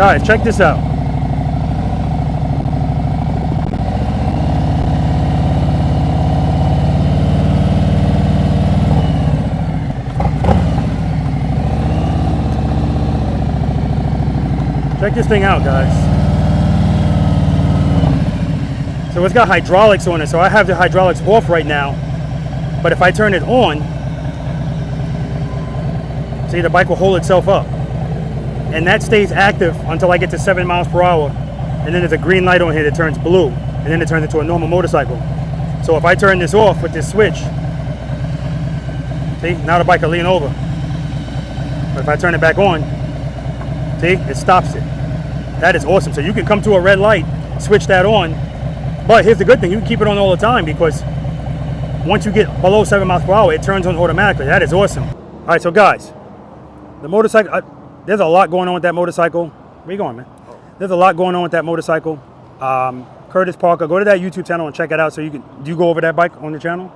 Guys, check this out. Check this thing out, guys. So it's got hydraulics on it, so I have the hydraulics off right now. But if I turn it on, see, the bike will hold itself up. And that stays active until I get to 7 miles per hour. And then there's a green light on here that turns blue. And then it turns into a normal motorcycle. So if I turn this off with this switch, see, now the bike will lean over. But if I turn it back on, see, it stops it. That is awesome. So you can come to a red light, switch that on. But here's the good thing, you can keep it on all the time because once you get below 7 miles per hour, it turns on automatically. That is awesome. All right, so guys, the motorcycle, there's a lot going on with that motorcycle. Where you going, man? Oh. There's a lot going on with that motorcycle. Curtis Parker, go to that YouTube channel and check it out. So do you go over that bike on the channel?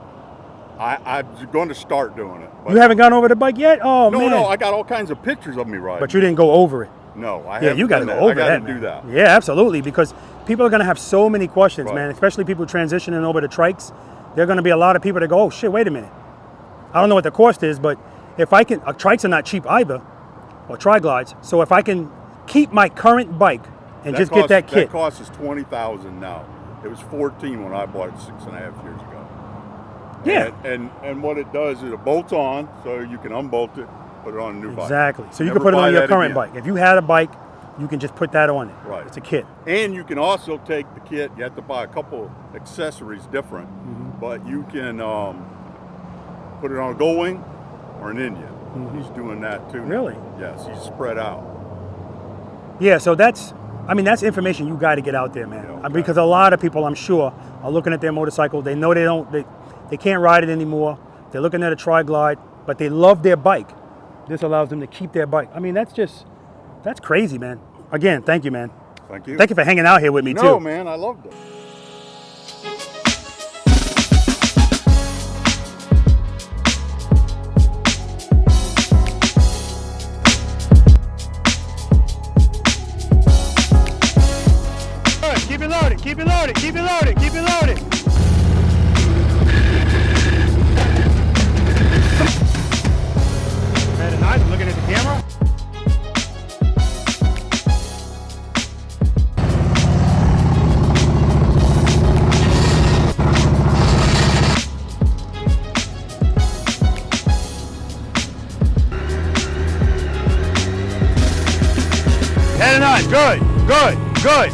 I'm going to start doing it. You haven't gone over the bike yet? Oh, man. No, I got all kinds of pictures of me riding. But you didn't go over it. No, I haven't. Yeah, you got to go over that. I got to do that. Yeah, absolutely, because people are going to have so many questions, man, especially people transitioning over to trikes. There are going to be a lot of people that go, oh, shit, wait a minute. I don't know what the cost is, but if I can, trikes are not cheap either, or tri-glides. So if I can keep my current bike and just get that kit. That cost is $20,000 now. It was $14,000 when I bought it 6.5 years ago. Yeah. And what it does is it bolts on, so you can unbolt it, put it on a new bike. Exactly. So you can put it on your current bike. If you had a bike, you can just put that on it. Right. It's a kit. And you can also take the kit. You have to buy a couple accessories different, but you can put it on a Gull Wing or an Indian. He's doing that too. Really? Yes, he's spread out. Yeah, so that's information you got to get out there, man. Yeah, okay. Because a lot of people, I'm sure, are looking at their motorcycle. They know they can't ride it anymore. They're looking at a tri-glide, but they love their bike. This allows them to keep their bike. I mean, that's crazy, man. Again, thank you, man. Thank you. Thank you for hanging out here with me, too. No, man, I loved it. Keep it loaded, keep it loaded, keep it loaded, keep it loaded. Very nice, I'm looking at the camera. Very nice, good, good, good.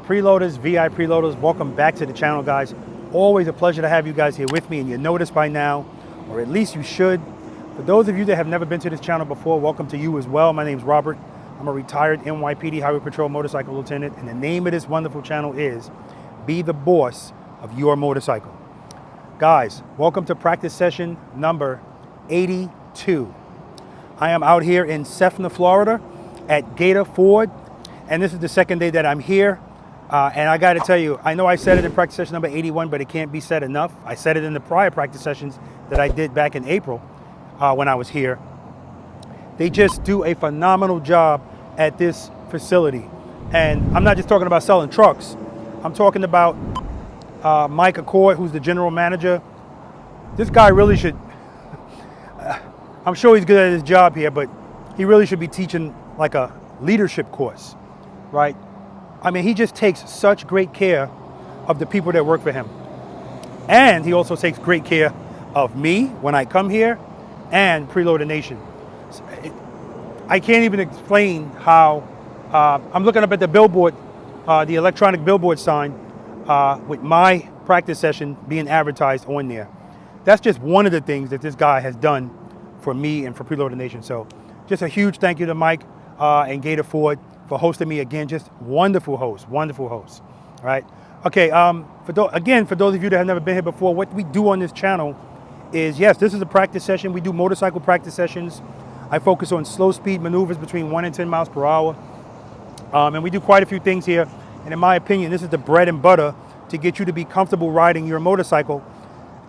Preloaders, V.I.Preloaders, welcome back to the channel, guys. Always a pleasure to have you guys here with me, and you know this by now, or at least you should. For those of you that have never been to this channel before, welcome to you as well. My name's Robert. I'm a retired NYPD Highway Patrol motorcycle lieutenant, and the name of this wonderful channel is Be the Boss of Your Motorcycle. Guys, welcome to practice session number 82. I am out here in Cessna, Florida at Gator Ford, and this is the second day that I'm here. And I got to tell you, I know I said it in practice session number 81, but it can't be said enough. I said it in the prior practice sessions that I did back in April when I was here. They just do a phenomenal job at this facility. And I'm not just talking about selling trucks. I'm talking about Mike Accord, who's the general manager. This guy really should, I'm sure he's good at his job here, but he really should be teaching like a leadership course, right? I mean, he just takes such great care of the people that work for him. And he also takes great care of me when I come here and Preloader Nation. I can't even explain how, I'm looking up at the billboard, the electronic billboard sign with my practice session being advertised on there. That's just one of the things that this guy has done for me and for Preloader Nation. So just a huge thank you to Mike and Gator Ford for hosting me again. Just wonderful host, all right? Okay, for those of you that have never been here before, what we do on this channel is, yes, this is a practice session. We do motorcycle practice sessions. I focus on slow speed maneuvers between 1 and 10 miles per hour. And we do quite a few things here. And in my opinion, this is the bread and butter to get you to be comfortable riding your motorcycle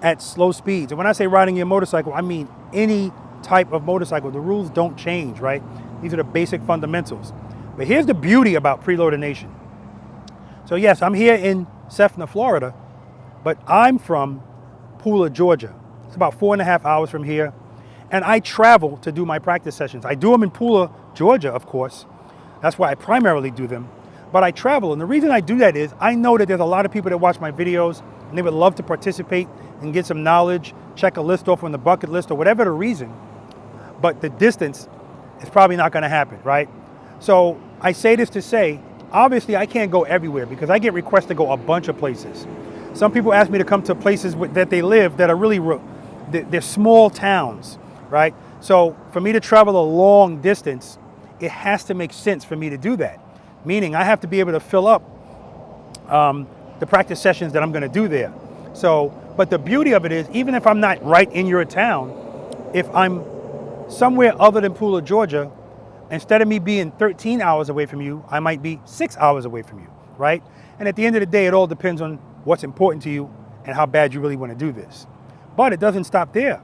at slow speeds. And when I say riding your motorcycle, I mean any type of motorcycle. The rules don't change, right? These are the basic fundamentals. But here's the beauty about Preloader Nation. So yes, I'm here in Cessna, Florida, but I'm from Pooler, Georgia. It's about 4.5 hours from here. And I travel to do my practice sessions. I do them in Pooler, Georgia, of course. That's why I primarily do them. But I travel, and the reason I do that is I know that there's a lot of people that watch my videos and they would love to participate and get some knowledge, check a list off on the bucket list or whatever the reason. But the distance is probably not gonna happen, right? So I say this to say, obviously I can't go everywhere because I get requests to go a bunch of places. Some people ask me to come to places that they live that are really, they're small towns, right? So for me to travel a long distance, it has to make sense for me to do that. Meaning I have to be able to fill up the practice sessions that I'm gonna do there. So, but the beauty of it is, even if I'm not right in your town, if I'm somewhere other than Pooler, Georgia, instead of me being 13 hours away from you, I might be 6 hours away from you, right? And at the end of the day, it all depends on what's important to you and how bad you really wanna do this. But it doesn't stop there.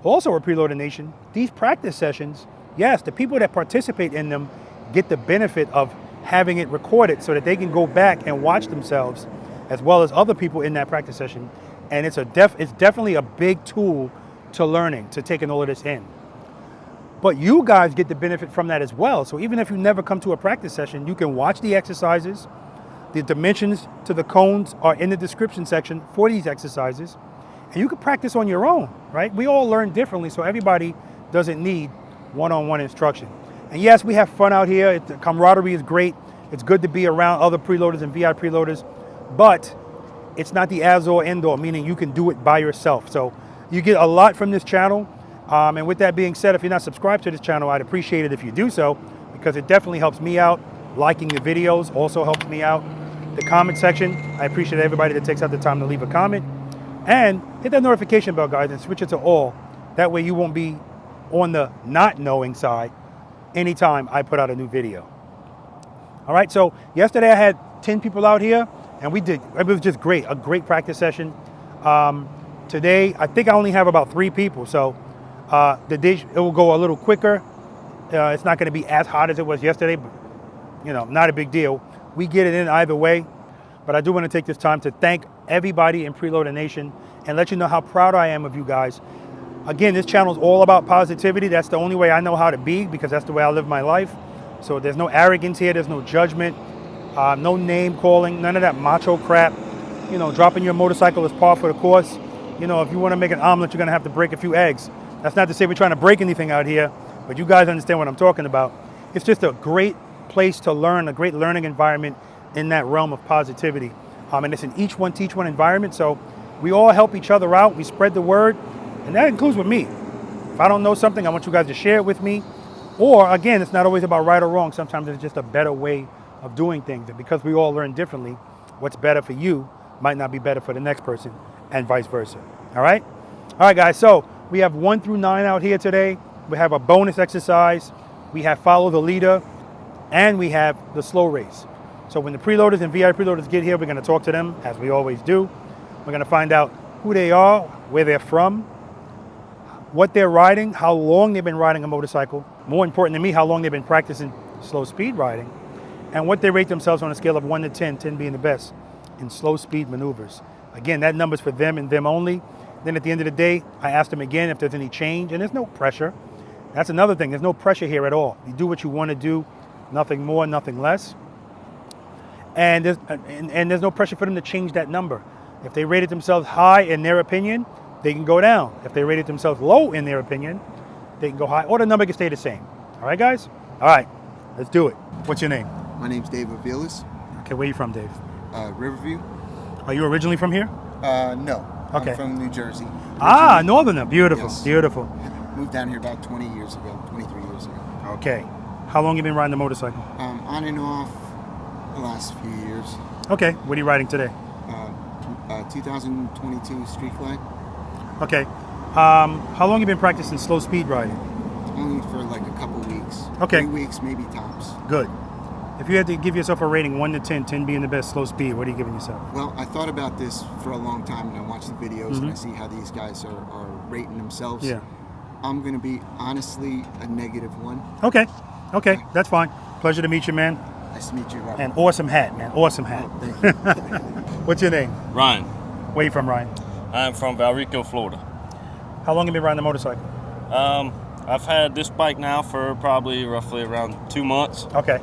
Also at Preloader Nation, these practice sessions, yes, the people that participate in them get the benefit of having it recorded so that they can go back and watch themselves as well as other people in that practice session. And it's definitely a big tool to learning, to taking all of this in. But you guys get the benefit from that as well. So even if you never come to a practice session, you can watch the exercises. The dimensions to the cones are in the description section for these exercises. And you can practice on your own, right? We all learn differently, so everybody doesn't need one-on-one instruction. And yes, we have fun out here. The camaraderie is great. It's good to be around other preloaders and V.I.Preloaders, but it's not the as-or end-all, meaning you can do it by yourself. So you get a lot from this channel. And with that being said, if you're not subscribed to this channel, I'd appreciate it if you do so, because it definitely helps me out. Liking the videos also helps me out. The comment section, I appreciate everybody that takes out the time to leave a comment. And hit that notification bell, guys, and switch it to all. That way you won't be on the not knowing side anytime I put out a new video. All right, so yesterday I had 10 people out here, and it was just great, a great practice session. Today, I think I only have about 3 people, so it will go a little quicker. It's not gonna be as hot as it was yesterday, but you know, not a big deal. We get it in either way, but I do wanna take this time to thank everybody in Preloader Nation and let you know how proud I am of you guys. Again, this channel is all about positivity. That's the only way I know how to be, because that's the way I live my life. So there's no arrogance here, there's no judgment, no name calling, none of that macho crap. You know, dropping your motorcycle is par for the course. You know, if you wanna make an omelet, you're gonna have to break a few eggs. That's not to say we're trying to break anything out here, but you guys understand what I'm talking about. It's just a great place to learn, a great learning environment in that realm of positivity. And it's an each one teach one environment, so we all help each other out, we spread the word, and that includes with me. If I don't know something, I want you guys to share it with me. Or again, it's not always about right or wrong, sometimes it's just a better way of doing things. And because we all learn differently, what's better for you might not be better for the next person, and vice versa. All right? All right, guys, so we have 1 through 9 out here today. We have a bonus exercise. We have follow the leader, and we have the slow race. So when the preloaders and V.I.Preloaders get here, we're gonna talk to them, as we always do. We're gonna find out who they are, where they're from, what they're riding, how long they've been riding a motorcycle, more important to me, how long they've been practicing slow speed riding, and what they rate themselves on a scale of 1 to 10, 10 being the best, in slow speed maneuvers. Again, that number's for them and them only. Then at the end of the day, I asked them again if there's any change, and there's no pressure. That's another thing, there's no pressure here at all. You do what you wanna do, nothing more, nothing less. And there's no pressure for them to change that number. If they rated themselves high in their opinion, they can go down. If they rated themselves low in their opinion, they can go high, or the number can stay the same. All right, guys? All right, let's do it. What's your name? My name's Dave Aviles. Okay, where are you from, Dave? Riverview. Are you originally from here? No. Okay. I'm from New Jersey. Ah, Northerner, beautiful, Yes. beautiful. Moved down here about 20 years ago, 23 years ago. Okay, how long you been riding the motorcycle? On and off the last few years. Okay, what are you riding today? 2022 Street Flag. Okay, how long you been practicing slow speed riding? only for like a couple weeks. Okay. 3 weeks, maybe tops. Good. If you had to give yourself a rating 1 to 10, 10 being the best slow speed, what are you giving yourself? Well, I thought about this for a long time, and I watch the videos and I see how these guys are rating themselves. Yeah. I'm going to be, honestly, a -1. Okay. Okay, that's fine. Pleasure to meet you, man. Nice to meet you, Robert. And awesome hat, man. Awesome hat. Oh, thank you. What's your name? Ryan. Where you from, Ryan? I'm from Valrico, Florida. How long have you been riding the motorcycle? I've had this bike now for probably roughly around 2 months. Okay.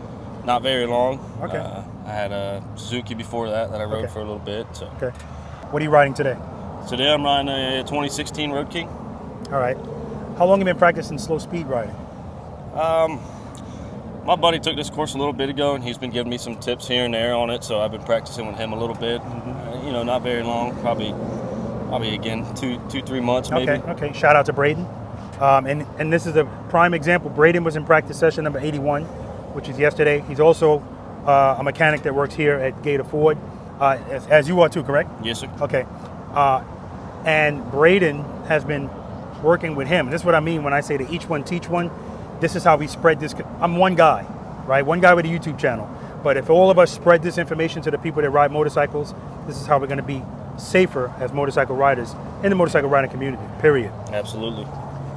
Not very long. Okay. I had a Suzuki before that I rode Okay. for a little bit. So Okay. What are you riding today? today I'm riding a 2016 Road King. All right. How long have you been practicing slow speed riding? My buddy took this course a little bit ago, and he's been giving me some tips here and there on it. So I've been practicing with him a little bit. Not very long. Probably again 2-3 months maybe. Okay. Okay. Shout out to Braden. And this is a prime example. Braden was in practice session number 81, which is yesterday. He's also a mechanic that works here at Gator Ford, as you are too, correct? Yes, sir. Okay. And Braden has been working with him. This is what I mean when I say to each one teach one. This is how we spread this. I'm one guy, right? One guy with a YouTube channel. But if all of us spread this information to the people that ride motorcycles, this is how we're going to be safer as motorcycle riders in the motorcycle riding community, period. Absolutely.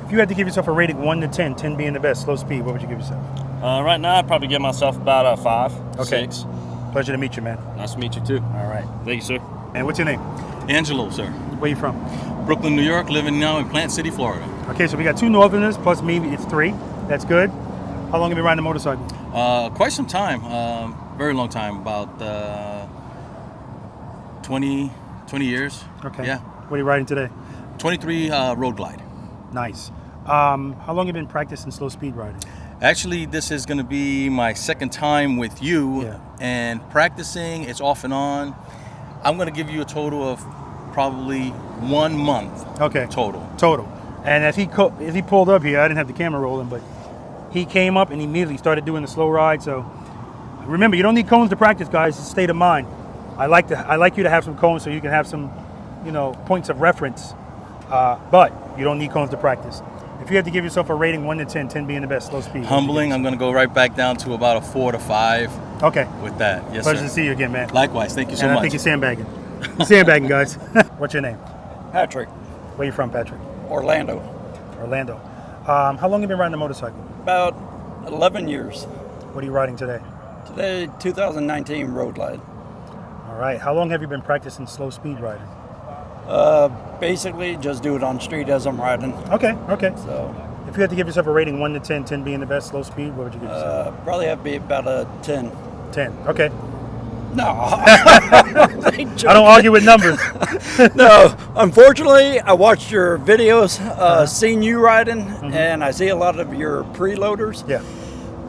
If you had to give yourself a rating 1 to 10, 10 being the best, slow speed, what would you give yourself? Right now I'd probably give myself about a 5, Okay. 6. Pleasure to meet you, man. Nice to meet you too. All right. Thank you, sir. And what's your name? Angelo, sir. Where you from? Brooklyn, New York, living now in Plant City, Florida. Okay, so we got 2 Northerners, plus me, it's 3. That's good. How long have you been riding the motorcycle? Quite some time, very long time, about 20 years. Okay. Yeah. What are you riding today? 23 Road Glide. Nice. How long have you been practicing slow speed riding? Actually, this is going to be my second time with you, Yeah. and practicing, it's off and on. I'm going to give you a total of probably 1 month Okay. total. And as he pulled up here, I didn't have the camera rolling, but he came up and immediately started doing the slow ride. So remember, you don't need cones to practice, guys. It's a state of mind. I like you to have some cones so you can have some, points of reference. But you don't need cones to practice. If you had to give yourself a rating 1 to 10, 10 being the best slow speed. Humbling, I'm going to go right back down to about a 4 to 5 Okay. with that. Yes, Pleasure sir. to see you again, man. Likewise. Thank you so And much. I think you're sandbagging. You're sandbagging, guys. What's your name? Patrick, Where you from, Patrick? Orlando. Orlando. How long have you been riding a motorcycle? About 11 years. What are you riding today? Today, 2019 Road Glide. All right. How long have you been practicing slow speed riding? Basically, just do it on street as I'm riding. Okay. Okay. So, If you had to give yourself a rating 1 to 10, 10 being the best slow speed, what would you give yourself? probably have to be about a 10. 10. Okay. No. I don't argue with numbers. No. Unfortunately, I watched your videos, seen you riding, and I see a lot of your preloaders. Yeah.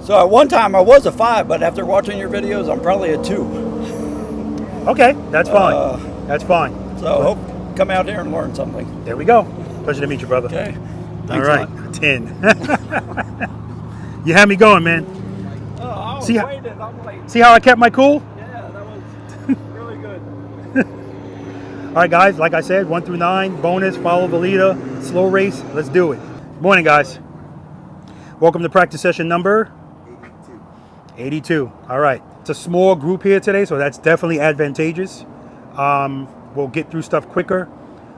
So at one time I was a 5, but after watching your videos, I'm probably a 2. Okay. That's fine. That's fine. So hope come out here and learn something. There we go. Pleasure to meet you, brother. Okay. All Thanks a right. lot. 10. You had me going, man. Oh, I was See how- waiting. I'm like, See how I kept my cool? yeah, that was really good. All right, guys, like I said, 1 through 9, bonus, follow the leader, slow race. Let's do it. Morning, guys. Welcome to practice session number 82. All right. It's a small group here today, so that's definitely advantageous. We'll get through stuff quicker,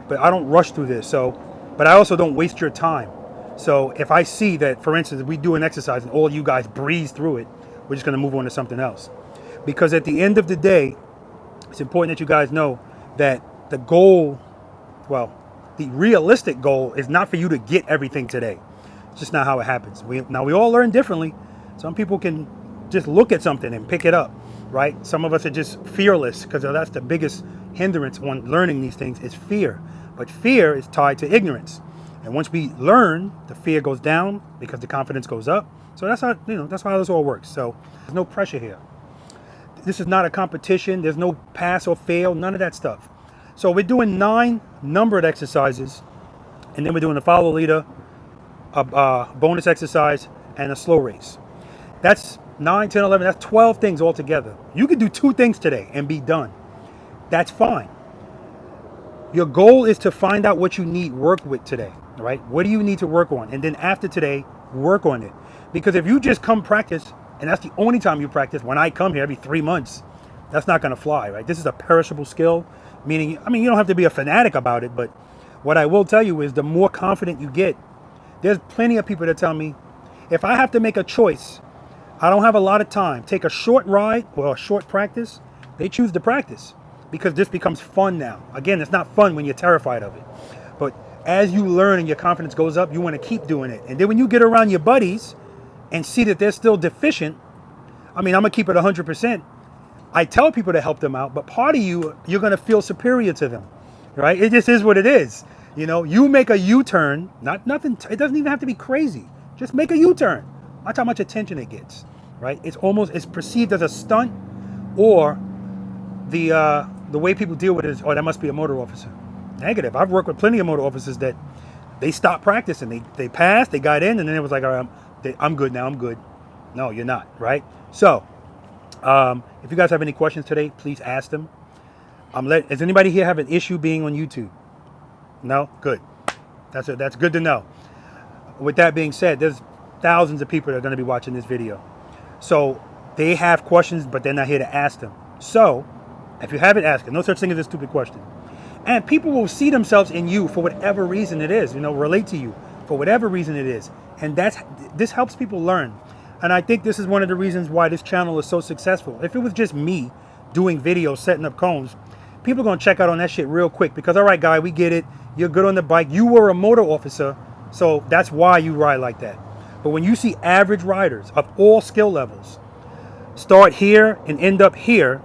but I don't rush through this. But I also don't waste your time. So if I see that, for instance, if we do an exercise and all you guys breeze through it, we're just going to move on to something else. Because at the end of the day, it's important that you guys know that the goal, well, the realistic goal is not for you to get everything today. It's just not how it happens. We all learn differently. Some people can just look at something and pick it up, right? Some of us are just fearless because that's the biggest hindrance on learning these things is fear. But fear is tied to ignorance. And once we learn, the fear goes down because the confidence goes up. So that's how this all works. So there's no pressure here. This is not a competition. There's no pass or fail, none of that stuff. So we're doing 9 numbered exercises, and then we're doing a follow leader, a bonus exercise, and a slow race. That's 9, 10, 11, that's 12 things altogether. You could do 2 things today and be done. That's fine. Your goal is to find out what you need work with today, right? What do you need to work on? And then after today, work on it. Because if you just come practice, and that's the only time you practice, when I come here every 3 months, that's not going to fly, right? This is a perishable skill, meaning, I mean, you don't have to be a fanatic about it, but what I will tell you is the more confident you get, there's plenty of people that tell me, if I have to make a choice, I don't have a lot of time, take a short ride or a short practice, they choose to practice because this becomes fun now. Again, it's not fun when you're terrified of it, but as you learn and your confidence goes up, you want to keep doing it. And then when you get around your buddies and see that they're still deficient, I mean, I'm going to keep it 100%. I tell people to help them out, but part of you're going to feel superior to them, right? It just is what it is. You know, you make a U-turn, nothing, it doesn't even have to be crazy. Just make a U-turn. Watch how much attention it gets, right? It's perceived as a stunt, or the way people deal with it is, oh, that must be a motor officer. Negative. I've worked with plenty of motor officers that they stopped practicing. They passed, they got in, and then it was like, all right, I'm good now, I'm good. No, you're not, right? So, if you guys have any questions today, please ask them. Does anybody here have an issue being on YouTube? No? Good. That's good to know. With that being said, there's thousands of people that are going to be watching this video. So they have questions, but they're not here to ask them. So if you haven't asked them, no such thing as a stupid question. And people will see themselves in you for whatever reason it is, relate to you for whatever reason it is. And this helps people learn. And I think this is one of the reasons why this channel is so successful. If it was just me doing videos, setting up cones, people are going to check out on that shit real quick because, all right, guy, we get it. You're good on the bike. You were a motor officer, so that's why you ride like that. But when you see average riders of all skill levels start here and end up here,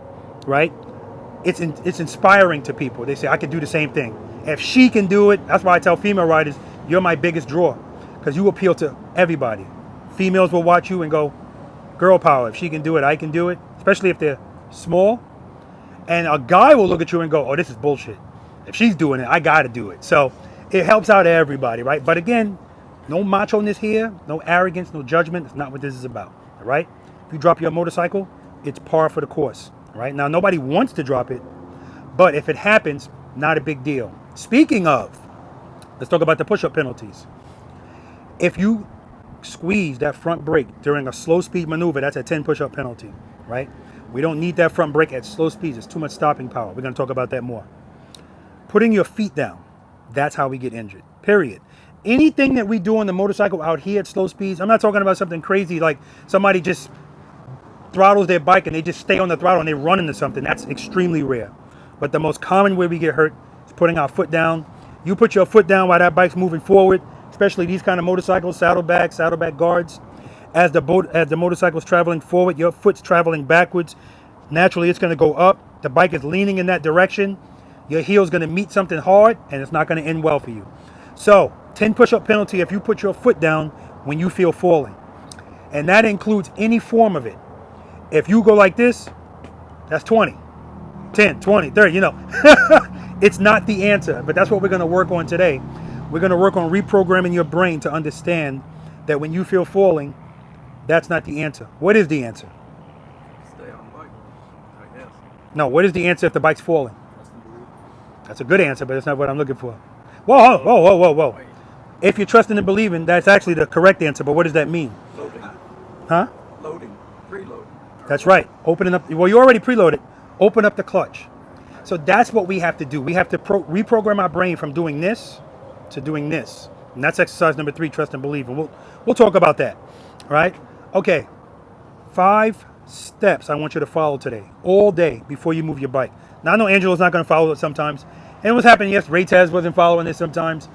right, it's inspiring to people. They say, I can do the same thing. If she can do it, that's why I tell female riders, you're my biggest draw because you appeal to everybody. Females will watch you and go, girl power. If she can do it, I can do it, especially if they're small. And a guy will look at you and go, oh, this is bullshit. If she's doing it, I got to do it. So it helps out everybody, right? But again, no macho-ness here, no arrogance, no judgment. It's not what this is about, all right? If you drop your motorcycle, it's par for the course, right? Now, nobody wants to drop it, but if it happens, not a big deal. Speaking of, let's talk about the push-up penalties. If you squeeze that front brake during a slow speed maneuver, that's a 10 push-up penalty, right? We don't need that front brake at slow speeds. It's too much stopping power. We're going to talk about that more. Putting your feet down, that's how we get injured, period. Anything that we do on the motorcycle out here at slow speeds, I'm not talking about something crazy like somebody just throttles their bike and they just stay on the throttle and they run into something. That's extremely rare. But the most common way we get hurt is putting our foot down. You put your foot down while that bike's moving forward, especially these kind of motorcycles, saddleback guards. As the motorcycle's traveling forward, your foot's traveling backwards. Naturally, it's going to go up. The bike is leaning in that direction. Your heel's going to meet something hard, and it's not going to end well for you. So, 10 push-up penalty if you put your foot down when you feel falling. And that includes any form of it. If you go like this, that's 20. 10, 20, 30, It's not the answer, but that's what we're going to work on today. We're going to work on reprogramming your brain to understand that when you feel falling, that's not the answer. What is the answer? Stay on bike, I guess. No, what is the answer if the bike's falling? That's a good answer, but it's not what I'm looking for. Whoa. If you're trusting and believing, that's actually the correct answer, but what does that mean? Loading. Huh? Loading. Preload. That's right. Opening up. Well, you already preloaded. Open up the clutch. So that's what we have to do. We have to reprogram our brain from doing this to doing this. And that's exercise number 3, trust and believe. And we'll talk about that. All right? Okay. 5 steps I want you to follow today, all day, before you move your bike. Now, I know Angela's not going to follow it sometimes. And what's happening, yes, Ray Taz wasn't following it sometimes.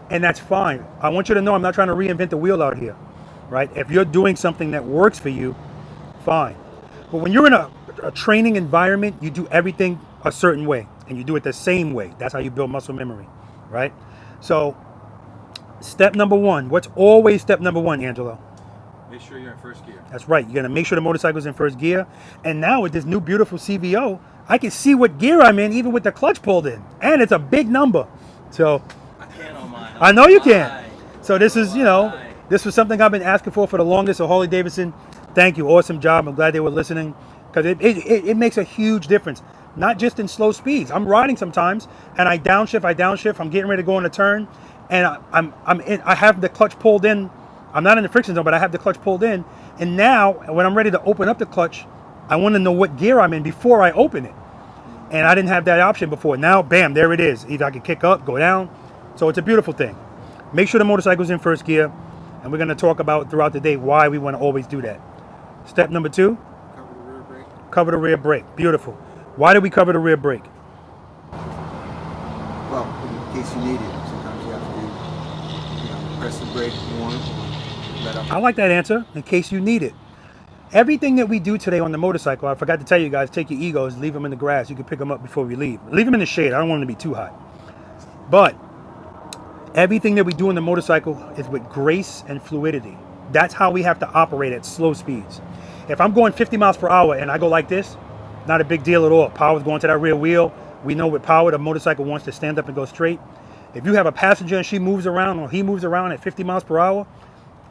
And that's fine. I want you to know I'm not trying to reinvent the wheel out here, right? If you're doing something that works for you, fine. But when you're in a training environment, you do everything a certain way. And you do it the same way. That's how you build muscle memory, right? So, step number 1. What's always step number 1, Angelo? Make sure you're in first gear. That's right. You're going to make sure the motorcycle's in first gear. And now with this new beautiful CVO, I can see what gear I'm in even with the clutch pulled in. And it's a big number. So I can on mine. I know you can. So this is, this was something I've been asking for the longest. So Harley Davidson, thank you. Awesome job. I'm glad they were listening because it makes a huge difference. Not just in slow speeds. I'm riding sometimes and I downshift. I'm getting ready to go on a turn and I have the clutch pulled in I'm not in the friction zone, but I have the clutch pulled in. And now, when I'm ready to open up the clutch, I want to know what gear I'm in before I open it. And I didn't have that option before. Now, bam, there it is. Either I can kick up, go down. So it's a beautiful thing. Make sure the motorcycle's in first gear. And we're going to talk about throughout the day why we want to always do that. Step number 2. Cover the rear brake. Cover the rear brake. Beautiful. Why do we cover the rear brake? Well, in case you need it, sometimes you have to press the brake more, let up. I like that answer, in case you need it. Everything that we do today on the motorcycle, I forgot to tell you guys, take your egos, leave them in the grass. You can pick them up before we leave. Leave them in the shade. I don't want them to be too hot. But everything that we do on the motorcycle is with grace and fluidity. That's how we have to operate at slow speeds. If I'm going 50 miles per hour and I go like this, not a big deal at all. Power's going to that rear wheel. We know with power, the motorcycle wants to stand up and go straight. If you have a passenger and she moves around or he moves around at 50 miles per hour,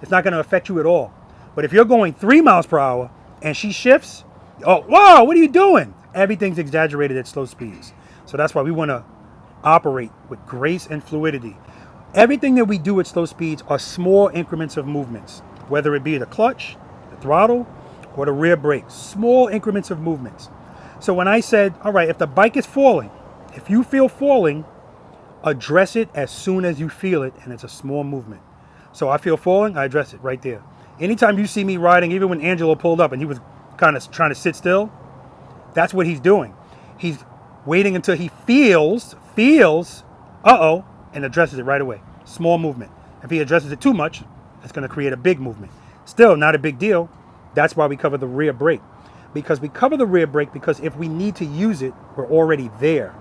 it's not going to affect you at all. But if you're going 3 miles per hour and she shifts, oh, whoa, what are you doing? Everything's exaggerated at slow speeds. So that's why we want to operate with grace and fluidity. Everything that we do at slow speeds are small increments of movements, whether it be the clutch, the throttle, or the rear brake. Small increments of movements. So when I said, all right, if the bike is falling, if you feel falling, address it as soon as you feel it, and it's a small movement. So I feel falling, I address it right there. Anytime you see me riding, even when Angelo pulled up and he was kind of trying to sit still, that's what he's doing. He's waiting until he feels, uh-oh, and addresses it right away. Small movement. If he addresses it too much, it's going to create a big movement. Still not a big deal. That's why we cover the rear brake. Because we cover the rear brake because if we need to use it, we're already there.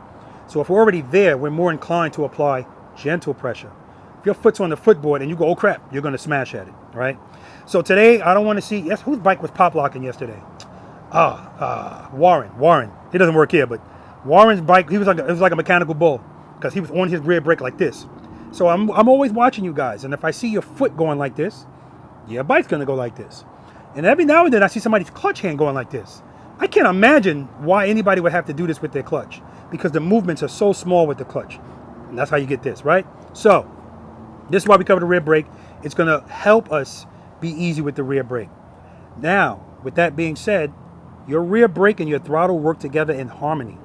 So if we're already there, we're more inclined to apply gentle pressure. If your foot's on the footboard and you go, oh crap, you're going to smash at it, right? So today, I don't want to see, yes, whose bike was pop locking yesterday? Warren. He doesn't work here, but Warren's bike, it was like a mechanical bull because he was on his rear brake like this. So I'm always watching you guys. And if I see your foot going like this, your bike's going to go like this. And every now and then I see somebody's clutch hand going like this. I can't imagine why anybody would have to do this with their clutch because the movements are so small with the clutch. And that's how you get this, right? So this is why we cover the rear brake. It's going to help us be easy with the rear brake. Now, with that being said, your rear brake and your throttle work together in harmony.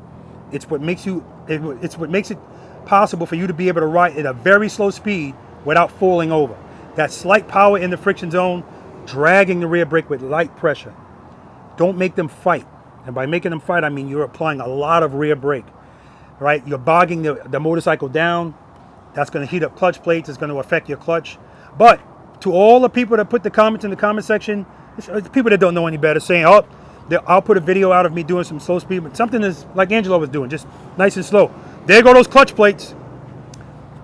It's what makes it possible for you to be able to ride at a very slow speed without falling over. That slight power in the friction zone, dragging the rear brake with light pressure. Don't make them fight. And by making them fight, I mean you're applying a lot of rear brake, right? You're bogging the motorcycle down. That's going to heat up clutch plates. It's going to affect your clutch. But to all the people that put the comments in the comment section, it's people that don't know any better saying, oh, I'll put a video out of me doing some slow speed, but something is like Angelo was doing, just nice and slow. There go those clutch plates.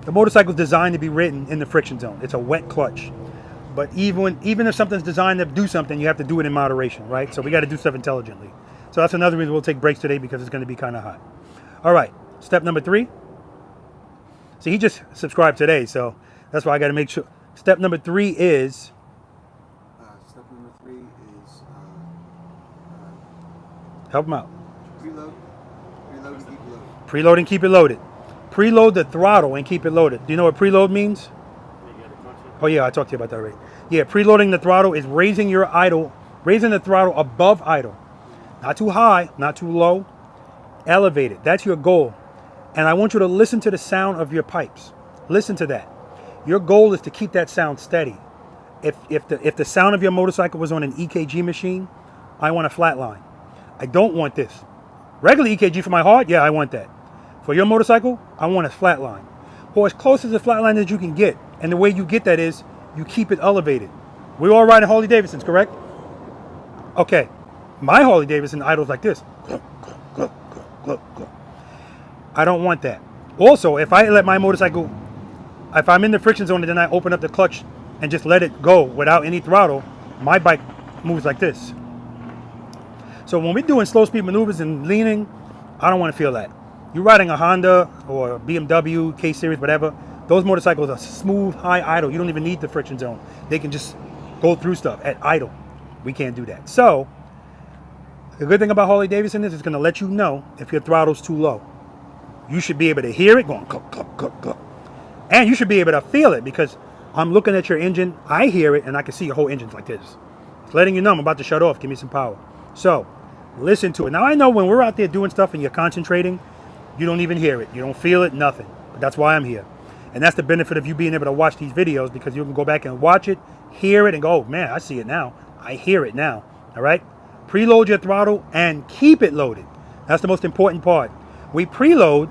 The motorcycle's designed to be ridden in the friction zone. It's a wet clutch. But even if something's designed to do something, you have to do it in moderation, right? So we got to do stuff intelligently. So that's another reason we'll take breaks today because it's going to be kind of hot. All right, step number 3. See, he just subscribed today, so that's why I got to make sure. Step number 3 is... Step number 3 is... help him out. Preload and keep loaded. Preload and keep it loaded. Preload the throttle and keep it loaded. Do you know what preload means? Oh yeah, I talked to you about that already. Yeah, preloading the throttle is raising the throttle above idle. Not too high, not too low. Elevate it. That's your goal. And I want you to listen to the sound of your pipes. Listen to that. Your goal is to keep that sound steady. If the sound of your motorcycle was on an EKG machine, I want a flat line. I don't want this. Regular EKG for my heart, yeah, I want that. For your motorcycle, I want a flat line. Or as close as a flat line as you can get. And the way you get that is you keep it elevated. We're all riding Harley Davidsons, correct? Okay. My Harley Davidson idles like this. I don't want that. Also, if I let my motorcycle, if I'm in the friction zone and then I open up the clutch and just let it go without any throttle, my bike moves like this. So when we're doing slow speed maneuvers and leaning, I don't want to feel that. You're riding a Honda or a BMW, K-Series, whatever. Those motorcycles are smooth, high idle. You don't even need the friction zone. They can just go through stuff at idle. We can't do that. So the good thing about Harley Davidson is it's going to let you know if your throttle's too low. You should be able to hear it going, cluck, cluck, cluck, cluck. And you should be able to feel it because I'm looking at your engine, I hear it, and I can see your whole engine's like this. It's letting you know I'm about to shut off, give me some power. So, listen to it. Now I know when we're out there doing stuff and you're concentrating, you don't even hear it. You don't feel it, nothing. But that's why I'm here. And that's the benefit of you being able to watch these videos, because you can go back and watch it, hear it, and go, oh, man, I see it now. I hear it now, all right? Preload your throttle and keep it loaded. That's the most important part. We preload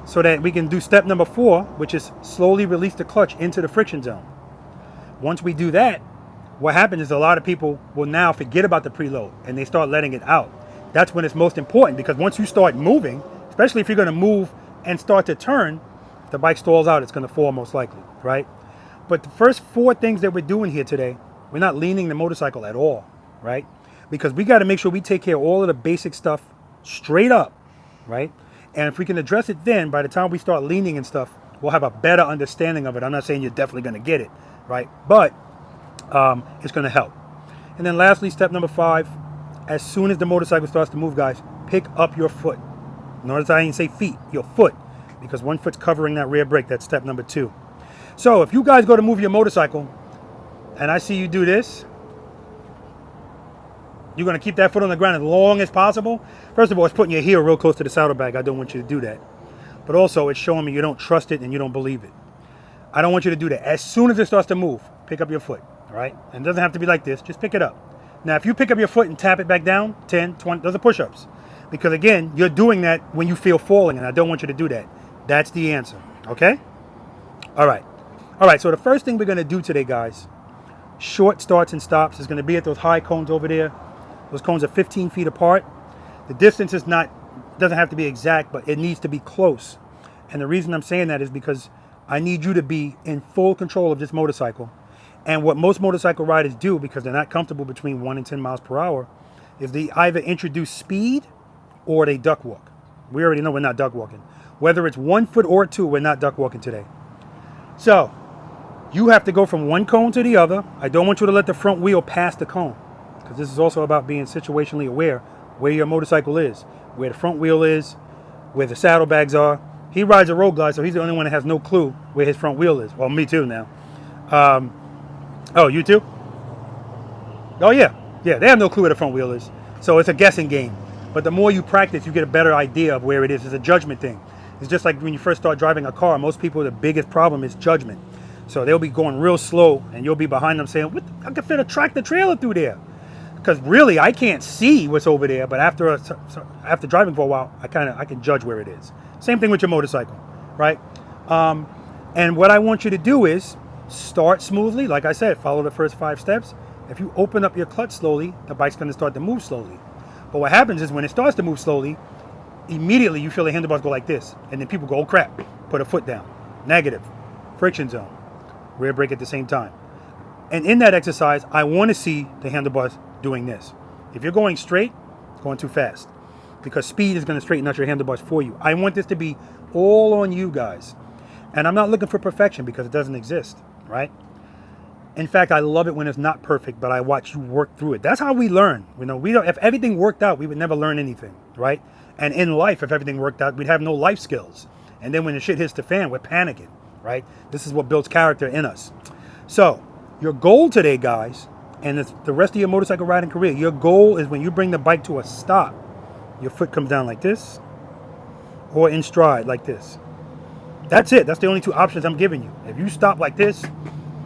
so that we can do step number 4, which is slowly release the clutch into the friction zone. Once we do that, what happens is a lot of people will now forget about the preload and they start letting it out. That's when it's most important, because once you start moving, especially if you're going to move and start to turn, if the bike stalls out, it's going to fall most likely, right? But the first 4 things that we're doing here today, we're not leaning the motorcycle at all, right? Because we got to make sure we take care of all of the basic stuff straight up, right? And if we can address it then, by the time we start leaning and stuff, we'll have a better understanding of it. I'm not saying you're definitely going to get it, right? But it's going to help. And then lastly, step number 5, as soon as the motorcycle starts to move, guys, pick up your foot. Notice I didn't say feet, your foot, because one foot's covering that rear brake. That's step number 2. So if you guys go to move your motorcycle and I see you do this, you're going to keep that foot on the ground as long as possible. First of all, it's putting your heel real close to the saddlebag. I don't want you to do that. But also, it's showing me you don't trust it and you don't believe it. I don't want you to do that. As soon as it starts to move, pick up your foot, all right? And it doesn't have to be like this. Just pick it up. Now, if you pick up your foot and tap it back down, 10, 20, those are push-ups. Because, again, you're doing that when you feel falling, and I don't want you to do that. That's the answer, okay? All right. All right, so the first thing we're going to do today, guys, short starts and stops, is going to be at those high cones over there. Those cones are 15 feet apart. The distance is doesn't have to be exact, but it needs to be close. And the reason I'm saying that is because I need you to be in full control of this motorcycle. And what most motorcycle riders do, because they're not comfortable between 1 and 10 miles per hour, is they either introduce speed or they duck walk. We already know we're not duck walking. Whether it's 1 foot or 2, we're not duck walking today. So you have to go from one cone to the other. I don't want you to let the front wheel pass the cone, because this is also about being situationally aware where your motorcycle is, where the front wheel is, where the saddlebags are. He rides a road glide, so he's the only one that has no clue where his front wheel is. Well, me too now. Oh, you too? Oh, yeah. Yeah, they have no clue where the front wheel is. So it's a guessing game. But the more you practice, you get a better idea of where it is. It's a judgment thing. It's just like when you first start driving a car. Most people, the biggest problem is judgment. So they'll be going real slow, and you'll be behind them saying, I can fit a tractor trailer through there. Because really, I can't see what's over there. But after driving for a while, I can judge where it is. Same thing with your motorcycle, right? And what I want you to do is start smoothly. Like I said, follow the first 5 steps. If you open up your clutch slowly, the bike's going to start to move slowly. But what happens is when it starts to move slowly, immediately you feel the handlebars go like this. And then people go, oh crap, put a foot down. Negative. Friction zone. Rear brake at the same time. And in that exercise, I want to see the handlebars doing this. If you're going straight, it's going too fast. Because speed is going to straighten out your handlebars for you. I want this to be all on you guys. And I'm not looking for perfection, because it doesn't exist, right? In fact, I love it when it's not perfect, but I watch you work through it. That's how we learn. You know, if everything worked out, we would never learn anything, right? And in life, if everything worked out, we'd have no life skills. And then when the shit hits the fan, we're panicking, right? This is what builds character in us. So your goal today, guys, and it's the rest of your motorcycle riding career, your goal is when you bring the bike to a stop, your foot comes down like this, or in stride like this. That's it. That's the only 2 options I'm giving you. If you stop like this,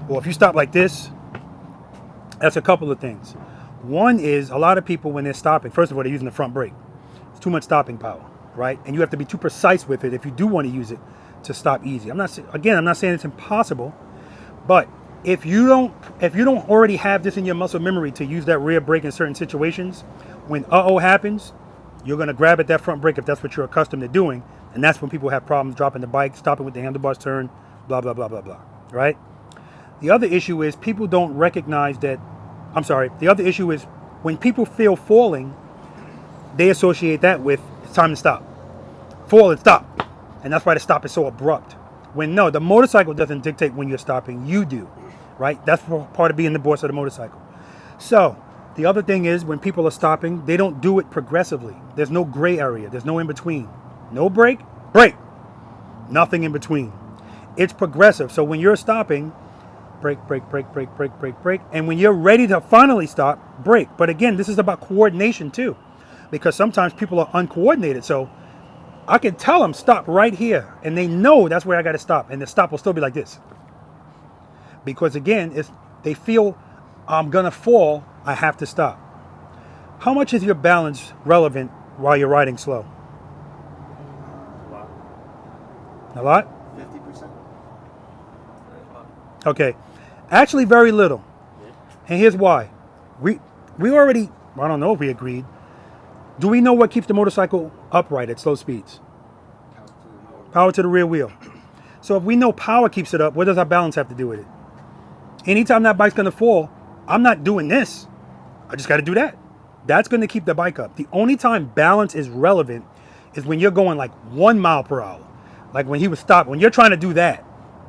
or if you stop like this, that's a couple of things. One is, a lot of people, when they're stopping, first of all, they're using the front brake. It's too much stopping power, right? And you have to be too precise with it if you do want to use it to stop easy. I'm not saying it's impossible, but if you don't already have this in your muscle memory to use that rear brake in certain situations, when happens, you're going to grab at that front brake if that's what you're accustomed to doing. And that's when people have problems dropping the bike, stopping with the handlebars turned, blah, blah, blah, blah, blah, right? The other issue is people don't recognize that, the other issue is when people feel falling, they associate that with it's time to stop. Fall and stop. And that's why the stop is so abrupt. When no, the motorcycle doesn't dictate when you're stopping, you do, right? That's part of being the boss of the motorcycle. So the other thing is when people are stopping, they don't do it progressively. There's no gray area. There's no in between. No brake, brake. Nothing in between. It's progressive. So when you're stopping, brake, brake, brake, brake, brake, brake, brake. And when you're ready to finally stop, brake. But again, this is about coordination too, because sometimes people are uncoordinated. So I can tell them stop right here, and they know that's where I got to stop, and the stop will still be like this. Because again, if they feel I'm gonna fall, I have to stop. How much is your balance relevant while you're riding slow? A lot? 50%. Okay, actually very little. And here's why. We already, I don't know if we agreed. Do we know what keeps the motorcycle upright at slow speeds? Power to the rear wheel. So if we know power keeps it up, what does our balance have to do with it? Anytime that bike's gonna fall, I'm not doing this. I just gotta do that. That's gonna keep the bike up. The only time balance is relevant is when you're going like 1 mile per hour. Like when he was stopped, when you're trying to do that,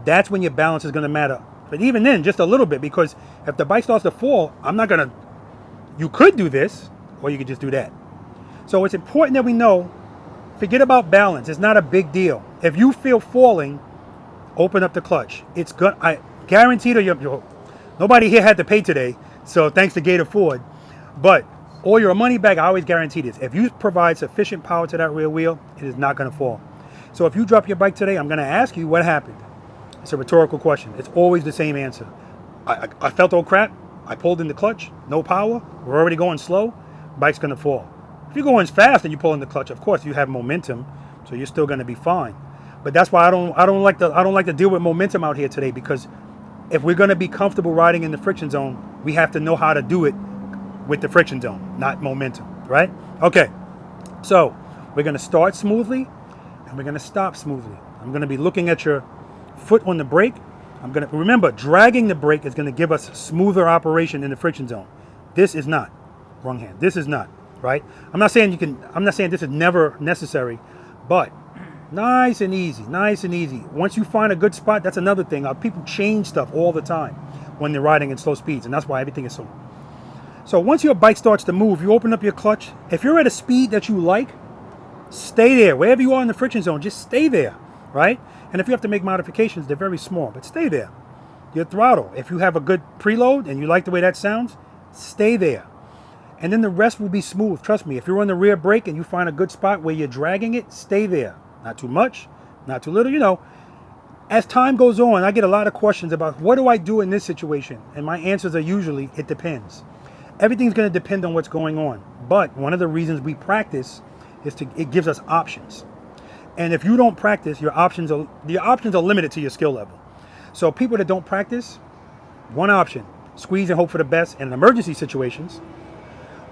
that's when your balance is gonna matter. But even then, just a little bit, because if the bike starts to fall, I'm not gonna, you could do this, or you could just do that. So it's important that we know, forget about balance. It's not a big deal. If you feel falling, open up the clutch. It's good. I guaranteed you, nobody here had to pay today, so thanks to Gator Ford. But all your money back, I always guarantee this. If you provide sufficient power to that rear wheel, it is not going to fall. So if you drop your bike today, I'm going to ask you what happened. It's a rhetorical question. It's always the same answer. I felt old crap. I pulled in the clutch. No power. We're already going slow. Bike's going to fall. If you're going fast and you pull in the clutch, of course you have momentum, so you're still going to be fine. But that's why I don't like to deal with momentum out here today, because if we're going to be comfortable riding in the friction zone, we have to know how to do it with the friction zone, not momentum, right? Okay, so we're going to start smoothly and we're going to stop smoothly. I'm going to be looking at your foot on the brake. I'm going to remember, dragging the brake is going to give us smoother operation in the friction zone. This is not. Wrong hand. This is not, right? I'm not saying this is never necessary, but nice and easy, nice and easy. Once you find a good spot, that's another thing. People change stuff all the time when they're riding in slow speeds, and that's why everything is so. So once your bike starts to move, you open up your clutch. If you're at a speed that you like, stay there. Wherever you are in the friction zone, just stay there, right? And if you have to make modifications, they're very small, but stay there. Your throttle, if you have a good preload and you like the way that sounds, stay there. And then the rest will be smooth. Trust me, if you're on the rear brake and you find a good spot where you're dragging it, stay there. Not too much, not too little. You know, as time goes on, I get a lot of questions about what do I do in this situation? And my answers are usually, it depends. Everything's going to depend on what's going on. But one of the reasons we practice is it gives us options. And if you don't practice, your options are limited to your skill level. So people that don't practice, one option, squeeze and hope for the best in emergency situations.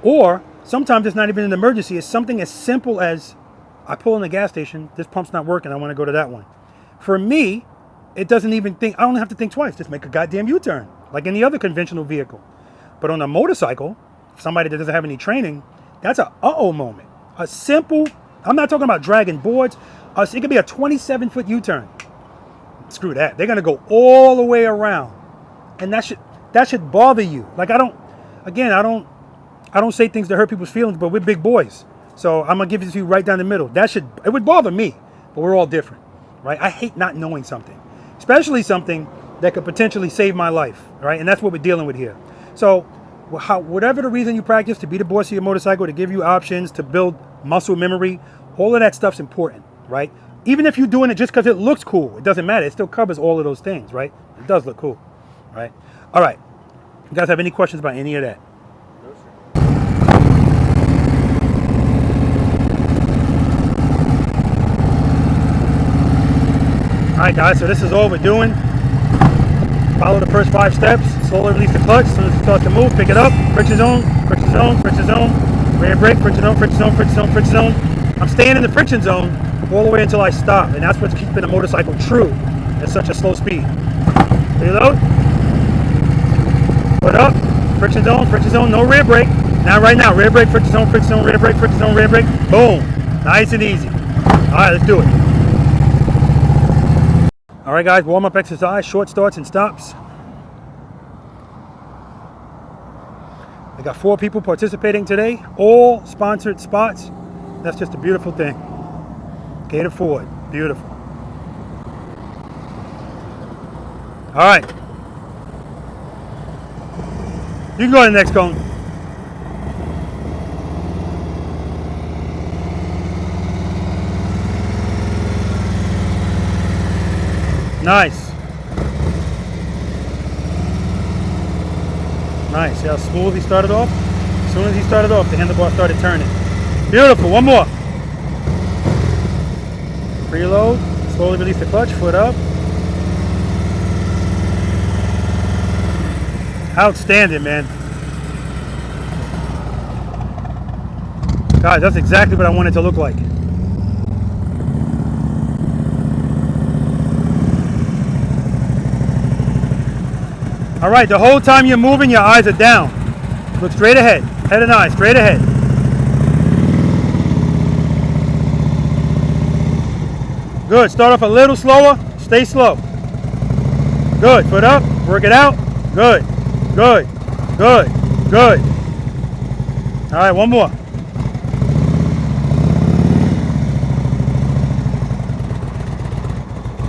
Or sometimes it's not even an emergency. It's something as simple as, I pull in the gas station, this pump's not working, I want to go to that one. For me, it doesn't even think, I don't have to think twice, just make a goddamn U-turn, like any other conventional vehicle. But on a motorcycle, somebody that doesn't have any training, that's a uh-oh moment. A simple, I'm not talking about dragging boards, it could be a 27-foot U-turn. Screw that, they're gonna go all the way around. And that should bother you. Like I don't say things to hurt people's feelings, but we're big boys. So I'm gonna give it to you right down the middle. It would bother me, but we're all different, right? I hate not knowing something, especially something that could potentially save my life, right? And that's what we're dealing with here. So whatever the reason you practice, to be the boss of your motorcycle, to give you options, to build muscle memory, all of that stuff's important, right? Even if you're doing it just because it looks cool, it doesn't matter. It still covers all of those things, right? It does look cool, right? All right. You guys have any questions about any of that? All right, guys, so this is all we're doing. Follow the first 5 steps. Slowly release the clutch. As soon as it starts to move, pick it up. Friction zone, friction zone, friction zone. Rear brake, friction zone, friction zone, friction zone, friction zone. I'm staying in the friction zone all the way until I stop, and that's what's keeping the motorcycle true at such a slow speed. Reload. Put up. Friction zone, no rear brake. Now, right now, rear brake, friction zone, rear brake, friction zone, rear brake. Boom. Nice and easy. All right, let's do it. All right, guys, warm-up exercise, short starts and stops. I got 4 people participating today, all sponsored spots. That's just a beautiful thing. Gator Ford, beautiful. All right, You can go to the next cone. Nice. Nice. See how smooth he started off? As soon as he started off, the handlebar started turning. Beautiful. One more. Preload. Slowly release the clutch. Foot up. Outstanding, man. God, that's exactly what I want it to look like. All right, the whole time you're moving, your eyes are down. Look straight ahead. Head and eyes, straight ahead. Good. Start off a little slower. Stay slow. Good. Foot up. Work it out. Good. Good. Good. Good. All right, one more.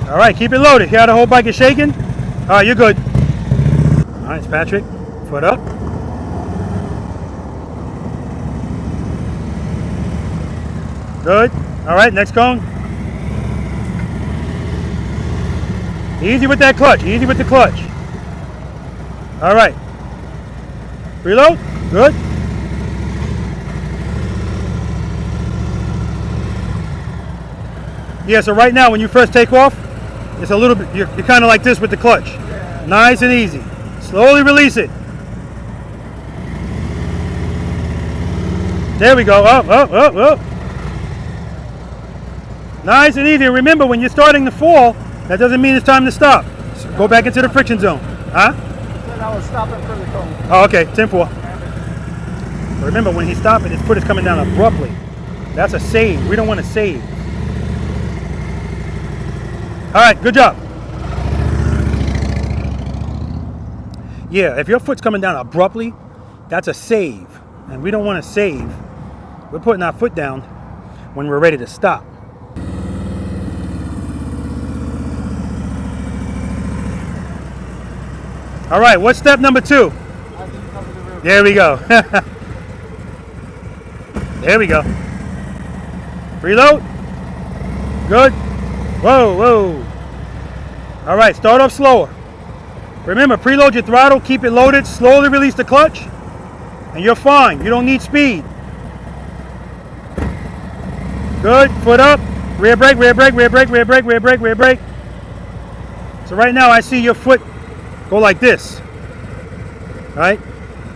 All right, keep it loaded. See how the whole bike is shaking? All right, you're good. All right, it's Patrick. Foot up. Good. All right, next cone. Easy with that clutch. Easy with the clutch. All right. Reload. Good. Yeah, so right now when you first take off, it's a little bit, you're kind of like this with the clutch. Nice and easy. Slowly release it. There we go. Up, up, up, up. Nice and easy. And remember, when you're starting to fall, that doesn't mean it's time to stop. So go back into the friction zone. Huh? I was stopping for the cone. Oh, okay. 10-4. Remember, when he's stopping, his foot is coming down abruptly. That's a save. We don't want to save. All right, good job. Yeah, if your foot's coming down abruptly, that's a save. And we don't want to save. We're putting our foot down when we're ready to stop. All right, what's step number 2? There we go. There we go. Reload. Good. Whoa, whoa. All right, start off slower. Remember, preload your throttle, keep it loaded, slowly release the clutch, and you're fine. You don't need speed. Good, foot up, rear brake, rear brake, rear brake, rear brake, rear brake, rear brake. So right now I see your foot go like this. All right,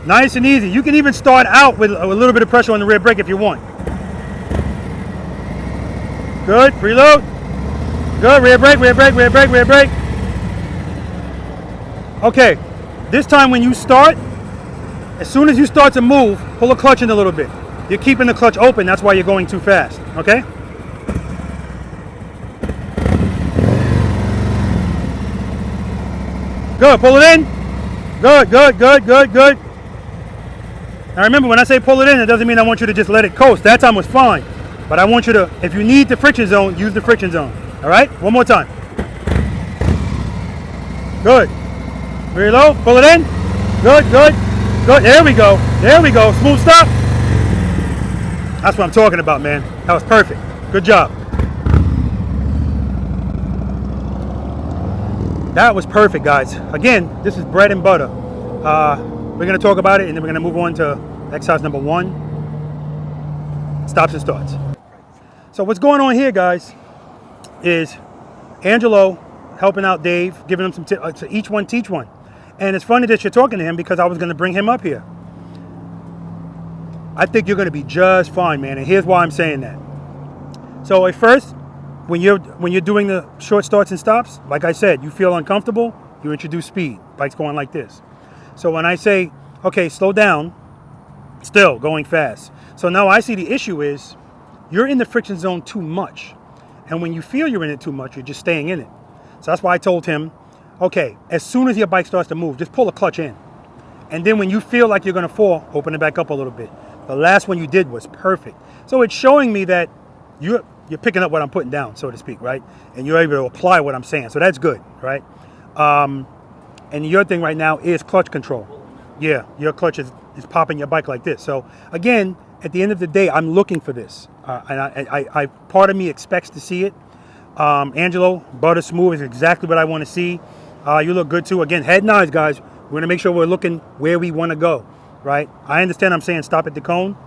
nice and easy. You can even start out with a little bit of pressure on the rear brake if you want. Good, preload. Good, rear brake, rear brake, rear brake, rear brake. Okay, this time when you start, as soon as you start to move, pull the clutch in a little bit. You're keeping the clutch open, that's why you're going too fast, okay? Good, pull it in. Good, good, good, good, good. Now remember, when I say pull it in, it doesn't mean I want you to just let it coast. That time was fine. But I want you to, if you need the friction zone, use the friction zone. All right, one more time. Good. Reload, pull it in. Good, good, good. There we go. There we go. Smooth stop. That's what I'm talking about, man. That was perfect. Good job. That was perfect, guys. Again, this is bread and butter. We're going to talk about it, and then we're going to move on to exercise number 1, stops and starts. So what's going on here, guys, is Angelo helping out Dave, giving him some tips. So each one teach one. And it's funny that you're talking to him because I was going to bring him up here. I think you're going to be just fine, man. And here's why I'm saying that. So at first, when you're doing the short starts and stops, like I said, you feel uncomfortable, you introduce speed. Bike's going like this. So when I say, okay, slow down, still going fast. So now I see the issue is you're in the friction zone too much. And when you feel you're in it too much, you're just staying in it. So that's why I told him, okay, as soon as your bike starts to move, just pull the clutch in. And then when you feel like you're going to fall, open it back up a little bit. The last one you did was perfect. So it's showing me that you're picking up what I'm putting down, so to speak, right? And you're able to apply what I'm saying. So that's good, right? And your thing right now is clutch control. Yeah, your clutch is popping your bike like this. So again, at the end of the day, I'm looking for this. And I part of me expects to see it. Angelo, butter smooth is exactly what I want to see. You look good too. Again, head and eyes, guys. We're going to make sure we're looking where we want to go, right? I understand I'm saying stop at the cone.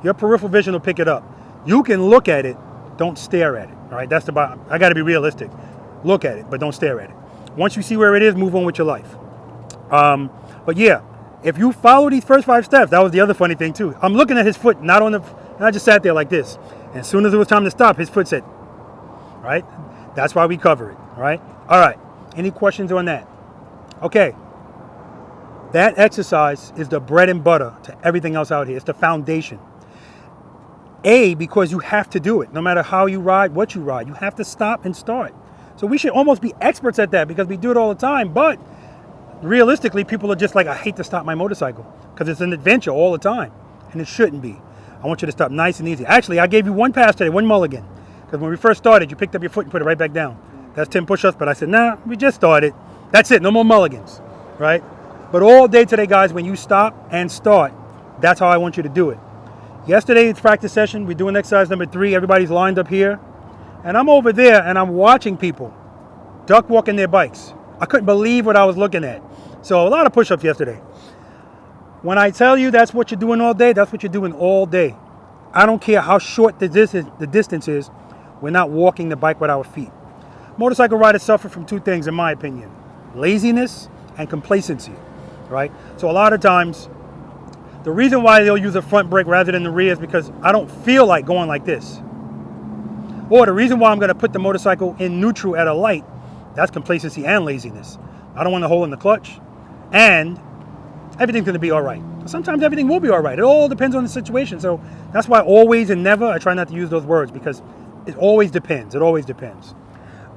Your peripheral vision will pick it up. You can look at it. Don't stare at it, all right? That's the bottom. I got to be realistic. Look at it, but don't stare at it. Once you see where it is, move on with your life. But yeah, if you follow these first 5 steps, that was the other funny thing too. I'm looking at his foot, not on the, and I just sat there like this. And as soon as it was time to stop, his foot said, right? That's why we cover it, all right? All right, any questions on that? Okay, that exercise is the bread and butter to everything else out here. It's the foundation. Because you have to do it. No matter how you ride, what you ride, you have to stop and start. So we should almost be experts at that because we do it all the time. But realistically, people are just like, I hate to stop my motorcycle because it's an adventure all the time. And it shouldn't be. I want you to stop nice and easy. Actually, I gave you one pass today, one mulligan. Because when we first started, you picked up your foot and put it right back down. That's 10 push-ups. But I said, nah, we just started. That's it. No more mulligans, right? But all day today, guys, when you stop and start, that's how I want you to do it. Yesterday's practice session, we're doing exercise number 3. Everybody's lined up here. And I'm over there and I'm watching people duck walking their bikes. I couldn't believe what I was looking at. So a lot of push-ups yesterday. When I tell you that's what you're doing all day, that's what you're doing all day. I don't care how short the distance is, we're not walking the bike with our feet. Motorcycle riders suffer from 2 things, in my opinion. Laziness and complacency, right? So a lot of times, the reason why they'll use a front brake rather than the rear is because I don't feel like going like this. Or the reason why I'm going to put the motorcycle in neutral at a light, that's complacency and laziness. I don't want to hold in the clutch. And everything's going to be all right. Sometimes everything will be all right. It all depends on the situation. So that's why always and never, I try not to use those words because it always depends. It always depends.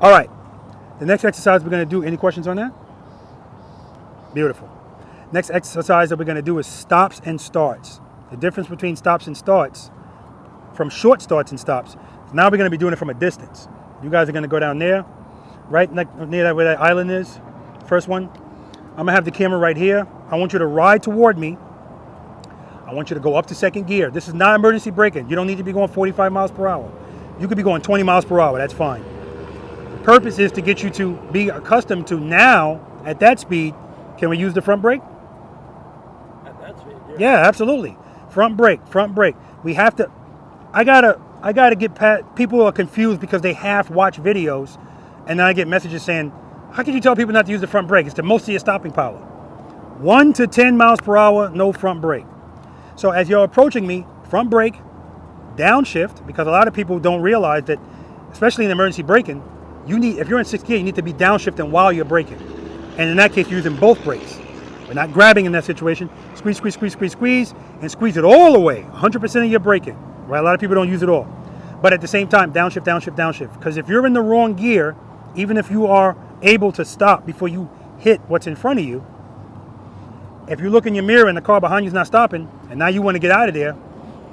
All right. The next exercise we're going to do, any questions on that? Beautiful. Next exercise that we're going to do is stops and starts. The difference between stops and starts, from short starts and stops, now we're going to be doing it from a distance. You guys are going to go down there, right near that where that island is, first one. I'm going to have the camera right here. I want you to ride toward me. I want you to go up to second gear. This is not emergency braking. You don't need to be going 45 miles per hour. You could be going 20 miles per hour. That's fine. The purpose is to get you to be accustomed to now, at that speed, can we use the front brake? At that speed, Yeah, absolutely. Front brake. We have to, I gotta get people are confused because they half watch videos and then I get messages saying, how can you tell people not to use the front brake? It's the most of your stopping power. 1 to 10 miles per hour, no front brake. So as you're approaching me, front brake, downshift, because a lot of people don't realize that, especially in emergency braking, you need, if you're in 6th gear, you need to be downshifting while you're braking. And in that case, you're using both brakes. We're not grabbing in that situation. Squeeze, squeeze, squeeze, squeeze, squeeze, and squeeze it all the way. 100% of your braking, right? A lot of people don't use it all. But at the same time, downshift, downshift, downshift. Because if you're in the wrong gear, even if you are able to stop before you hit what's in front of you, if you look in your mirror and the car behind you is not stopping, and now you want to get out of there,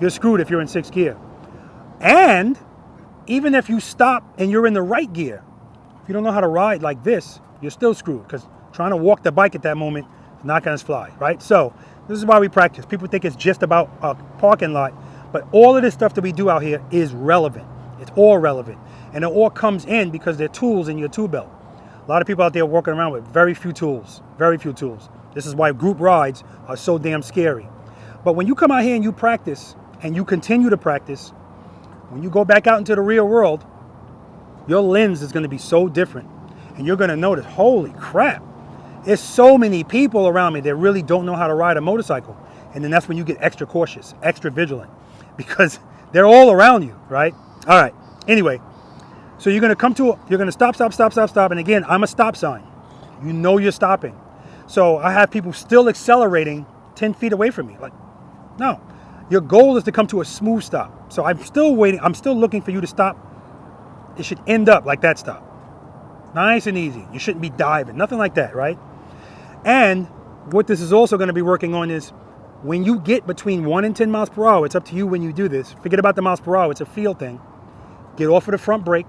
you're screwed if you're in 6th gear. And even if you stop and you're in the right gear, if you don't know how to ride like this, you're still screwed because trying to walk the bike at that moment is not going to fly, right? So this is why we practice. People think it's just about a parking lot, but all of this stuff that we do out here is relevant. It's all relevant. And it all comes in because they're tools in your tool belt. A lot of people out there walking around with very few tools, very few tools. This is why group rides are so damn scary. But when you come out here and you practice and you continue to practice, when you go back out into the real world, your lens is going to be so different. And you're going to notice, holy crap, there's so many people around me that really don't know how to ride a motorcycle. And then that's when you get extra cautious, extra vigilant, because they're all around you, right? All right. Anyway, so you're going to stop. And again, I'm a stop sign. You know you're stopping. So I have people still accelerating 10 feet away from me. Like, no, your goal is to come to a smooth stop. So I'm still waiting. I'm still looking for you to stop. It should end up like that stop. Nice and easy. You shouldn't be diving, nothing like that, right? And what this is also going to be working on is when you get between 1 and 10 miles per hour, it's up to you when you do this. Forget about the miles per hour. It's a feel thing. Get off of the front brake,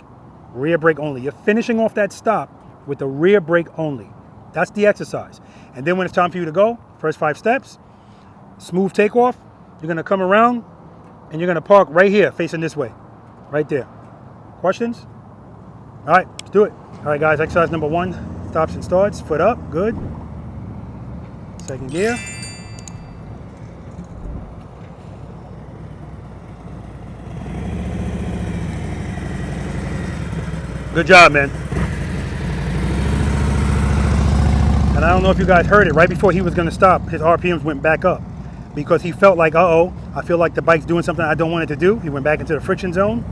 rear brake only. You're finishing off that stop with the rear brake only. That's the exercise. And then when it's time for you to go, First 5 steps, smooth takeoff. You're gonna come around and you're gonna park right here, facing this way, right there. Questions? All right, let's do it. All right, guys, exercise number 1, stops and starts, foot up, good. Second gear. Good job, man. And I don't know if you guys heard it, right before he was gonna stop, his RPMs went back up because he felt like, uh-oh, I feel like the bike's doing something I don't want it to do. He went back into the friction zone.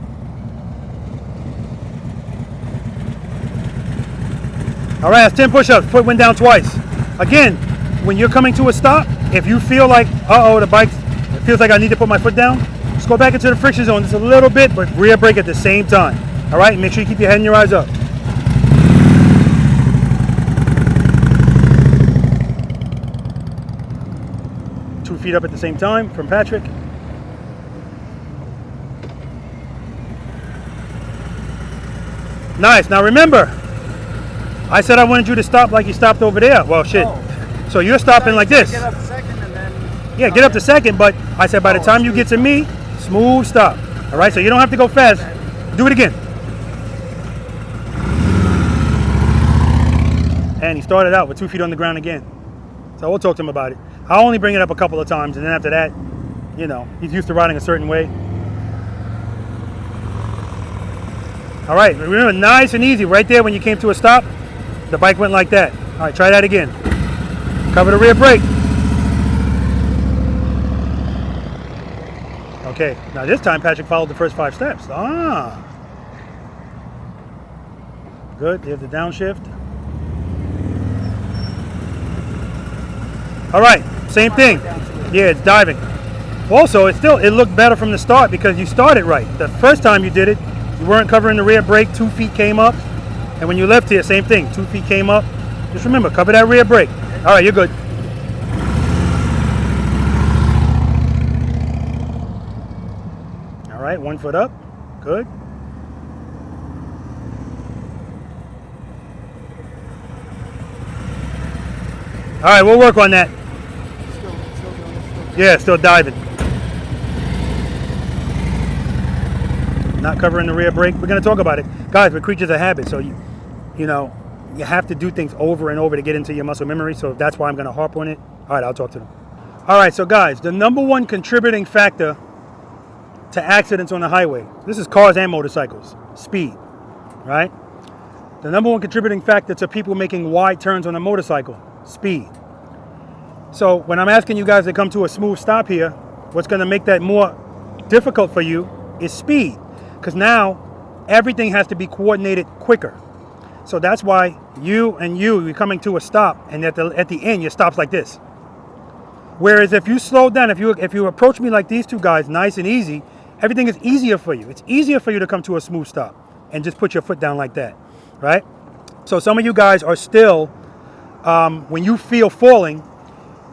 All right, that's 10 push-ups. Foot went down twice. Again, when you're coming to a stop, if you feel like, uh-oh, the bike, it feels like I need to put my foot down, just go back into the friction zone just a little bit, but rear brake at the same time. All right, make sure you keep your head and your eyes up. Two feet up at the same time from Patrick. Nice. Now remember, I said I wanted you to stop like you stopped over there. Well, shit. Oh. So you're stopping like this. Get up second and then. Yeah, get up to second, but I said by the time you get to me, smooth stop. All right, so you don't have to go fast. Do it again. And he started out with 2 feet on the ground again. So we'll talk to him about it. I'll only bring it up a couple of times, and then after that, you know, he's used to riding a certain way. All right, remember, nice and easy. Right there when you came to a stop, the bike went like that. All right, try that again. Cover the rear brake. Okay, now this time Patrick followed the first 5 steps. Ah. Good, there's the downshift. All right, same thing. Yeah, it's diving. Also, it looked better from the start because you started right. The first time you did it, you weren't covering the rear brake, 2 feet came up. And when you left here, same thing, 2 feet came up. Just remember, cover that rear brake. All right, you're good. All right, 1 foot up, good. All right, we'll work on that. Yeah, still diving. Not covering the rear brake. We're going to talk about it. Guys, we're creatures of habit, so you know, you have to do things over and over to get into your muscle memory, so that's why I'm going to harp on it. All right, I'll talk to them. All right, so guys, the #1 contributing factor to accidents on the highway, this is cars and motorcycles, speed, right? The #1 contributing factor to people making wide turns on a motorcycle, speed. So when I'm asking you guys to come to a smooth stop here, what's going to make that more difficult for you is speed, because now everything has to be coordinated quicker. So that's why you're coming to a stop, and at the end your stop's like this. Whereas if you slow down, if you approach me like these two guys, nice and easy, everything is easier for you. It's easier for you to come to a smooth stop and just put your foot down like that, right? So some of you guys are still, when you feel falling,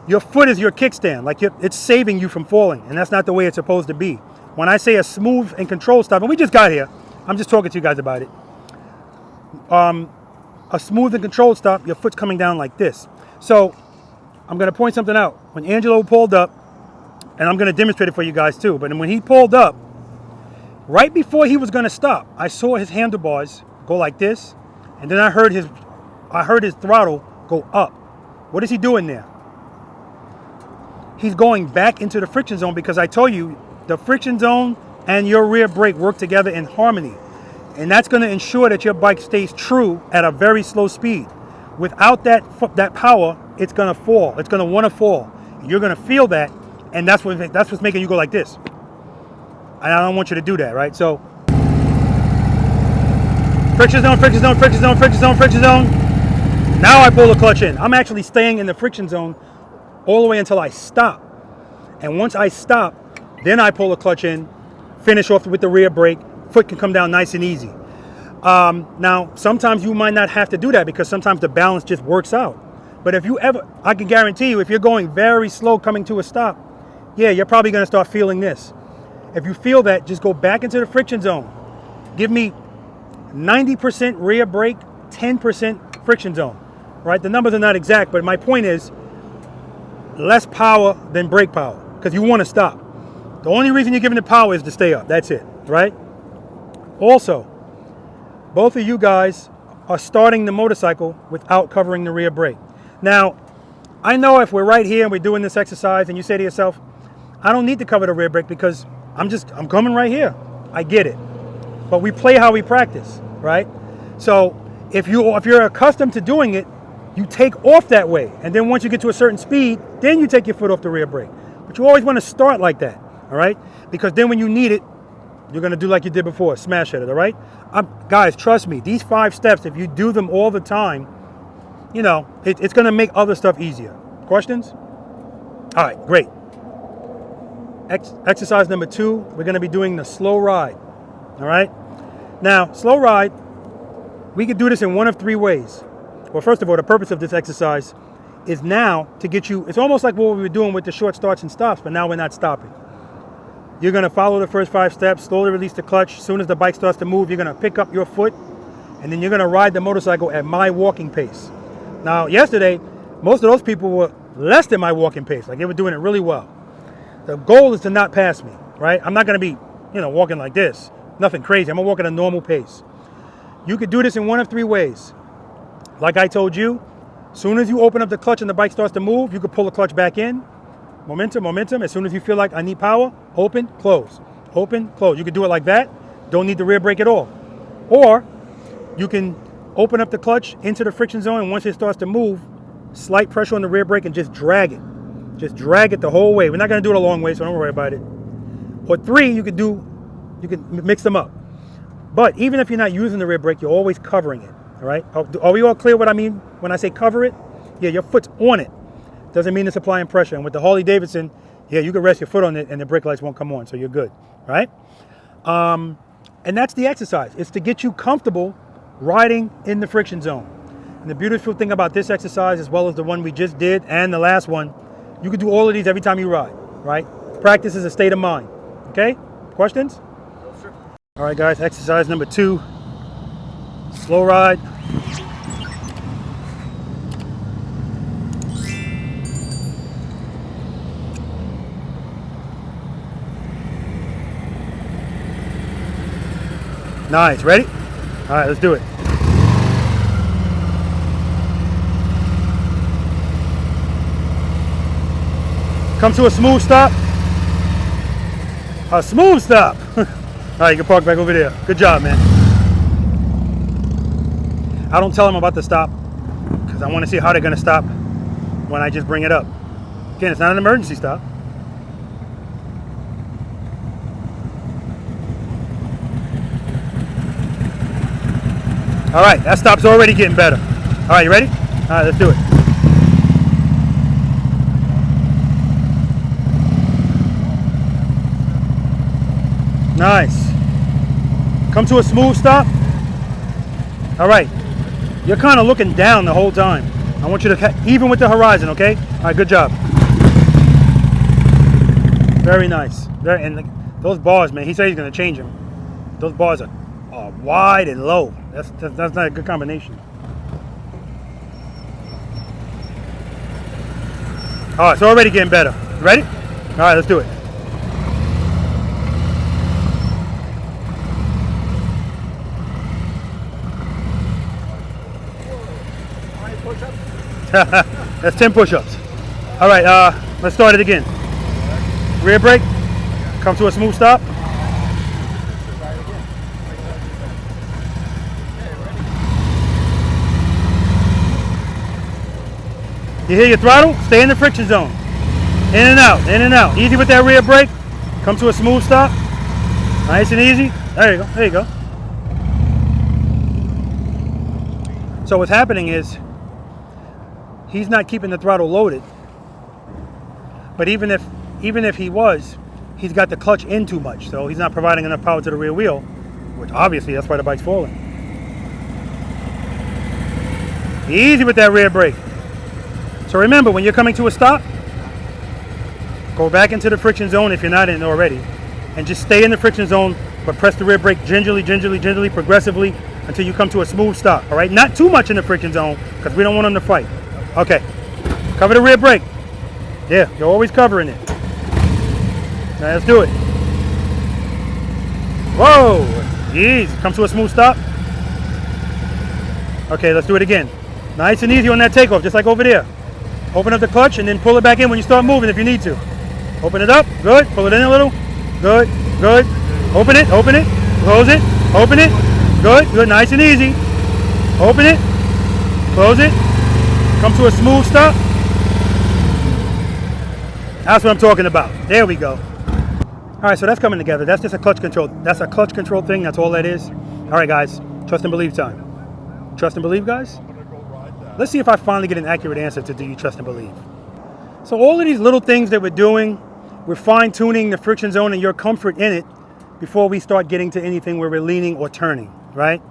your foot is your kickstand, like it's saving you from falling, and that's not the way it's supposed to be. When I say a smooth and controlled stop, and we just got here, I'm just talking to you guys about it. A smooth and controlled stop, your foot's coming down like this. So I'm going to point something out. When Angelo pulled up, and I'm going to demonstrate it for you guys too, but when he pulled up, right before he was going to stop, I saw his handlebars go like this, and then I heard his throttle go up. What is he doing there? He's going back into the friction zone, because I told you the friction zone and your rear brake work together in harmony. And that's going to ensure that your bike stays true at a very slow speed. Without that power, it's going to fall. It's going to want to fall. You're going to feel that, and that's what's making you go like this. And I don't want you to do that, right? So friction zone, friction zone, friction zone, friction zone, friction zone. Now I pull the clutch in. I'm actually staying in the friction zone all the way until I stop. And once I stop, then I pull the clutch in, finish off with the rear brake. Foot can come down nice and easy. Now, sometimes you might not have to do that, because sometimes the balance just works out. But I can guarantee you, if you're going very slow coming to a stop, yeah, you're probably going to start feeling this. If you feel that, just go back into the friction zone. Give me 90% rear brake, 10% friction zone, right? The numbers are not exact, but my point is, less power than brake power because you want to stop. The only reason you're giving it power is to stay up. That's it, right? Also, both of you guys are starting the motorcycle without covering the rear brake. Now, I know if we're right here and we're doing this exercise and you say to yourself, I don't need to cover the rear brake because I'm coming right here. I get it. But we play how we practice, right? So if you're accustomed to doing it, you take off that way. And then once you get to a certain speed, then you take your foot off the rear brake. But you always want to start like that, all right? Because then when you need it, you're going to do like you did before, smash at it, all right? Guys, trust me, these 5 steps, if you do them all the time, you know, it's going to make other stuff easier. Questions? All right, great. Exercise number 2, we're going to be doing the slow ride, all right? Now, slow ride, we can do this in one of 3 ways. Well, first of all, the purpose of this exercise is now to get you, it's almost like what we were doing with the short starts and stops, but now we're not stopping. You're going to follow the first 5 steps, slowly release the clutch. As soon as the bike starts to move, you're going to pick up your foot, and then you're going to ride the motorcycle at my walking pace. Now, yesterday, most of those people were less than my walking pace. Like, they were doing it really well. The goal is to not pass me, right? I'm not going to be, walking like this. Nothing crazy. I'm going to walk at a normal pace. You could do this in one of 3 ways. Like I told you, as soon as you open up the clutch and the bike starts to move, you could pull the clutch back in. Momentum, momentum. As soon as you feel like I need power, open, close. Open, close. You could do it like that. Don't need the rear brake at all. Or you can open up the clutch into the friction zone, and once it starts to move, slight pressure on the rear brake and just drag it. Just drag it the whole way. We're not going to do it a long way, so don't worry about it. Or 3, you can mix them up. But even if you're not using the rear brake, you're always covering it. All right? Are we all clear what I mean when I say cover it? Yeah, your foot's on it. Doesn't mean it's applying pressure. And with the Harley Davidson, yeah, you can rest your foot on it and the brake lights won't come on, so you're good, right? And that's the exercise. It's to get you comfortable riding in the friction zone. And the beautiful thing about this exercise, as well as the one we just did and the last one, you can do all of these every time you ride, right? Practice is a state of mind, okay? Questions? All right, guys, exercise number 2, slow ride. Nice, ready? All right, let's do it. Come to a smooth stop. A smooth stop. All right, you can park back over there. Good job, man. I don't tell them about the stop because I want to see how they're going to stop when I just bring it up. Again, it's not an emergency stop. All right, that stop's already getting better. All right, you ready? All right, let's do it. Nice. Come to a smooth stop. All right, you're kind of looking down the whole time. I want you to, even with the horizon, okay? All right, good job. Very nice. And those bars, man, he said he's going to change them. Those bars are wide and low. That's not a good combination. All right, it's already getting better. Ready? All right, let's do it. That's 10 push-ups. All right, let's start it again. Rear brake. Come to a smooth stop. You hear your throttle? Stay in the friction zone. In and out, in and out. Easy with that rear brake. Come to a smooth stop. Nice and easy. There you go, there you go. So what's happening is he's not keeping the throttle loaded. But even if he was, he's got the clutch in too much. So he's not providing enough power to the rear wheel, which obviously that's why the bike's falling. Easy with that rear brake. So remember, when you're coming to a stop, go back into the friction zone if you're not in already, and just stay in the friction zone, but press the rear brake gingerly, progressively, until you come to a smooth stop, all right? Not too much in the friction zone, because we don't want them to fight. Okay, cover the rear brake. Yeah, you're always covering it. Now let's do it. Whoa! Jeez, come to a smooth stop. Okay, let's do it again. Nice and easy on that takeoff, just like over there. Open up the clutch and then pull it back in when you start moving if you need to. Open it up, good. Pull it in a little, good, good. Open it, close it, open it, good, good, nice and easy. Open it, close it, come to a smooth stop. That's what I'm talking about. There we go. All right, so that's coming together. That's just a clutch control. That's a clutch control thing. That's all that is. All right, guys, trust and believe time. Trust and believe, guys? Let's see if I finally get an accurate answer to do you trust and believe. So all of these little things that we're doing, we're fine-tuning the friction zone and your comfort in it before we start getting to anything where we're leaning or turning, right?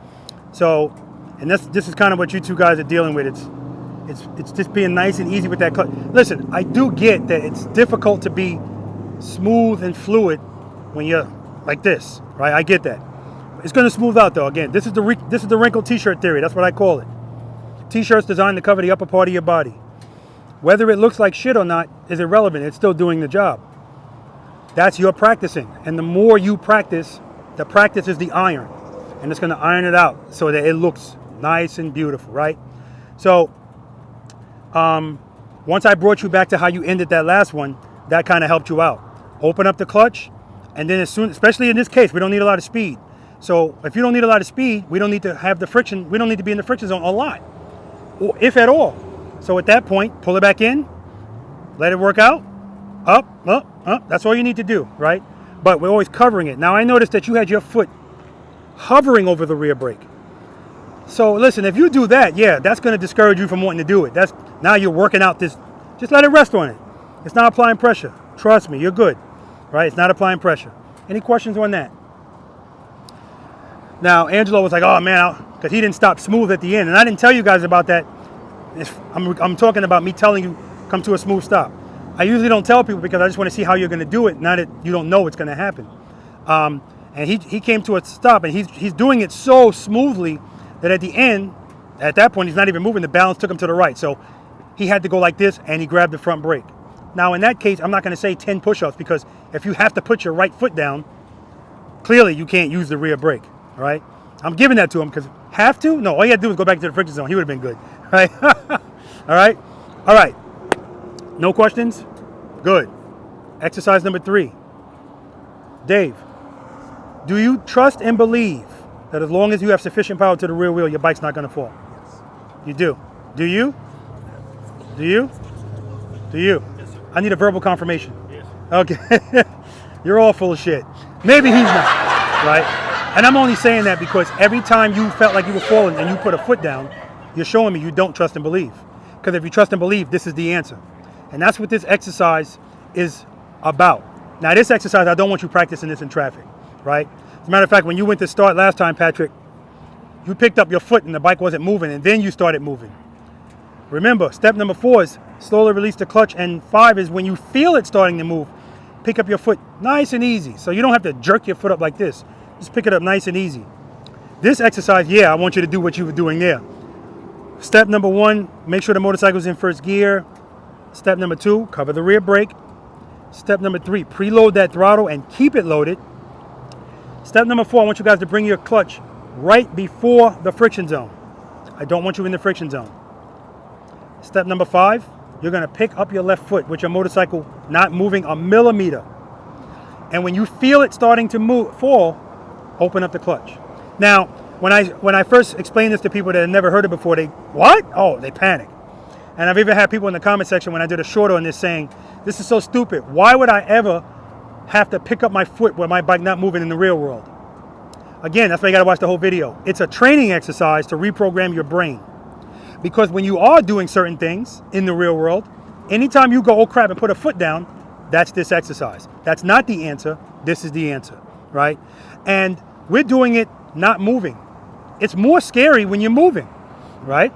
So, and this is kind of what you two guys are dealing with. It's just being nice and easy with that clutch. Listen, I do get that it's difficult to be smooth and fluid when you're like this, right? I get that. It's going to smooth out though. Again, this is the wrinkled t-shirt theory. That's what I call it. T-shirts designed to cover the upper part of your body. Whether it looks like shit or not is irrelevant. It's still doing the job. That's your practicing. And the more you practice, the practice is the iron. And it's going to iron it out so that it looks nice and beautiful, right? So, once I brought you back to how you ended that last one, that kind of helped you out. Open up the clutch, and then especially in this case, we don't need a lot of speed. So if you don't need a lot of speed, we don't need to have the friction. We don't need to be in the friction zone a lot, or if at all. So at that point, pull it back in, let it work out, up, up, up. That's all you need to do, right? But we're always covering it. Now I noticed that you had your foot hovering over the rear brake. So listen, if you do that, yeah, that's going to discourage you from wanting to do it. Now you're working out this. Just let it rest on it. It's not applying pressure. Trust me, you're good, right? It's not applying pressure. Any questions on that? Now, Angelo was like, oh man, because he didn't stop smooth at the end. And I didn't tell you guys about that. I'm talking about me telling you, come to a smooth stop. I usually don't tell people because I just want to see how you're going to do it, now that you don't know what's going to happen. And he came to a stop, and he's doing it so smoothly that at the end, at that point, he's not even moving. The balance took him to the right. So he had to go like this, and he grabbed the front brake. Now, in that case, I'm not going to say 10 push-ups, because if you have to put your right foot down, clearly you can't use the rear brake, all right? I'm giving that to him because have to? No, all you had to do was go back to the friction zone. He would have been good, right? All right? All right. No questions? Good. Exercise number 3. Dave, do you trust and believe that as long as you have sufficient power to the rear wheel, your bike's not going to fall? Yes. You do. Do you? Do you? Do you? Yes, sir. I need a verbal confirmation. Yes. Okay. You're all full of shit. Maybe he's not, right? And I'm only saying that because every time you felt like you were falling and you put a foot down, you're showing me you don't trust and believe. Because if you trust and believe, this is the answer. And that's what this exercise is about. Now, this exercise, I don't want you practicing this in traffic, right? As a matter of fact, when you went to start last time, Patrick, you picked up your foot and the bike wasn't moving, and then you started moving. Remember, step number 4 is slowly release the clutch, and 5 is when you feel it starting to move, pick up your foot nice and easy. So you don't have to jerk your foot up like this. Just pick it up nice and easy. This exercise, yeah, I want you to do what you were doing there. Step number 1, make sure the motorcycle's in first gear. Step number 2, cover the rear brake. Step number 3, preload that throttle and keep it loaded. Step number 4, I want you guys to bring your clutch right before the friction zone. I don't want you in the friction zone. Step number 5, you're going to pick up your left foot with your motorcycle not moving a millimeter. And when you feel it starting to fall, open up the clutch. Now, when I first explained this to people that had never heard it before, they, what? Oh, they panic. And I've even had people in the comment section when I did a short on this saying, this is so stupid. Why would I ever have to pick up my foot with my bike not moving in the real world? Again, that's why you got to watch the whole video. It's a training exercise to reprogram your brain. Because when you are doing certain things in the real world, anytime you go, oh crap, and put a foot down, that's this exercise. That's not the answer. This is the answer, right? And we're doing it not moving. It's more scary when you're moving, right?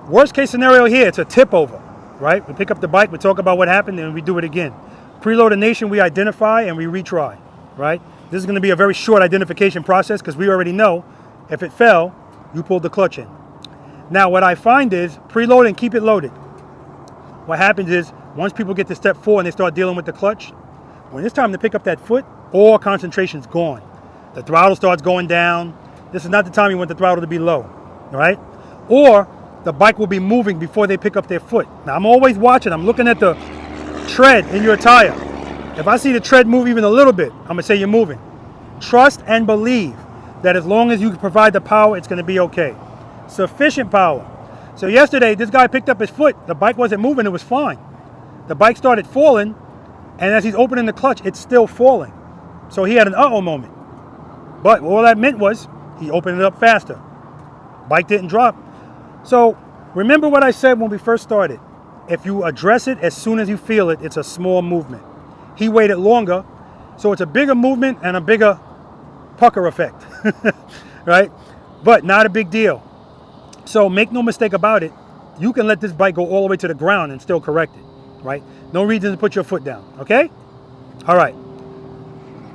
Worst case scenario here, it's a tip over, right? We pick up the bike, we talk about what happened, and we do it again. Preloader Nation, we identify and we retry, right? This is going to be a very short identification process because we already know if it fell, you pulled the clutch in. Now, what I find is preload and keep it loaded. what happens is once people get to step 4 and they start dealing with the clutch, when it's time to pick up that foot, all concentration's gone. The throttle starts going down. This is not the time you want the throttle to be low, all right? Or the bike will be moving before they pick up their foot. Now, I'm always watching. I'm looking at the tread in your tire. If I see the tread move even a little bit, I'm going to say you're moving. Trust and believe that as long as you provide the power, it's going to be okay. Sufficient power. So yesterday, this guy picked up his foot. The bike wasn't moving. It was fine. The bike started falling, and as he's opening the clutch, it's still falling. So he had an uh-oh moment. But all that meant was he opened it up faster. Bike didn't drop. So remember what I said when we first started. If you address it as soon as you feel it, it's a small movement. He waited longer, so it's a bigger movement and a bigger pucker effect, right? But not a big deal. So make no mistake about it. You can let this bike go all the way to the ground and still correct it, right? No reason to put your foot down, okay? All right.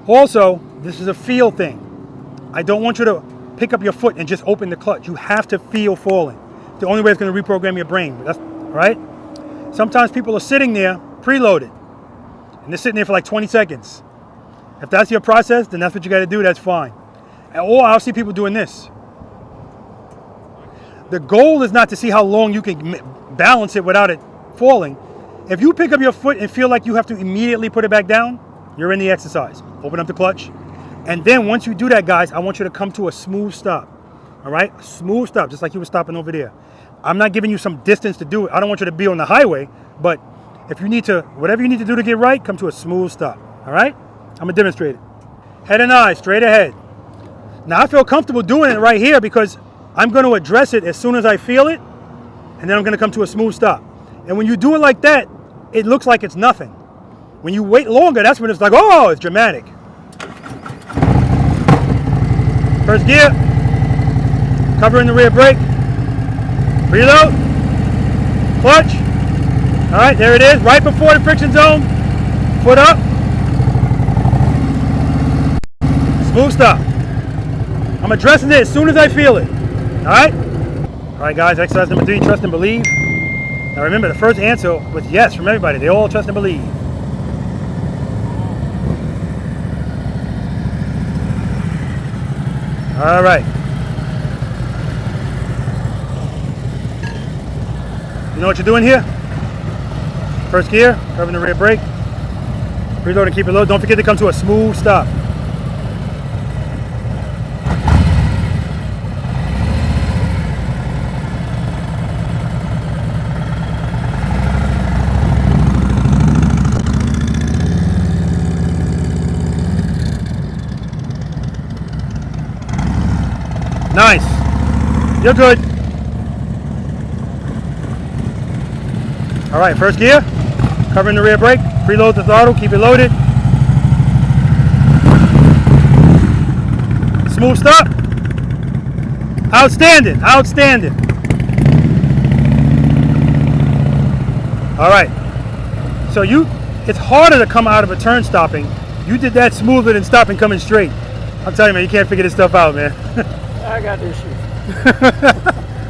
Also, this is a feel thing. I don't want you to pick up your foot and just open the clutch. You have to feel falling. The only way it's going to reprogram your brain. That's right. Sometimes people are sitting there preloaded, and they're sitting there for like 20 seconds. If that's your process, then that's what you got to do. That's fine. Or I'll see people doing this. The goal is not to see how long you can balance it without it falling. If you pick up your foot and feel like you have to immediately put it back down, you're in the exercise. Open up the clutch. And then once you do that, guys, I want you to come to a smooth stop. All right? A smooth stop, just like you were stopping over there. I'm not giving you some distance to do it. I don't want you to be on the highway, but if you need to, whatever you need to do to get right, come to a smooth stop. All right? I'm going to demonstrate it. Head and eyes, straight ahead. Now, I feel comfortable doing it right here because I'm going to address it as soon as I feel it, and then I'm going to come to a smooth stop. And when you do it like that, it looks like it's nothing. When you wait longer, that's when it's like, oh, it's dramatic. First gear, covering the rear brake, reload, clutch. All right, there it is, right before the friction zone, foot up, smooth stop. I'm addressing it as soon as I feel it, all right? All right, guys, exercise number 3, trust and believe. Now remember, the first answer was yes from everybody. They all trust and believe. All right. You know what you're doing here? First gear, covering the rear brake. Preload and keep it low. Don't forget to come to a smooth stop. Nice. You're good. All right, first gear, covering the rear brake, preload the throttle, keep it loaded. Smooth stop. Outstanding, outstanding. All right, so it's harder to come out of a turn stopping. You did that smoother than stopping coming straight. I'm telling you, man, you can't figure this stuff out, man. I got issues.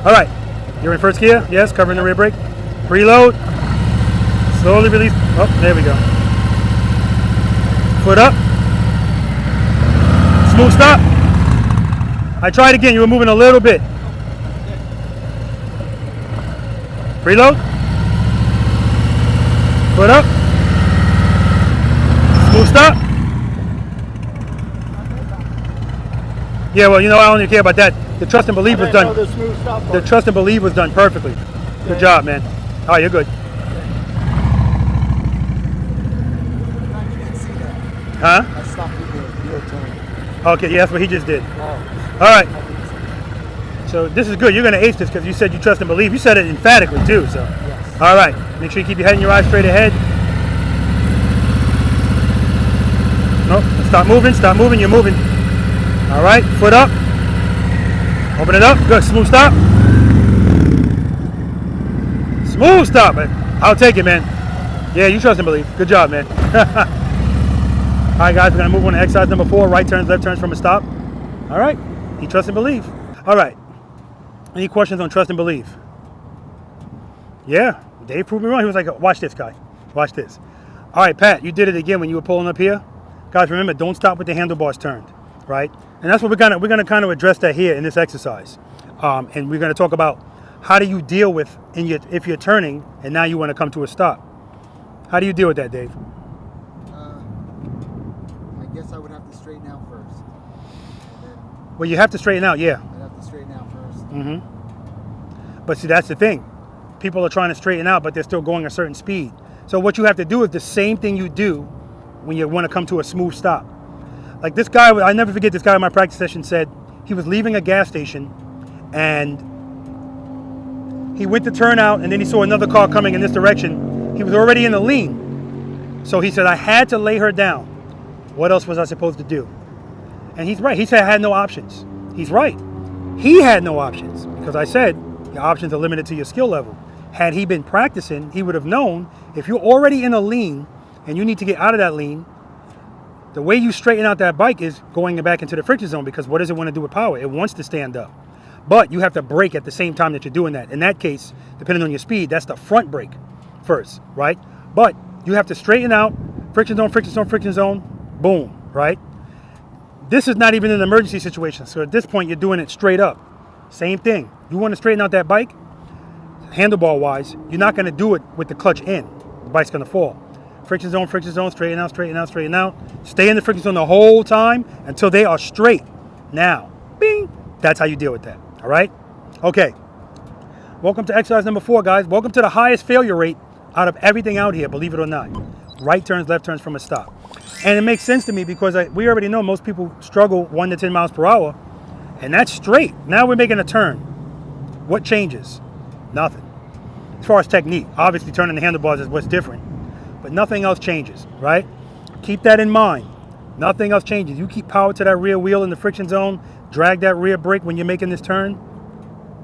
All right, you're in first gear, yes, covering the rear brake. Preload, slowly release, oh, there we go. Foot up, smooth stop. I tried again, you were moving a little bit. Preload, foot up, smooth stop. Yeah, well, you know, I don't even care about that. The trust and believe was done. The trust and believe was done perfectly. Good job, man. All right, you're good. Huh? I stopped your turn. Okay, yeah, that's what he just did. Oh. All right. So this is good. You're going to ace this because you said you trust and believe. You said it emphatically, too. So, yes. All right. Make sure you keep your head and your eyes straight ahead. Nope. Stop moving. You're moving. All right. Foot up. Open it up. Good. Smooth stop. Smooth stop. I'll take it, man. Yeah, you trust and believe. Good job, man. All right, guys. We're going to move on to exercise number 4. Right turns, left turns from a stop. All right. You trust and believe. All right. Any questions on trust and believe? Yeah. Dave proved me wrong. He was like, watch this, guy. Watch this. All right, Pat, you did it again when you were pulling up here. Guys, remember, don't stop with the handlebars turned, right? And that's what we're gonna kind of address that here in this exercise. And we're gonna talk about how do you deal with if you're turning and now you want to come to a stop. How do you deal with that, Dave? I guess I would have to straighten out first. Well, you have to straighten out, yeah. I'd have to straighten out first. Mm-hmm. But see, that's the thing. People are trying to straighten out, but they're still going a certain speed. So what you have to do is the same thing you do when you want to come to a smooth stop. Like this guy, I never forget this guy in my practice session said he was leaving a gas station and he went to turn out and then he saw another car coming in this direction. He was already in the lean. So he said, I had to lay her down. What else was I supposed to do? And he's right. He said I had no options. He's right. He had no options because I said your options are limited to your skill level. Had he been practicing, he would have known if you're already in a lean and you need to get out of that lean, the way you straighten out that bike is going back into the friction zone, because what does it want to do with power? It wants to stand up. But you have to brake at the same time that you're doing that. In that case, depending on your speed, that's the front brake first, right? But you have to straighten out, friction zone, friction zone, friction zone, boom, right? This is not even an emergency situation. So at this point, you're doing it straight up. Same thing. You want to straighten out that bike, handlebar wise, you're not going to do it with the clutch in. The bike's going to fall. Friction zone, straighten out, straighten out, straighten out. Stay in the friction zone the whole time until they are straight. Now, bing, that's how you deal with that. All right? Okay. Welcome to exercise number 4, guys. Welcome to the highest failure rate out of everything out here, believe it or not. Right turns, left turns from a stop. And it makes sense to me because we already know most people struggle 1 to 10 miles per hour, and that's straight. Now we're making a turn. What changes? Nothing. As far as technique, obviously turning the handlebars is what's different, but nothing else changes, right? Keep that in mind. Nothing else changes. You keep power to that rear wheel in the friction zone, drag that rear brake when you're making this turn,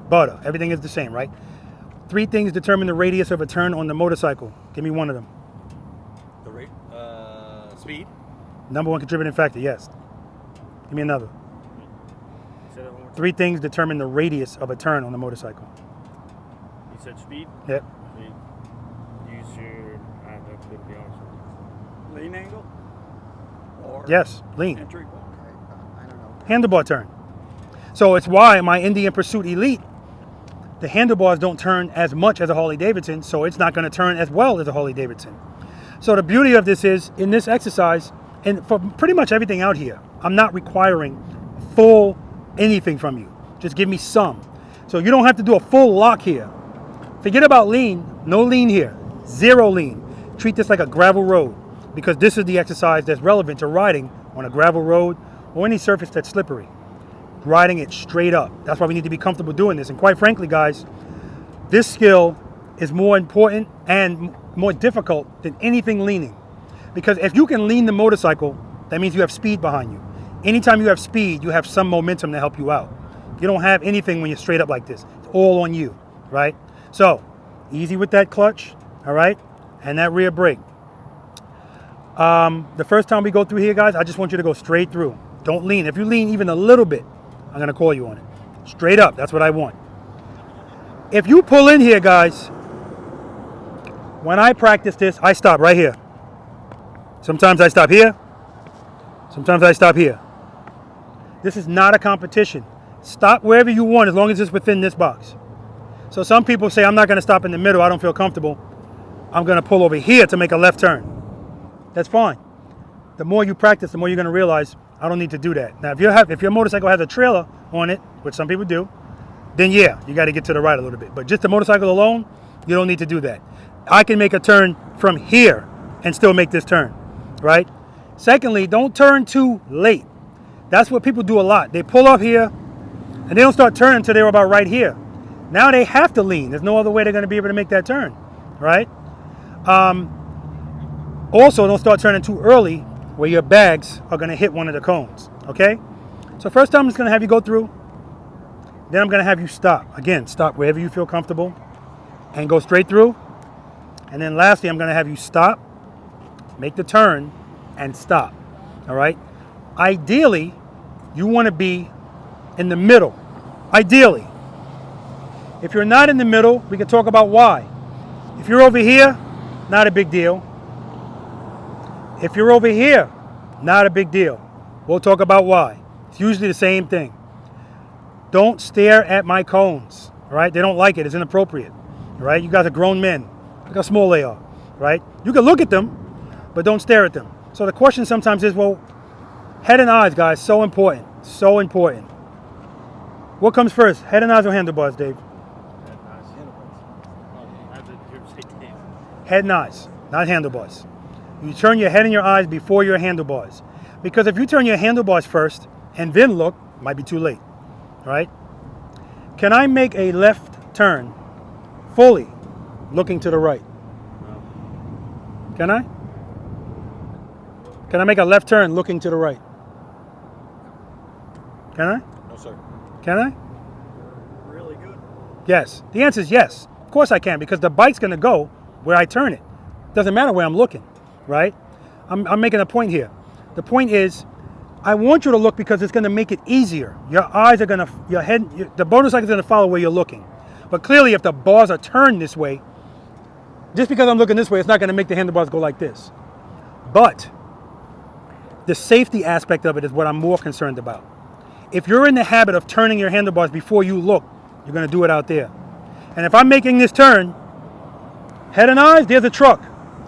butter. Everything is the same, right? 3 things determine the radius of a turn on the motorcycle. Give me one of them. The rate, speed. Number 1 contributing factor, yes. Give me another. 3 things determine the radius of a turn on the motorcycle. You said speed? Yep. Speed. Use your, I don't know, to be honest with you. Lean angle? Or Yes, lean. entry point? I don't know. Handlebar turn. So it's why my Indian Pursuit Elite, the handlebars don't turn as much as a Harley Davidson, so it's not going to turn as well as a Harley Davidson. So the beauty of this is, in this exercise, and for pretty much everything out here, I'm not requiring full anything from you. Just give me some. So you don't have to do a full lock here. Forget about lean. No lean here. 0 lean. Treat this like a gravel road, because this is the exercise that's relevant to riding on a gravel road or any surface that's slippery. Riding it straight up. That's why we need to be comfortable doing this. And quite frankly, guys, this skill is more important and more difficult than anything leaning. Because if you can lean the motorcycle, that means you have speed behind you. Anytime you have speed, you have some momentum to help you out. You don't have anything when you're straight up like this. It's all on you, right? So, easy with that clutch, all right? And that rear brake. The first time we go through here, guys, I just want you to go straight through. Don't lean. If you lean even a little bit, I'm going to call you on it. Straight up, that's what I want. If you pull in here, guys, when I practice this, I stop right here. Sometimes I stop here. Sometimes I stop here. This is not a competition. Stop wherever you want as long as it's within this box. So some people say, I'm not going to stop in the middle. I don't feel comfortable. I'm going to pull over here to make a left turn. That's fine. The more you practice, the more you're going to realize I don't need to do that. Now, if your motorcycle has a trailer on it, which some people do, then yeah, you got to get to the right a little bit. But just the motorcycle alone, you don't need to do that. I can make a turn from here and still make this turn, right? Secondly, don't turn too late. That's what people do a lot. They pull up here and they don't start turning until they're about right here. Now they have to lean. There's no other way they're going to be able to make that turn, right? Also, don't start turning too early where your bags are going to hit one of the cones, okay? So first time I'm just going to have you go through. Then I'm going to have you stop. Again, stop wherever you feel comfortable and go straight through. And then lastly, I'm going to have you stop, make the turn, and stop, all right? Ideally, you want to be in the middle. Ideally. If you're not in the middle, we can talk about why. If you're over here, not a big deal. If you're over here, not a big deal. We'll talk about why. It's usually the same thing. Don't stare at my cones, all right? They don't like it. It's inappropriate, all right? You guys are grown men. Look how small they are, right? You can look at them, but don't stare at them. So the question sometimes is, well, head and eyes, guys, so important, so important. What comes first, head and eyes or handlebars, Dave? Head and eyes, not handlebars. You turn your head and your eyes before your handlebars. Because if you turn your handlebars first and then look, it might be too late, right? Can I make a left turn fully looking to the right? Can I? Can I make a left turn looking to the right? Can I? No, sir. Can I? Really good. Yes. The answer is yes. Of course I can, because the bike's going to go where I turn it. Doesn't matter where I'm looking, right? I'm making a point here. The point is, I want you to look because it's going to make it easier. Your eyes are going to, your head, the motorcycle is going to follow where you're looking. But clearly, if the bars are turned this way, just because I'm looking this way, it's not going to make the handlebars go like this. But the safety aspect of it is what I'm more concerned about. If you're in the habit of turning your handlebars before you look, you're going to do it out there. And if I'm making this turn, head and eyes, there's a truck.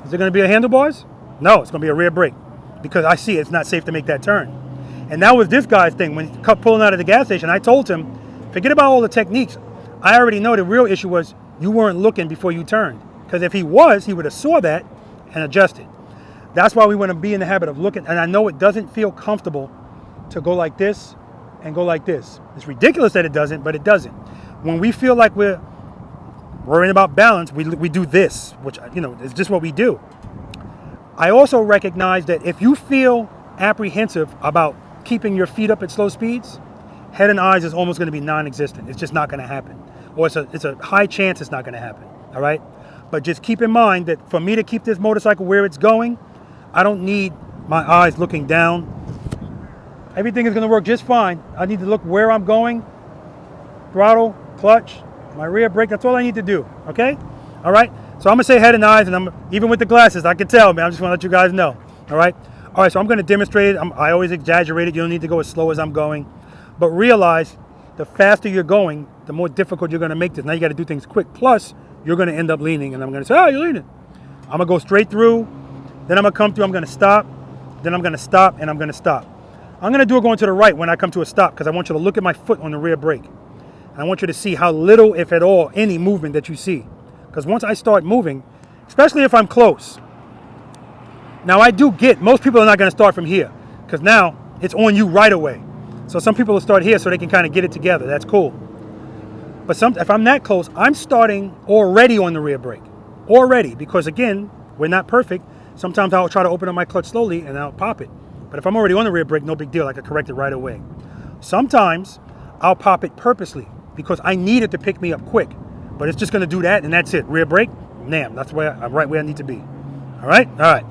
Is it going to be a handlebars? No, it's going to be a rear brake because I see it's not safe to make that turn. And that was this guy's thing. When he kept pulling out of the gas station, I told him, forget about all the techniques. I already know the real issue was you weren't looking before you turned. Because if he was, he would have saw that and adjusted. That's why we want to be in the habit of looking. And I know it doesn't feel comfortable to go like this and go like this. It's ridiculous that it doesn't, but it doesn't. When we feel like we're worrying about balance, we do this, which, you know, is just what we do. I also recognize that if you feel apprehensive about keeping your feet up at slow speeds, head and eyes is almost going to be non-existent. It's just not going to happen. Or it's a high chance it's not going to happen, all right? But just keep in mind that for me to keep this motorcycle where it's going, I don't need my eyes looking down. Everything is going to work just fine. I need to look where I'm going, throttle, clutch, my rear brake. That's all I need to do, okay? All right? So I'm going to say head and eyes, and I'm even with the glasses, I can tell, man. I just want to let you guys know, all right? All right, so I'm going to demonstrate it. I always exaggerate it. You don't need to go as slow as I'm going. But realize the faster you're going, the more difficult you're going to make this. Now you got to do things quick. Plus, you're going to end up leaning, and I'm going to say, oh, you're leaning. I'm going to go straight through. Then I'm going to come through. I'm going to stop. Then I'm going to stop, and I'm going to stop. I'm going to do it going to the right when I come to a stop because I want you to look at my foot on the rear brake. And I want you to see how little, if at all, any movement that you see. Because once I start moving, especially if I'm close. Now, I do get, most people are not going to start from here because now it's on you right away. So some people will start here so they can kind of get it together. That's cool. But if I'm that close, I'm starting already on the rear brake. Already, because again, we're not perfect. Sometimes I'll try to open up my clutch slowly and I'll pop it. But if I'm already on the rear brake, no big deal. I can correct it right away. Sometimes I'll pop it purposely because I need it to pick me up quick. But it's just going to do that and that's it. Rear brake, damn, that's where I'm right where I need to be. All right? All right.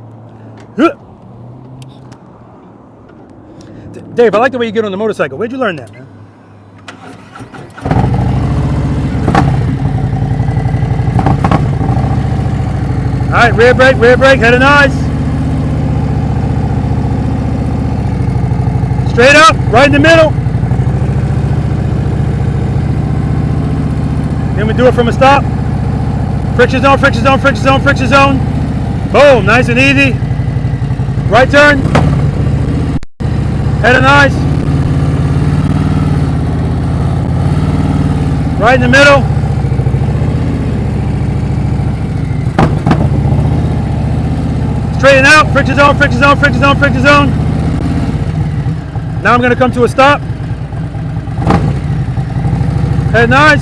Dave, I like the way you get on the motorcycle. Where'd you learn that, man? All right, rear brake, head and eyes. Straight up, right in the middle. Then we do it from a stop. Friction zone, friction zone, friction zone, friction zone. Boom, nice and easy. Right turn. Head and eyes. Right in the middle. Straighten out, friction zone, friction zone, friction zone, friction zone. Now I'm going to come to a stop. Head and eyes.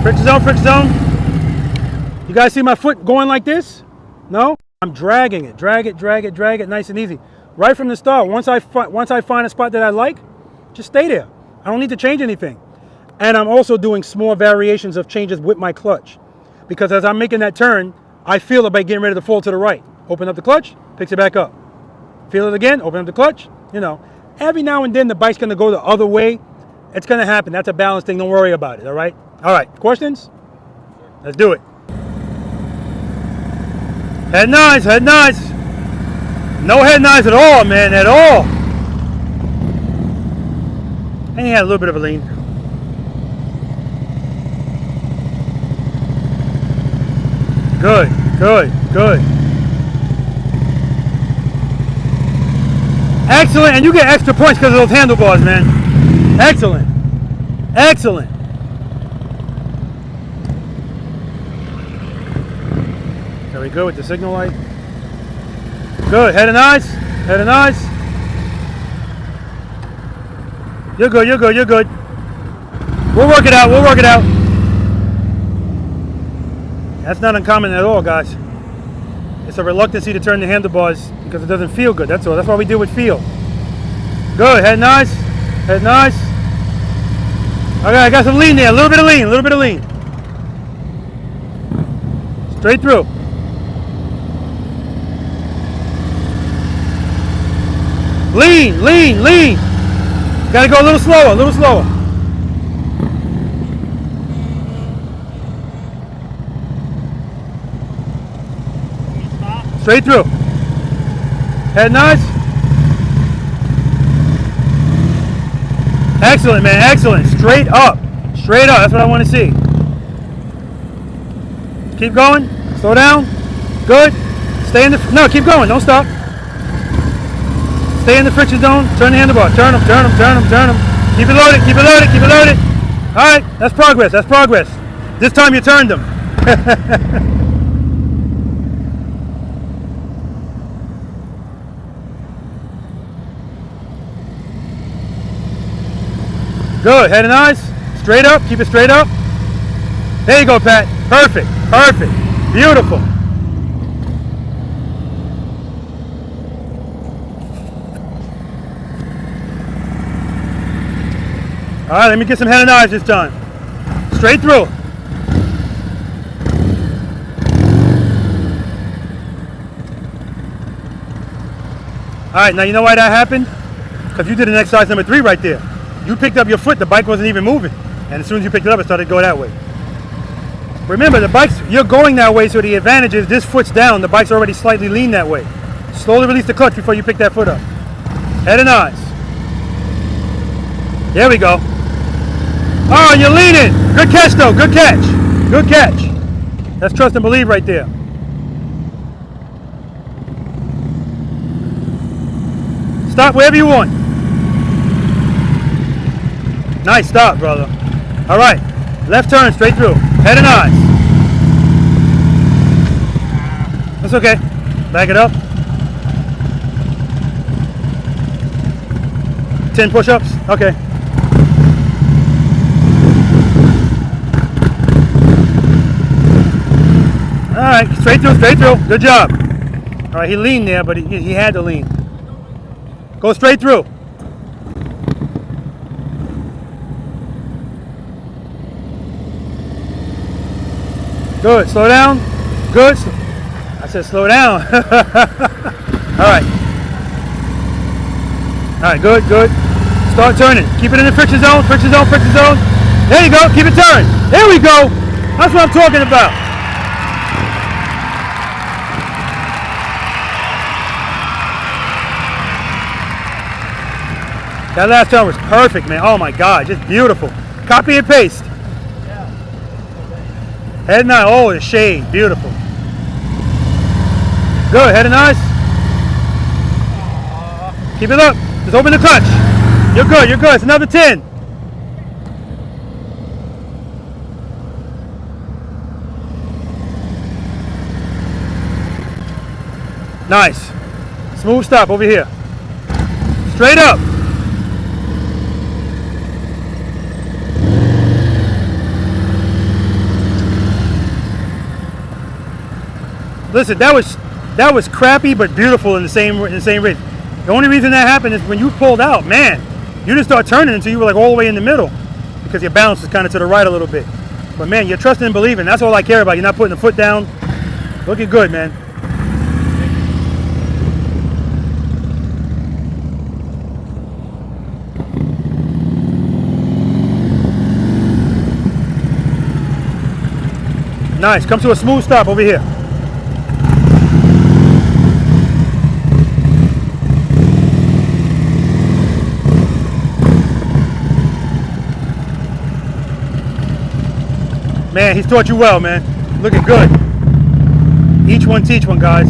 Friction zone, friction zone. You guys see my foot going like this? No? I'm dragging it, drag it, nice and easy. Right from the start, once I find a spot that I like, just stay there. I don't need to change anything. And I'm also doing small variations of changes with my clutch. Because as I'm making that turn, I feel it by getting ready to fall to the right. Open up the clutch, picks it back up. Feel it again, open up the clutch, you know. Every now and then the bike's gonna go the other way It's going to happen. That's a balance thing. Don't worry about it, all right? All right, questions? Let's do it. Head nods, head nods. No head nods at all, man, at all. And he had a little bit of a lean. Good, good, good. Excellent, and you get extra points because of those handlebars, man. Excellent, excellent. Very good with the signal light. Good, head and eyes, head and eyes. You're good, you're good, you're good. We'll work it out, we'll work it out. That's not uncommon at all, guys. It's a reluctancy to turn the handlebars because it doesn't feel good, that's all. That's why we deal with feel. Good, head nice, head nice. Okay, I got some lean there, a little bit of lean, a little bit of lean. Straight through. Lean, lean, lean. Gotta go a little slower, a little slower. Straight through. Head nice. Excellent, man, excellent. Straight up. Straight up, that's what I want to see. Keep going. Slow down. Good. Stay in the, no, keep going, don't stop. Stay in the friction zone. Turn the handlebar. Turn them, turn them, turn them, turn them. Keep it loaded, keep it loaded, keep it loaded. All right, that's progress, that's progress. This time you turned them. Good, head and eyes. Straight up, keep it straight up. There you go, Pat. Perfect, perfect. Beautiful. All right, let me get some head and eyes this time. Straight through. All right, now you know why that happened? Because you did an exercise number 3 right there. You picked up your foot, the bike wasn't even moving. And as soon as you picked it up, it started to go that way. Remember, the bike's, you're going that way, so the advantage is this foot's down, the bike's already slightly leaned that way. Slowly release the clutch before you pick that foot up. Head and eyes. There we go. Oh, you're leaning. Good catch, though. Good catch. Good catch. That's trust and believe right there. Stop wherever you want. Nice stop, brother. All right. Left turn, straight through. Head and eyes. That's okay. Back it up. 10 push-ups. Okay. All right, straight through, straight through. Good job. All right, he leaned there, but he had to lean. Go straight through. Good, slow down. Good. I said slow down. All right. All right, good, good. Start turning. Keep it in the friction zone, friction zone, friction zone. There you go, keep it turning. There we go. That's what I'm talking about. That last turn was perfect, man. Oh my God, just beautiful. Copy and paste. Head and eye, oh, the shade, beautiful. Good, head and eyes. Keep it up, just open the clutch. You're good, you're good, it's another 10. Nice. Smooth stop over here. Straight up. Listen, that was crappy but beautiful in the same race. The only reason that happened is when you pulled out, man, you didn't start turning until you were like all the way in the middle because your balance was kind of to the right a little bit. But man, you're trusting and believing. That's all I care about. You're not putting the foot down. Looking good, man. Nice. Come to a smooth stop over here. Man, he's taught you well, man. Looking good. Each one teach one, guys.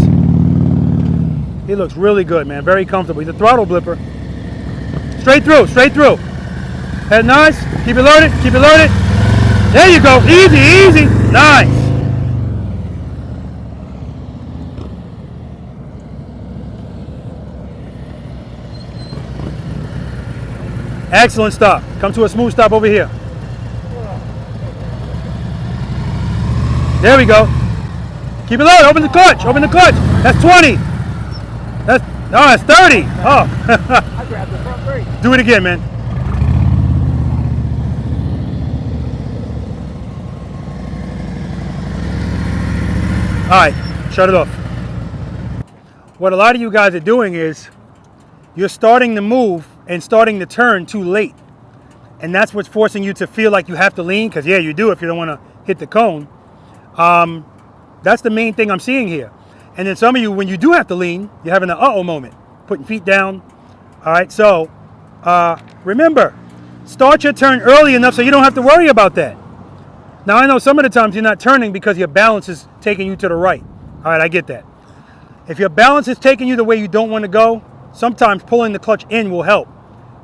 He looks really good, man. Very comfortable. He's a throttle blipper. Straight through, straight through. Head nice. Keep it loaded, keep it loaded. There you go. Easy, easy. Nice. Excellent stop. Come to a smooth stop over here. There we go. Keep it low. Open the clutch. Open the clutch. That's 20. That's 30. Oh. I grabbed the front brake. Do it again, man. All right. Shut it off. What a lot of you guys are doing is you're starting to move and starting to turn too late. And that's what's forcing you to feel like you have to lean, because yeah, you do if you don't want to hit the cone. That's the main thing I'm seeing here. And then some of you, when you do have to lean, you're having an uh-oh moment, putting feet down. All right, so remember, start your turn early enough so you don't have to worry about that. Now, I know some of the times you're not turning because your balance is taking you to the right. All right, I get that. If your balance is taking you the way you don't want to go, sometimes pulling the clutch in will help.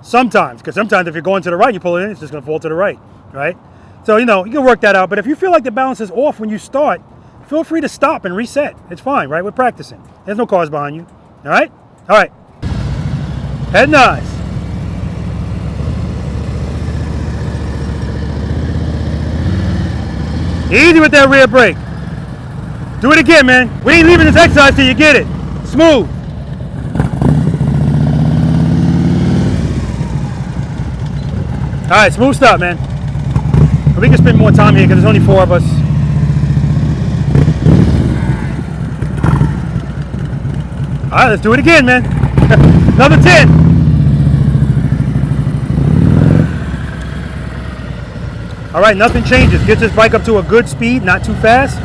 Sometimes, because sometimes if you're going to the right, you pull it in, it's just going to fall to the right, right? So, you know, you can work that out. But if you feel like the balance is off when you start, feel free to stop and reset. It's fine, right? We're practicing. There's no cars behind you. All right? All right. Head nice. Easy with that rear brake. Do it again, man. We ain't leaving this exercise till you get it. Smooth. All right, smooth stop, man. We can spend more time here because there's only 4 of us. All right, let's do it again, man. Another 10. All right, nothing changes. Get this bike up to a good speed, not too fast.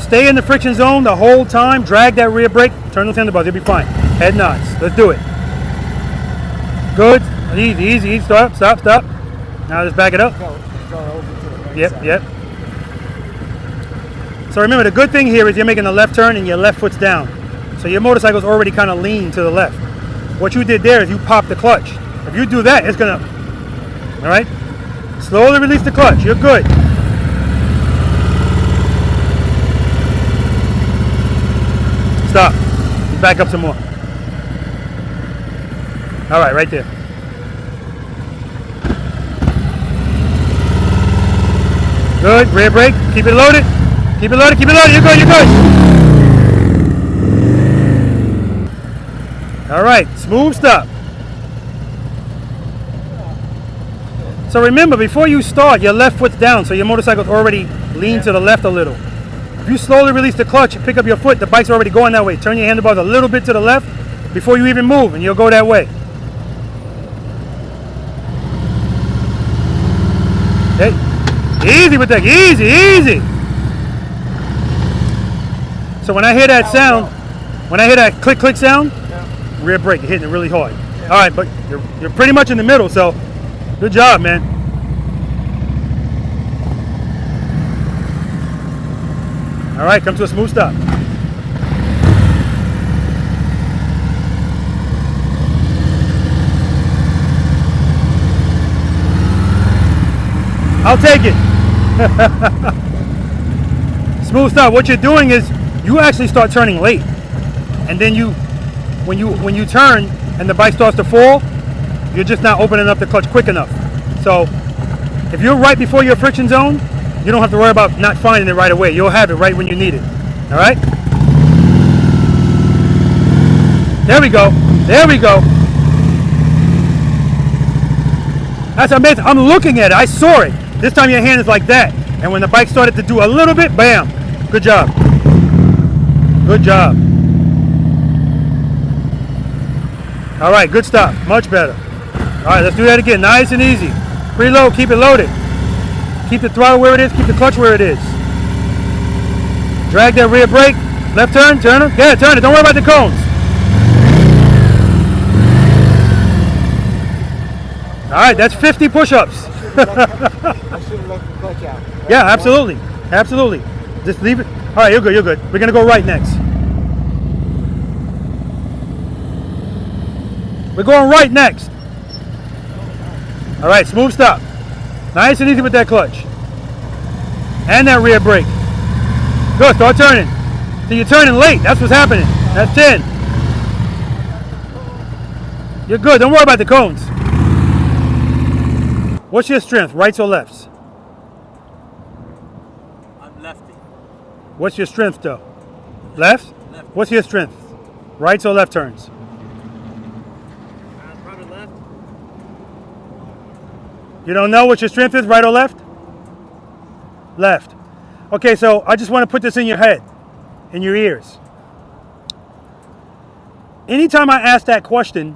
Stay in the friction zone the whole time. Drag that rear brake. Turn those handlebars. You'll be fine. Head nods. Let's do it. Good. Easy, easy, easy. Stop, stop, stop. Now let's back it up. Yep. So remember, the good thing here is you're making a left turn and your left foot's down. So your motorcycle's already kind of lean to the left. What you did there is you popped the clutch. If you do that, it's gonna, all right? Slowly release the clutch, you're good. Stop, back up some more. All right, right there. Good, rear brake, keep it loaded. Keep it loaded, keep it loaded, you're good, you're good. All right, smooth stop. So remember, before you start, your left foot's down, so your motorcycle's already leaned to the left a little. If you slowly release the clutch and pick up your foot, the bike's already going that way. Turn your handlebars a little bit to the left before you even move, and you'll go that way. Okay. Easy with that, easy, easy. So when I hear that sound, when I hear that click, click sound, rear brake, you're hitting it really hard. All right, but you're pretty much in the middle, so good job, man. All right, come to a smooth stop. I'll take it. Smooth stop. What you're doing is you actually start turning late, and then when you turn and the bike starts to fall, you're just not opening up the clutch quick enough. So if you're right before your friction zone, you don't have to worry about not finding it right away. You'll have it right when you need it. All right? There we go. There we go. That's amazing. I'm looking at it. I saw it. This time your hand is like that. And when the bike started to do a little bit, bam. Good job. Good job. All right, good stop. Much better. All right, let's do that again. Nice and easy. Preload, keep it loaded. Keep the throttle where it is, keep the clutch where it is. Drag that rear brake. Left turn, turn it. Yeah, turn it. Don't worry about the cones. All right, that's 50 push-ups. I should have left the clutch out. Yeah, absolutely. Absolutely. Just leave it. All right, you're good, you're good. We're going to go right next. We're going right next. All right, smooth stop. Nice and easy with that clutch. And that rear brake. Good, start turning. So you're turning late, that's what's happening. That's 10. You're good, don't worry about the cones. What's your strength, rights or lefts? I'm lefty. What's your strength though? Left? Left. What's your strength? Rights or left turns? Probably left. You don't know what your strength is, right or left? Left. Okay, so I just want to put this in your head, in your ears. Anytime I ask that question,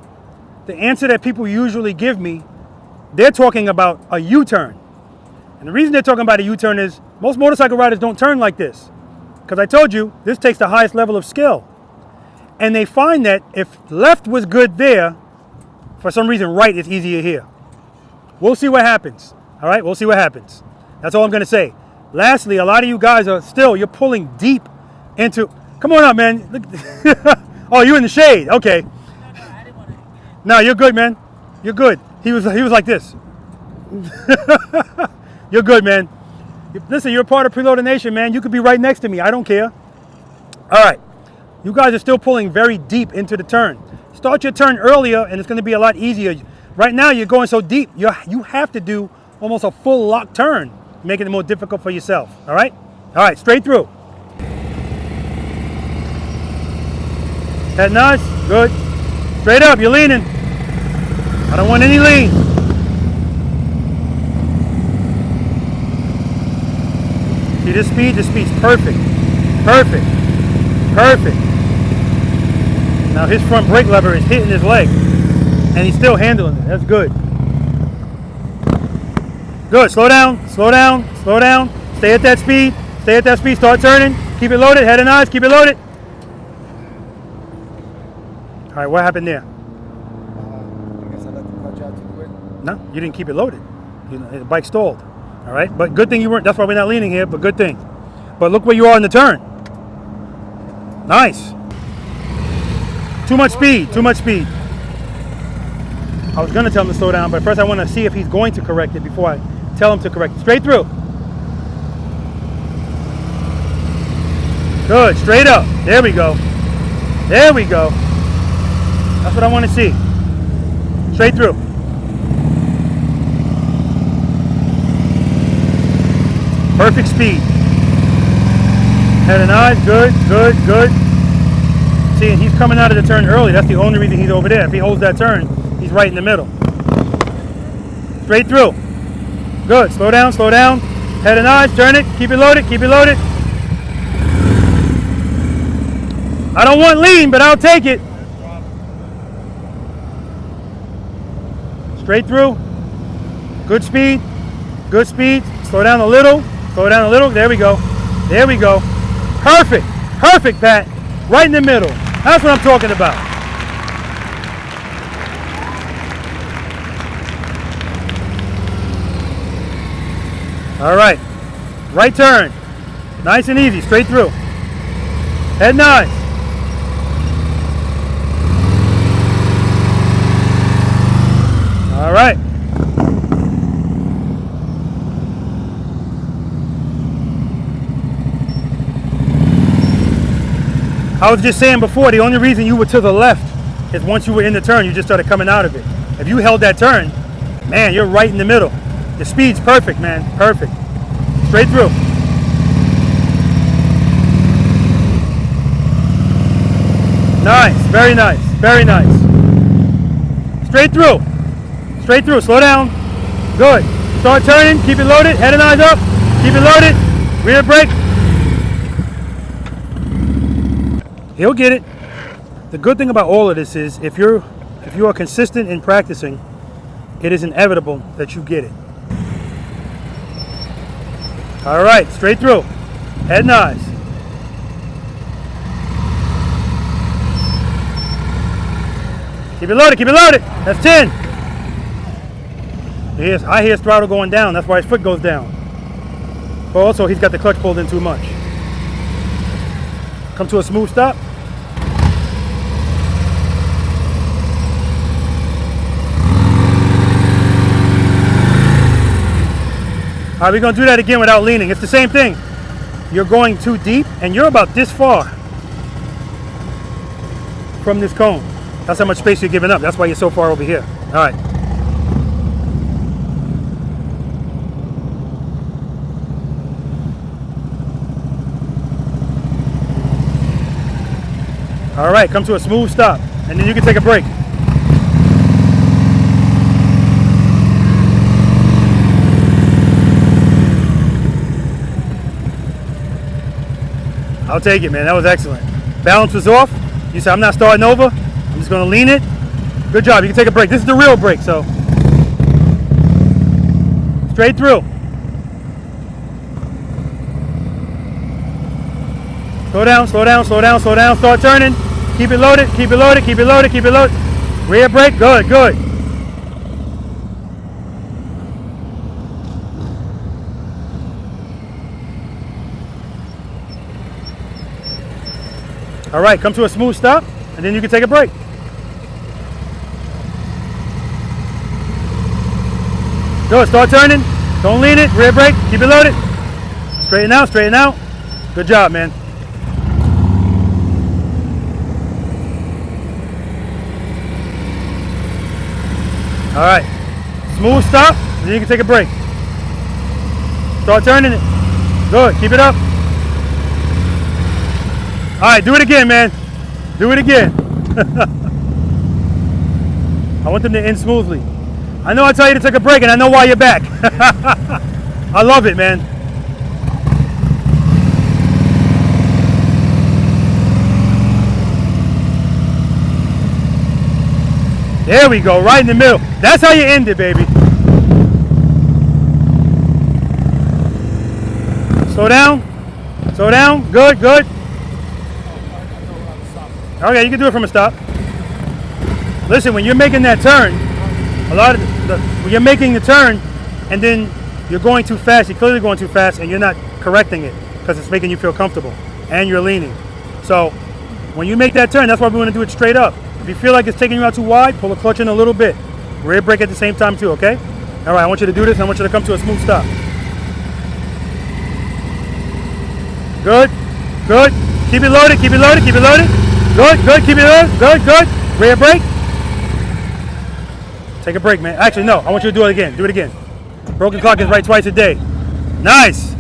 the answer that people usually give me, they're talking about a U-turn. And the reason they're talking about a U-turn is most motorcycle riders don't turn like this. Because I told you, this takes the highest level of skill. And they find that if left was good there, for some reason right is easier here. We'll see what happens. All right, we'll see what happens. That's all I'm going to say. Lastly, a lot of you guys are still, you're pulling deep into, come on up, man. Look. Oh, you're in the shade. Okay. No, you're good, man. You're good. He was like this. You're good, man. Listen, you're a part of Preloader Nation, man. You could be right next to me. I don't care. All right. You guys are still pulling very deep into the turn. Start your turn earlier, and it's going to be a lot easier. Right now, you're going so deep, you have to do almost a full lock turn, making it more difficult for yourself. All right? All right, straight through. Head nice. Good. Straight up. You're leaning. I don't want any lean. See this speed? This speed's perfect. Perfect. Perfect. Now his front brake lever is hitting his leg, and he's still handling it. That's good. Good. Slow down. Slow down. Slow down. Stay at that speed. Stay at that speed. Start turning. Keep it loaded. Head and eyes. Keep it loaded. All right. What happened there? I guess I let the clutch out too quick. No, you didn't keep it loaded. The bike stalled. All right. But good thing you weren't. That's why we're not leaning here. But good thing. But look where you are in the turn. Nice. Too much speed. Too much speed. I was going to tell him to slow down, but first I want to see if he's going to correct it before I tell him to correct it. Straight through. Good. Straight up. There we go. There we go. That's what I want to see. Straight through. Perfect speed. Head and eyes. Good, good, good. See, and he's coming out of the turn early. That's the only reason he's over there. If he holds that turn, he's right in the middle. Straight through. Good. Slow down, slow down. Head and eyes. Turn it. Keep it loaded. Keep it loaded. I don't want lean, but I'll take it. Straight through. Good speed. Good speed. Slow down a little. Slow down a little. There we go. There we go. Perfect. Perfect, Pat. Right in the middle. That's what I'm talking about. All right. Right turn. Nice and easy. Straight through. Head nice. All right. I was just saying before, the only reason you were to the left is once you were in the turn, you just started coming out of it. If you held that turn, man, you're right in the middle. The speed's perfect, man. Perfect. Straight through. Nice. Very nice. Very nice. Straight through. Straight through. Slow down. Good. Start turning. Keep it loaded. Head and eyes up. Keep it loaded. Rear brake. He'll get it. The good thing about all of this is if you are consistent in practicing, it is inevitable that you get it. All right, straight through. Head and eyes. Keep it loaded, keep it loaded. That's 10. I hear his throttle going down. That's why his foot goes down. But also, he's got the clutch pulled in too much. Come to a smooth stop. All right, we're gonna do that again without leaning. It's the same thing. You're going too deep, and you're about this far from this cone. That's how much space you're giving up. That's why you're so far over here. All right. All right, come to a smooth stop, and then you can take a break. I'll take it, man. That was excellent. Balance was off. You said, I'm not starting over. I'm just going to lean it. Good job. You can take a break. This is the real break, so. Straight through. Slow down, slow down, slow down, slow down. Start turning. Keep it loaded, keep it loaded, keep it loaded, keep it loaded. Rear brake. Good, good. All right, come to a smooth stop, and then you can take a break. Good, start turning. Don't lean it, rear brake, keep it loaded. Straighten out, straighten out. Good job, man. All right, smooth stop, and then you can take a break. Start turning it. Good, keep it up. All right, do it again, man. Do it again. I want them to end smoothly. I know I tell you to take a break, and I know why you're back. I love it, man. There we go, right in the middle. That's how you end it, baby. Slow down. Slow down. Good, good. Okay, you can do it from a stop. Listen, when you're making that turn, when you're making the turn and then you're going too fast, you're clearly going too fast and you're not correcting it because it's making you feel comfortable and you're leaning. So when you make that turn, that's why we want to do it straight up. If you feel like it's taking you out too wide, pull the clutch in a little bit. Rear brake at the same time too, okay? All right, I want you to do this and I want you to come to a smooth stop. Good, good. Keep it loaded, keep it loaded, keep it loaded. Good, good, keep it loaded, good, good. Rear brake. Take a break, man. Actually, no, I want you to do it again. Do it again. Broken clock is right twice a day. Nice.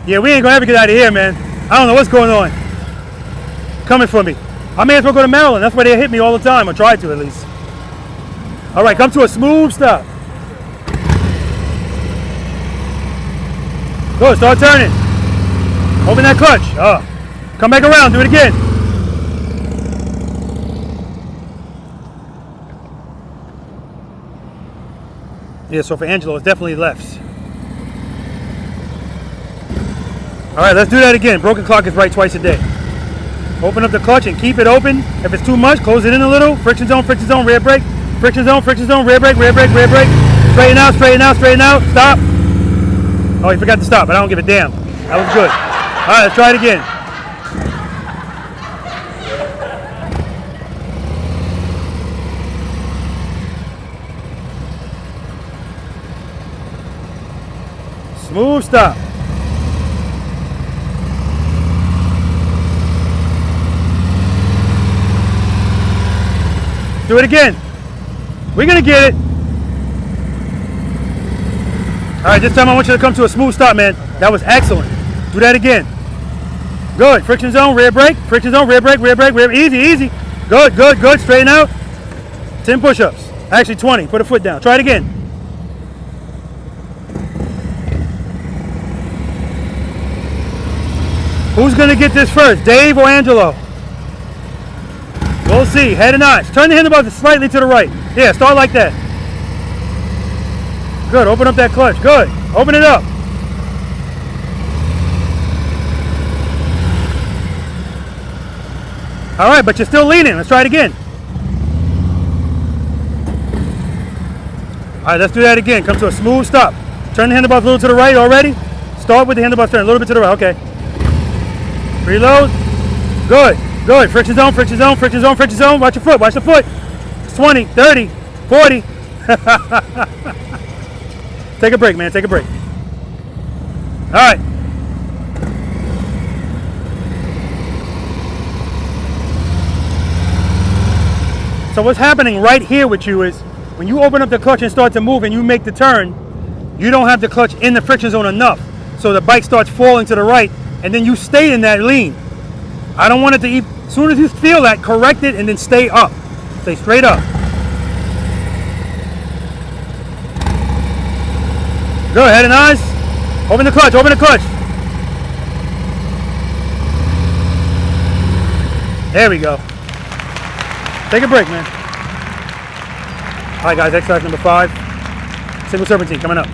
Yeah, we ain't gonna ever get out of here, man. I don't know what's going on. Coming for me. I may as well go to Maryland. That's where they hit me all the time, or try to at least. All right, come to a smooth stop. Good, start turning. Open that clutch. Come back around, do it again. Yeah, so for Angelo, it's definitely lefts. All right, let's do that again. Broken clock is right twice a day. Open up the clutch and keep it open. If it's too much, close it in a little. Friction zone, rear brake. Friction zone, rear brake, rear brake, rear brake. Straighten out, straighten out, straighten out. Stop. Oh, you forgot to stop, but I don't give a damn. That was good. All right, let's try it again. Smooth stop. Do it again. We're gonna get it. All right, this time I want you to come to a smooth stop, man. That was excellent. Do that again. Good. Friction zone, rear brake. Friction zone, rear brake, rear brake, rear. Easy, easy. Good, good, good. Straighten out. 10 push-ups. Actually 20. Put a foot down. Try it again. Who's gonna get this first, Dave or Angelo? We'll see. Head and eyes. Turn the handlebars slightly to the right. Yeah, start like that. Good. Open up that clutch. Good. Open it up. All right, but you're still leaning. Let's try it again. All right, let's do that again. Come to a smooth stop. Turn the handlebars a little to the right already. Start with the handlebars turn a little bit to the right. Okay. Reload. Good. Good. Friction zone, friction zone, friction zone, friction zone. Watch your foot. Watch the foot. 20, 30, 40. Take a break, man. Take a break. All right. So what's happening right here with you is when you open up the clutch and start to move and you make the turn, you don't have the clutch in the friction zone enough. So the bike starts falling to the right and then you stay in that lean. I don't want it to eat. As soon as you feel that, correct it and then stay up. Stay straight up. Good, head and eyes. Open the clutch, open the clutch. There we go. Take a break, man. All right, guys, exercise number 5. Single serpentine coming up.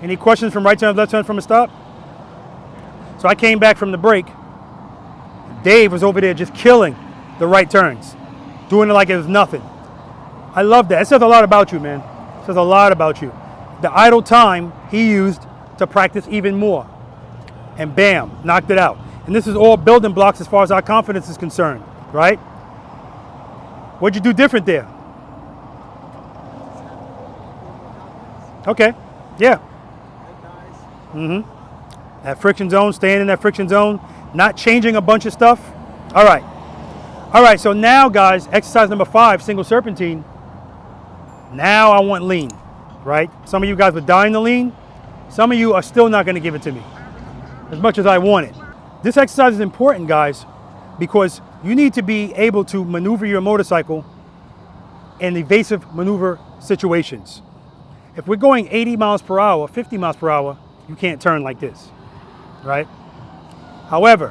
Any questions from right turn, left turn from a stop? So I came back from the break. Dave was over there just killing the right turns, doing it like it was nothing. I love that. It says a lot about you, man. It says a lot about you. The idle time he used to practice even more. And bam, knocked it out. And this is all building blocks as far as our confidence is concerned, right? What'd you do different there? Okay, yeah. That friction zone, staying in that friction zone, not changing a bunch of stuff. All right. All right, so now, guys, exercise number 5, single serpentine. Now I want lean, right? Some of you guys were dying to lean. Some of you are still not going to give it to me as much as I want it. This exercise is important, guys, because you need to be able to maneuver your motorcycle in evasive maneuver situations. If we're going 80 miles per hour, 50 miles per hour, you can't turn like this, right? However,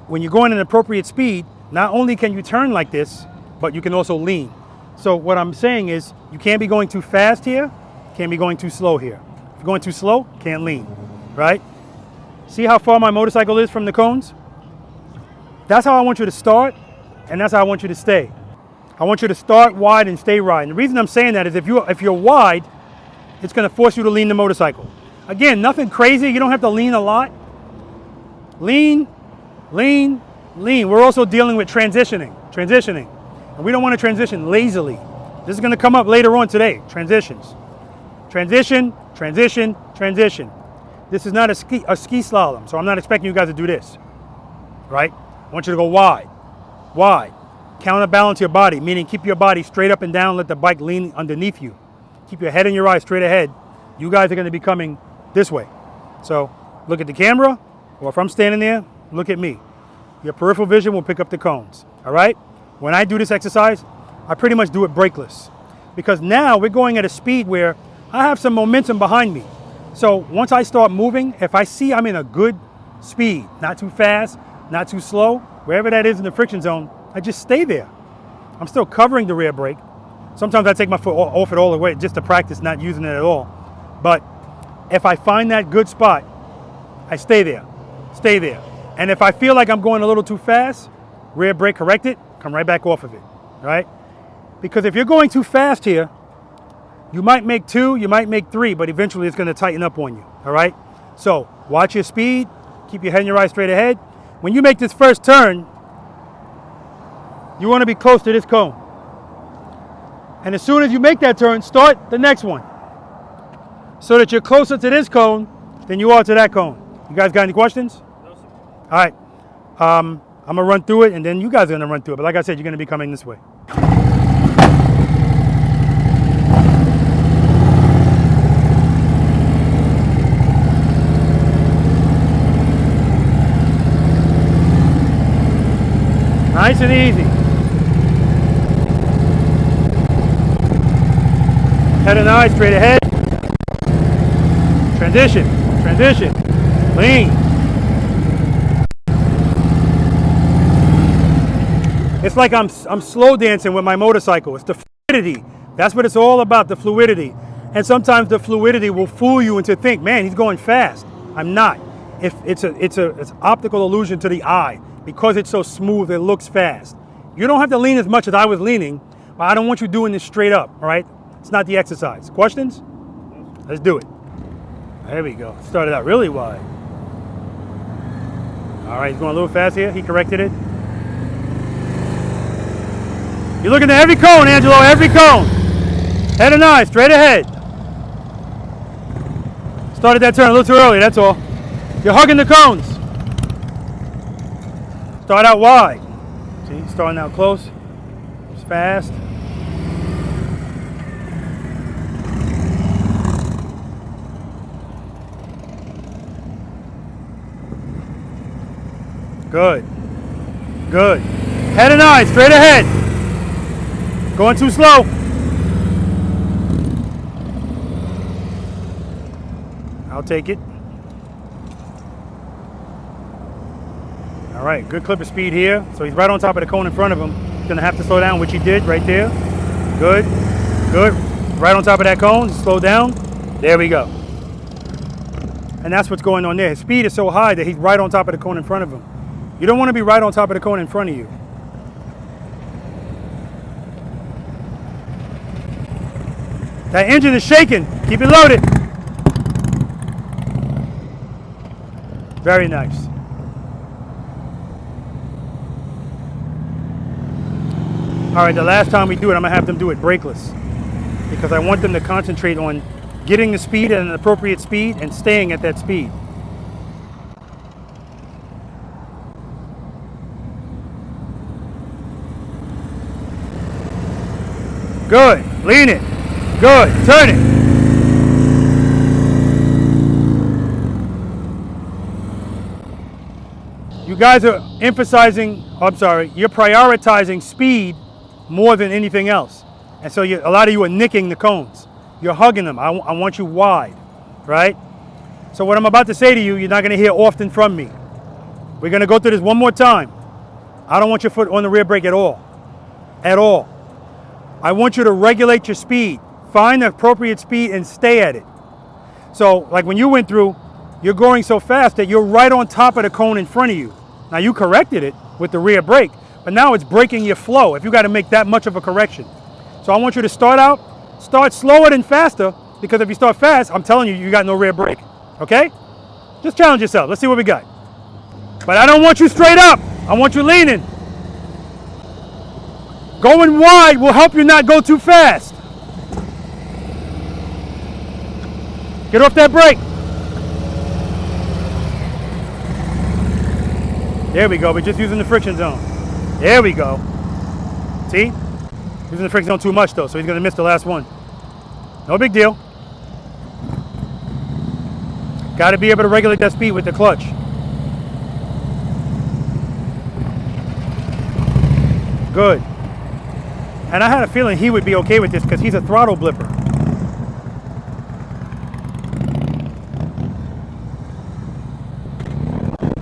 when you're going at an appropriate speed, not only can you turn like this, but you can also lean. So what I'm saying is you can't be going too fast here, can't be going too slow here. If you're going too slow, can't lean, right? See how far my motorcycle is from the cones? That's how I want you to start, and that's how I want you to stay. I want you to start wide and stay wide. And the reason I'm saying that is if you're wide, it's going to force you to lean the motorcycle. Again, nothing crazy. You don't have to lean a lot. Lean, lean, lean. We're also dealing with transitioning. And we don't want to transition lazily. This is going to come up later on today. Transitions. Transition, transition, transition. This is not a ski slalom, so I'm not expecting you guys to do this, right? I want you to go wide, wide. Counterbalance your body, meaning keep your body straight up and down, let the bike lean underneath you. Keep your head and your eyes straight ahead. You guys are going to be coming this way. So look at the camera, or if I'm standing there, look at me. Your peripheral vision will pick up the cones, all right? When I do this exercise, I pretty much do it brakeless because now we're going at a speed where I have some momentum behind me. So once I start moving, if I see I'm in a good speed, not too fast, not too slow, wherever that is in the friction zone, I just stay there. I'm still covering the rear brake. Sometimes I take my foot off it all the way just to practice not using it at all. But if I find that good spot, I stay there, stay there. And if I feel like I'm going a little too fast, rear brake, correct it, come right back off of it, right? Because if you're going too fast here, you might make 2, you might make 3, but eventually it's going to tighten up on you, all right? So watch your speed, keep your head and your eyes straight ahead. When you make this first turn, you want to be close to this cone. And as soon as you make that turn, start the next one so that you're closer to this cone than you are to that cone. You guys got any questions? No, sir. All right. I'm going to run through it, and then you guys are going to run through it. But like I said, you're going to be coming this way. Nice and easy. Head and eyes straight ahead. Transition, transition, lean. It's like I'm slow dancing with my motorcycle. It's the fluidity. That's what it's all about, the fluidity. And sometimes the fluidity will fool you into think, man, he's going fast. I'm not. It's optical illusion to the eye. because it's so smooth, it looks fast. You don't have to lean as much as I was leaning, but I don't want you doing this straight up, all right? It's not the exercise. Questions? Let's do it. There we go. Started out really wide. All right, he's going a little fast here. He corrected it. You're looking at every cone, Angelo, every cone. Head and eye, straight ahead. Started that turn a little too early, that's all. You're hugging the cones. Start out wide. See, starting out close. It's fast. Good. Good. Head and eye, straight ahead. Going too slow. I'll take it. All right, good clip of speed here. So he's right on top of the cone in front of him. He's gonna have to slow down, which he did right there. Good, good. Right on top of that cone, slow down. There we go. And that's what's going on there. His speed is so high that he's right on top of the cone in front of him. You don't want to be right on top of the cone in front of you. That engine is shaking. Keep it loaded. Very nice. All right, the last time we do it, I'm gonna have them do it brakeless because I want them to concentrate on getting the speed at an appropriate speed and staying at that speed. Good, lean it. Good, turn it. You guys are emphasizing, you're prioritizing speed more than anything else. And so a lot of you are nicking the cones. You're hugging them. I want you wide, right? So what I'm about to say to you, you're not gonna hear often from me. We're gonna go through this one more time. I don't want your foot on the rear brake at all. At all. I want you to regulate your speed. Find the appropriate speed and stay at it. So like when you went through, you're going so fast that you're right on top of the cone in front of you. Now you corrected it with the rear brake, but now it's breaking your flow if you got to make that much of a correction. So I want you to start slower than faster, because if you start fast, I'm telling you, you got no rear brake, okay? Just challenge yourself. Let's see what we got. But I don't want you straight up. I want you leaning. Going wide will help you not go too fast. Get off that brake. There we go. We're just using the friction zone. There we go. See? Using the friction zone too much though, so he's going to miss the last one. No big deal. Got to be able to regulate that speed with the clutch. Good. And I had a feeling he would be okay with this because he's a throttle blipper.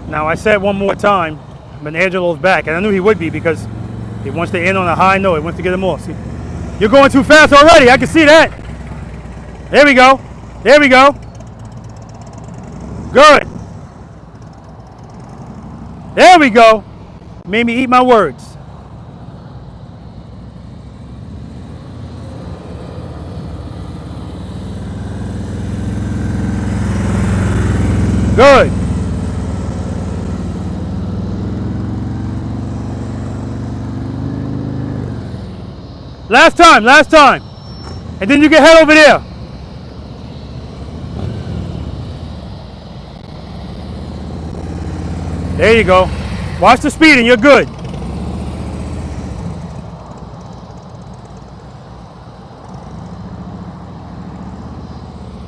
Now I said one more time, but Angelo's back, and I knew he would be because he wants to end on a high note. He wants to get them off. See, you're going too fast already. I can see that. There we go. There we go. Good. There we go. Made me eat my words. Good. Last time. And then you can head over there. There you go. Watch the speed and you're good.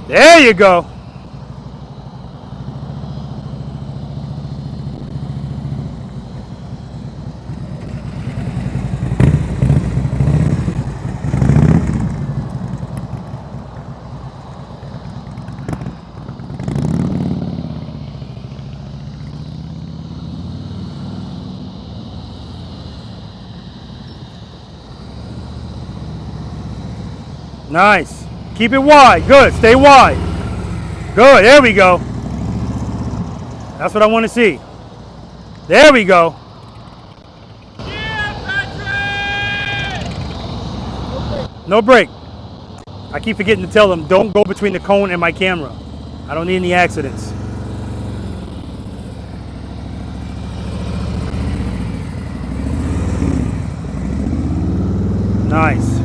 There you go. Nice. Keep it wide. Good. Stay wide. Good. There we go. That's what I want to see. There we go. No brake. I keep forgetting to tell them, don't go between the cone and my camera. I don't need any accidents. Nice.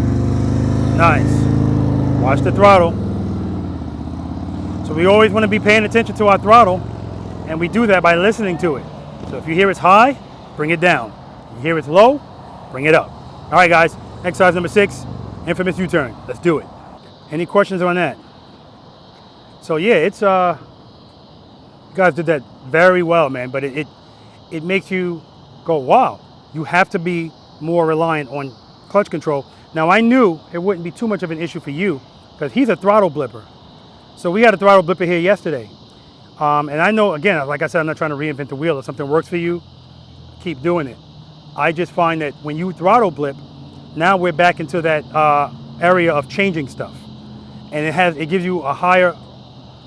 Nice. Watch the throttle. So we always want to be paying attention to our throttle, and we do that by listening to it. So if you hear it's high, bring it down. You hear it's low, bring it up. All right, guys, exercise number 6, infamous U-turn. Let's do it. Any questions on that? So yeah, it's you guys did that very well, man, but it makes you go, wow, you have to be more reliant on clutch control. Now I knew it wouldn't be too much of an issue for you because he's a throttle blipper. So we had a throttle blipper here yesterday. And I know, again, like I said, I'm not trying to reinvent the wheel. If something works for you, keep doing it. I just find that when you throttle blip, now we're back into that area of changing stuff. And it gives you a higher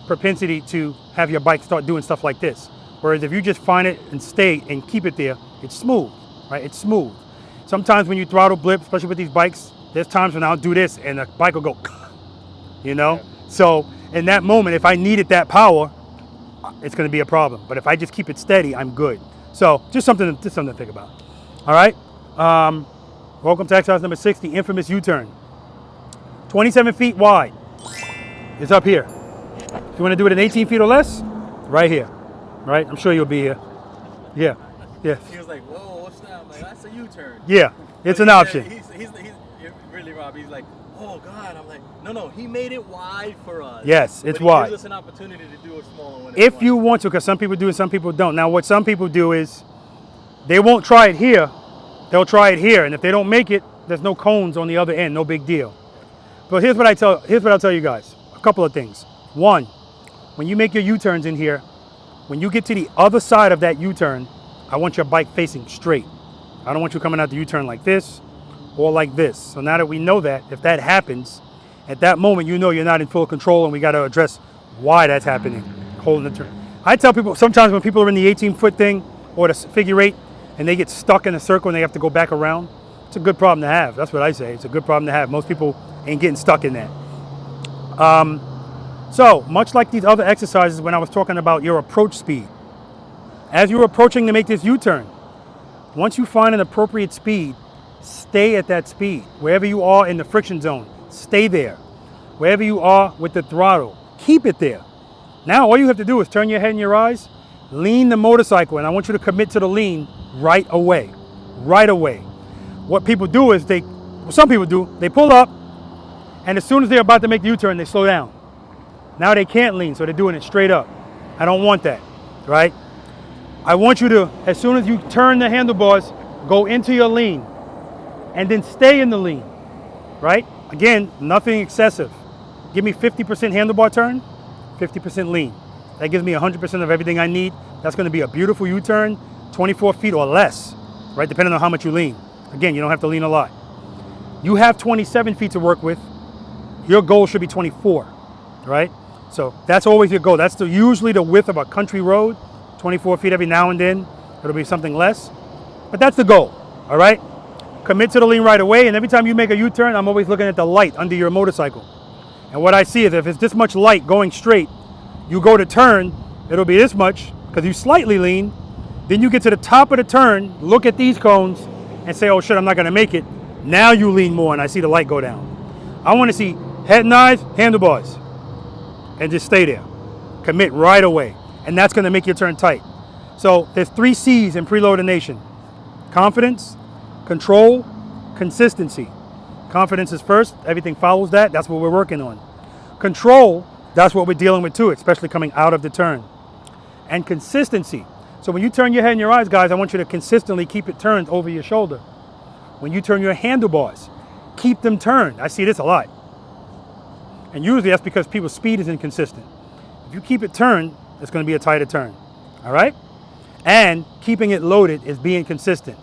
propensity to have your bike start doing stuff like this. Whereas if you just find it and stay and keep it there, it's smooth, right? It's smooth. Sometimes when you throttle blip, especially with these bikes, there's times when I'll do this and the bike will go, you know? So in that moment, if I needed that power, it's gonna be a problem. But if I just keep it steady, I'm good. So just something to think about. All right, welcome to exercise number 6, the infamous U-turn. 27 feet wide. It's up here. If you wanna do it in 18 feet or less, right here, right? I'm sure you'll be here. Yeah, yeah. He was like, whoa, what's that? I'm like, that's a U-turn. Yeah, it's an option. He's really, Rob, he's like, oh God. I'm like, no, he made it wide for us. Yes, it's but wide. He gives us an opportunity to do a smaller one. If you want to, because some people do and some people don't. Now, what some people do is they won't try it here. They'll try it here, and if they don't make it, there's no cones on the other end. No big deal. But here's what I'll tell you guys. A couple of things. One, when you make your U-turns in here, when you get to the other side of that U-turn, I want your bike facing straight. I don't want you coming out the U-turn like this or like this. So now that we know that, if that happens, at that moment, you know you're not in full control, and we got to address why that's happening, holding the turn. I tell people sometimes when people are in the 18-foot thing or the figure 8 and they get stuck in a circle and they have to go back around, it's a good problem to have. That's what I say. It's a good problem to have. Most people ain't getting stuck in that. So much like these other exercises when I was talking about your approach speed, as you're approaching to make this U-turn, once you find an appropriate speed, stay at that speed. Wherever you are in the friction zone, stay there. Wherever you are with the throttle, keep it there. Now all you have to do is turn your head and your eyes, lean the motorcycle, and I want you to commit to the lean right away. Right away. What people do is some people do, they pull up, and as soon as they're about to make the U-turn, they slow down. Now they can't lean, so they're doing it straight up. I don't want that, right? I want you to, as soon as you turn the handlebars, go into your lean, and then stay in the lean, right? Again, nothing excessive. Give me 50% handlebar turn, 50% lean. That gives me 100% of everything I need. That's gonna be a beautiful U-turn, 24 feet or less, right? Depending on how much you lean. Again, you don't have to lean a lot. You have 27 feet to work with. Your goal should be 24, right? So that's always your goal. That's usually the width of a country road, 24 feet. Every now and then, it'll be something less. But that's the goal, all right? Commit to the lean right away, and every time you make a U-turn, I'm always looking at the light under your motorcycle. And what I see is if it's this much light going straight, you go to turn, it'll be this much, because you slightly lean, then you get to the top of the turn, look at these cones, and say, oh shit, I'm not gonna make it. Now you lean more, and I see the light go down. I wanna see head and eyes, handlebars, and just stay there. Commit right away, and that's gonna make your turn tight. So there's 3 C's in Preloader Nation. Confidence, control, consistency. Confidence is first, everything follows that, that's what we're working on. Control, that's what we're dealing with too, especially coming out of the turn. And consistency. So when you turn your head and your eyes, guys, I want you to consistently keep it turned over your shoulder. When you turn your handlebars, keep them turned. I see this a lot. And usually that's because people's speed is inconsistent. If you keep it turned, it's gonna be a tighter turn, all right? And keeping it loaded is being consistent.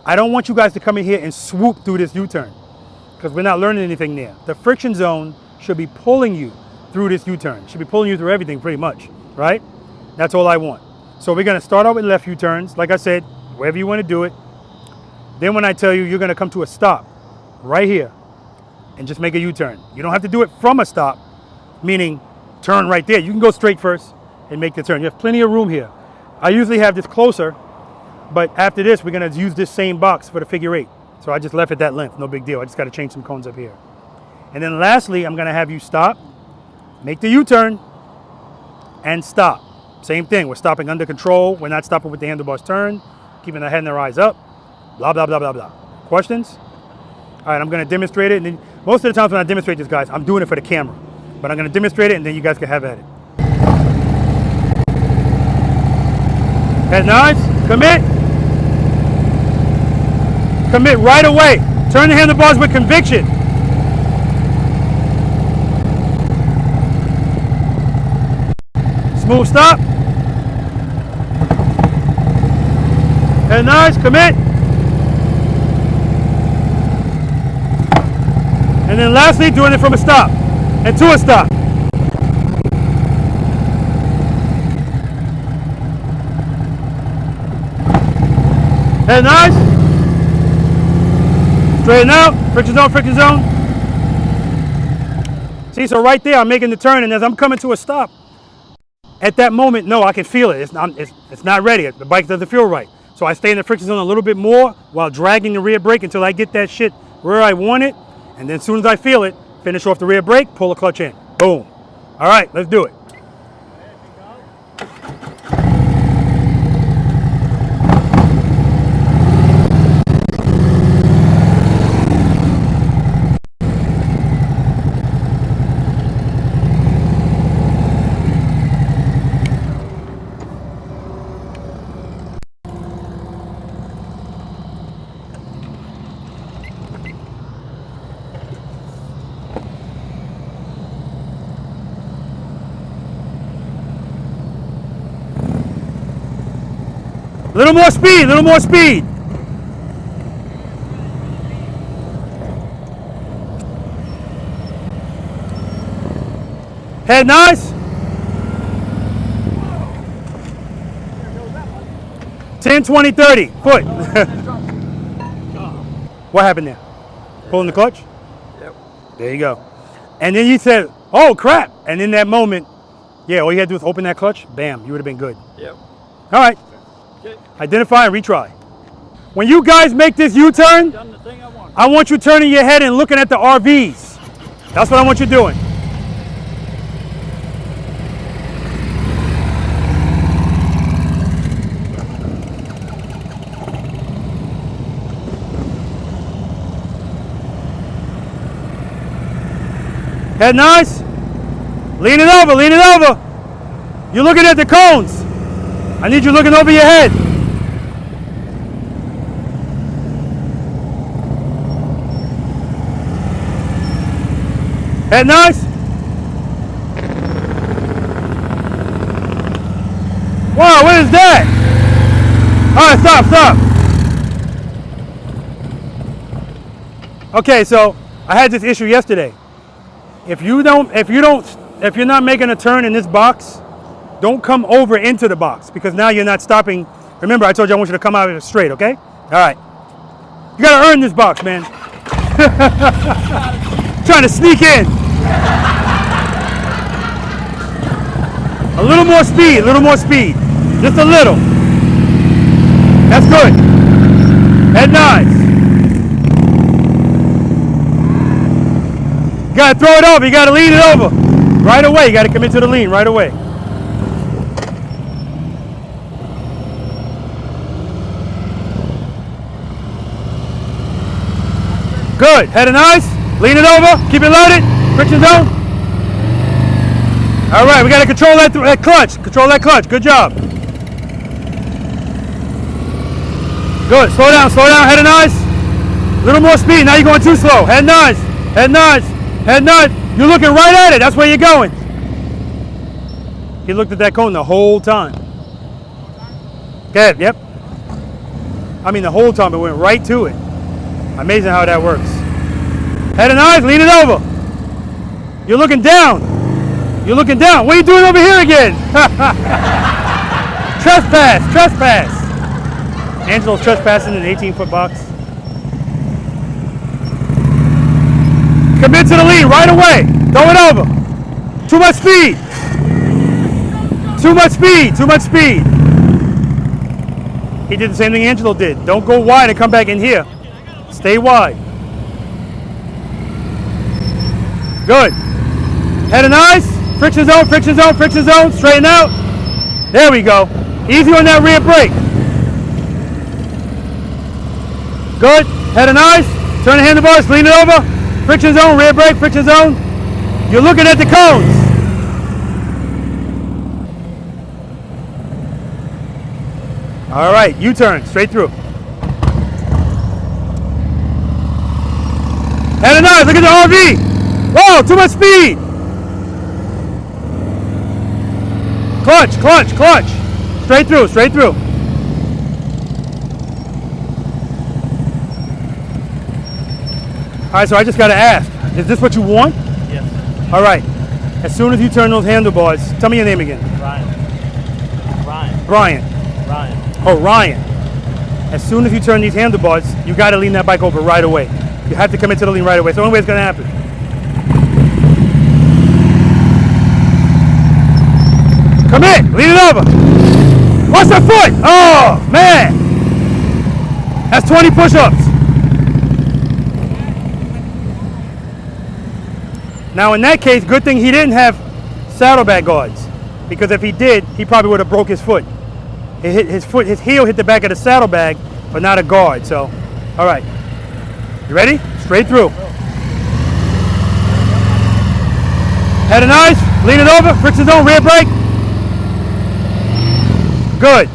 I don't want you guys to come in here and swoop through this U-turn because we're not learning anything there. The friction zone should be pulling you through this U-turn. Should be pulling you through everything pretty much, right? That's all I want. So we're gonna start out with left U-turns. Like I said, wherever you wanna do it. Then when I tell you, you're gonna come to a stop right here. and just make a U-turn. You don't have to do it from a stop, meaning turn right there. You can go straight first and make the turn. You have plenty of room here. I usually have this closer, but after this, we're gonna use this same box for the figure 8. So I just left it that length, no big deal. I just gotta change some cones up here. And then lastly, I'm gonna have you stop, make the U-turn, and stop. Same thing, we're stopping under control. We're not stopping with the handlebars turned, keeping the head and their eyes up, blah, blah, blah, blah, blah. Questions? All right, I'm gonna demonstrate it. And then most of the times when I demonstrate this, guys, I'm doing it for the camera. But I'm gonna demonstrate it and then you guys can have at it. Head nice, commit. Commit right away. Turn the handlebars with conviction. Smooth stop. Head nice, commit. And then lastly, doing it from a stop and to a stop. Head nice. Straighten out, friction zone, friction zone. See, so right there, I'm making the turn, and as I'm coming to a stop, at that moment, no, I can feel it. It's not ready. The bike doesn't feel right. So I stay in the friction zone a little bit more while dragging the rear brake until I get that shit where I want it. And then as soon as I feel it, finish off the rear brake, pull the clutch in. Boom. All right, let's do it. Little more speed, little more speed. Head nice. 10, 20, 30, foot. What happened there? Pulling the clutch? Yep. There you go. And then you said, oh crap. And in that moment, yeah, all you had to do was open that clutch, bam, you would have been good. Yep. All right. Okay. Identify and retry. When you guys make this U-turn, Done the thing I wanted. I want you turning your head and looking at the RVs. That's what I want you doing. Head nice. Lean it over, lean it over. You're looking at the cones. I need you looking over your head. Head nice. Wow, what is that? All right, stop. Okay, so I had this issue yesterday. If you're not making a turn in this box, don't come over into the box because now you're not stopping. Remember, I told you I want you to come out of it straight, okay? All right. You gotta earn this box, man. Trying to sneak in. A little more speed, Just a little. That's good. Head nice. You gotta throw it over, you gotta lean it over. Right away, you gotta commit to the lean right away. Good, head and eyes, lean it over, keep it loaded, friction zone. All right, we gotta control that clutch, good job. Good, slow down, head and eyes. A little more speed, now you're going too slow. Head and eyes, head and eyes, head and eyes. You're looking right at it, that's where you're going. He looked at that cone the whole time. Good, yep. I mean the whole time, it went right to it. Amazing how that works. Head and eyes, lean it over. You're looking down. What are you doing over here again? Trespass. Angelo's trespassing in an 18-foot box. Commit to the lean right away. Throw it over. Too much speed. Too much speed. Too much speed. He did the same thing Angelo did. Don't go wide and come back in here. Stay wide. Good. Head and eyes. Friction zone, friction zone, friction zone. Straighten out. There we go. Easy on that rear brake. Good. Head and eyes. Turn the handlebars. Lean it over. Friction zone, rear brake, friction zone. You're looking at the cones. All right, U-turn, straight through. Head and eyes, look at the RV. Whoa, too much speed. Clutch, clutch, clutch. Straight through, straight through. All right, so I just got to ask, is this what you want? Yes. All right, as soon as you turn those handlebars, tell me your name again. Ryan. Brian. Ryan. Oh, Ryan. As soon as you turn these handlebars, you got to lean that bike over right away. You have to commit to the lean right away. It's the only way it's going to happen. Commit. Lean it over. Watch the foot. Oh, man. That's 20 push-ups. Now, in that case, good thing he didn't have saddlebag guards, because if he did, he probably would have broke his foot. His heel hit the back of the saddlebag, but not a guard. So, all right, you ready? Straight through. Head and eyes, lean it over, friction zone, rear brake. Good.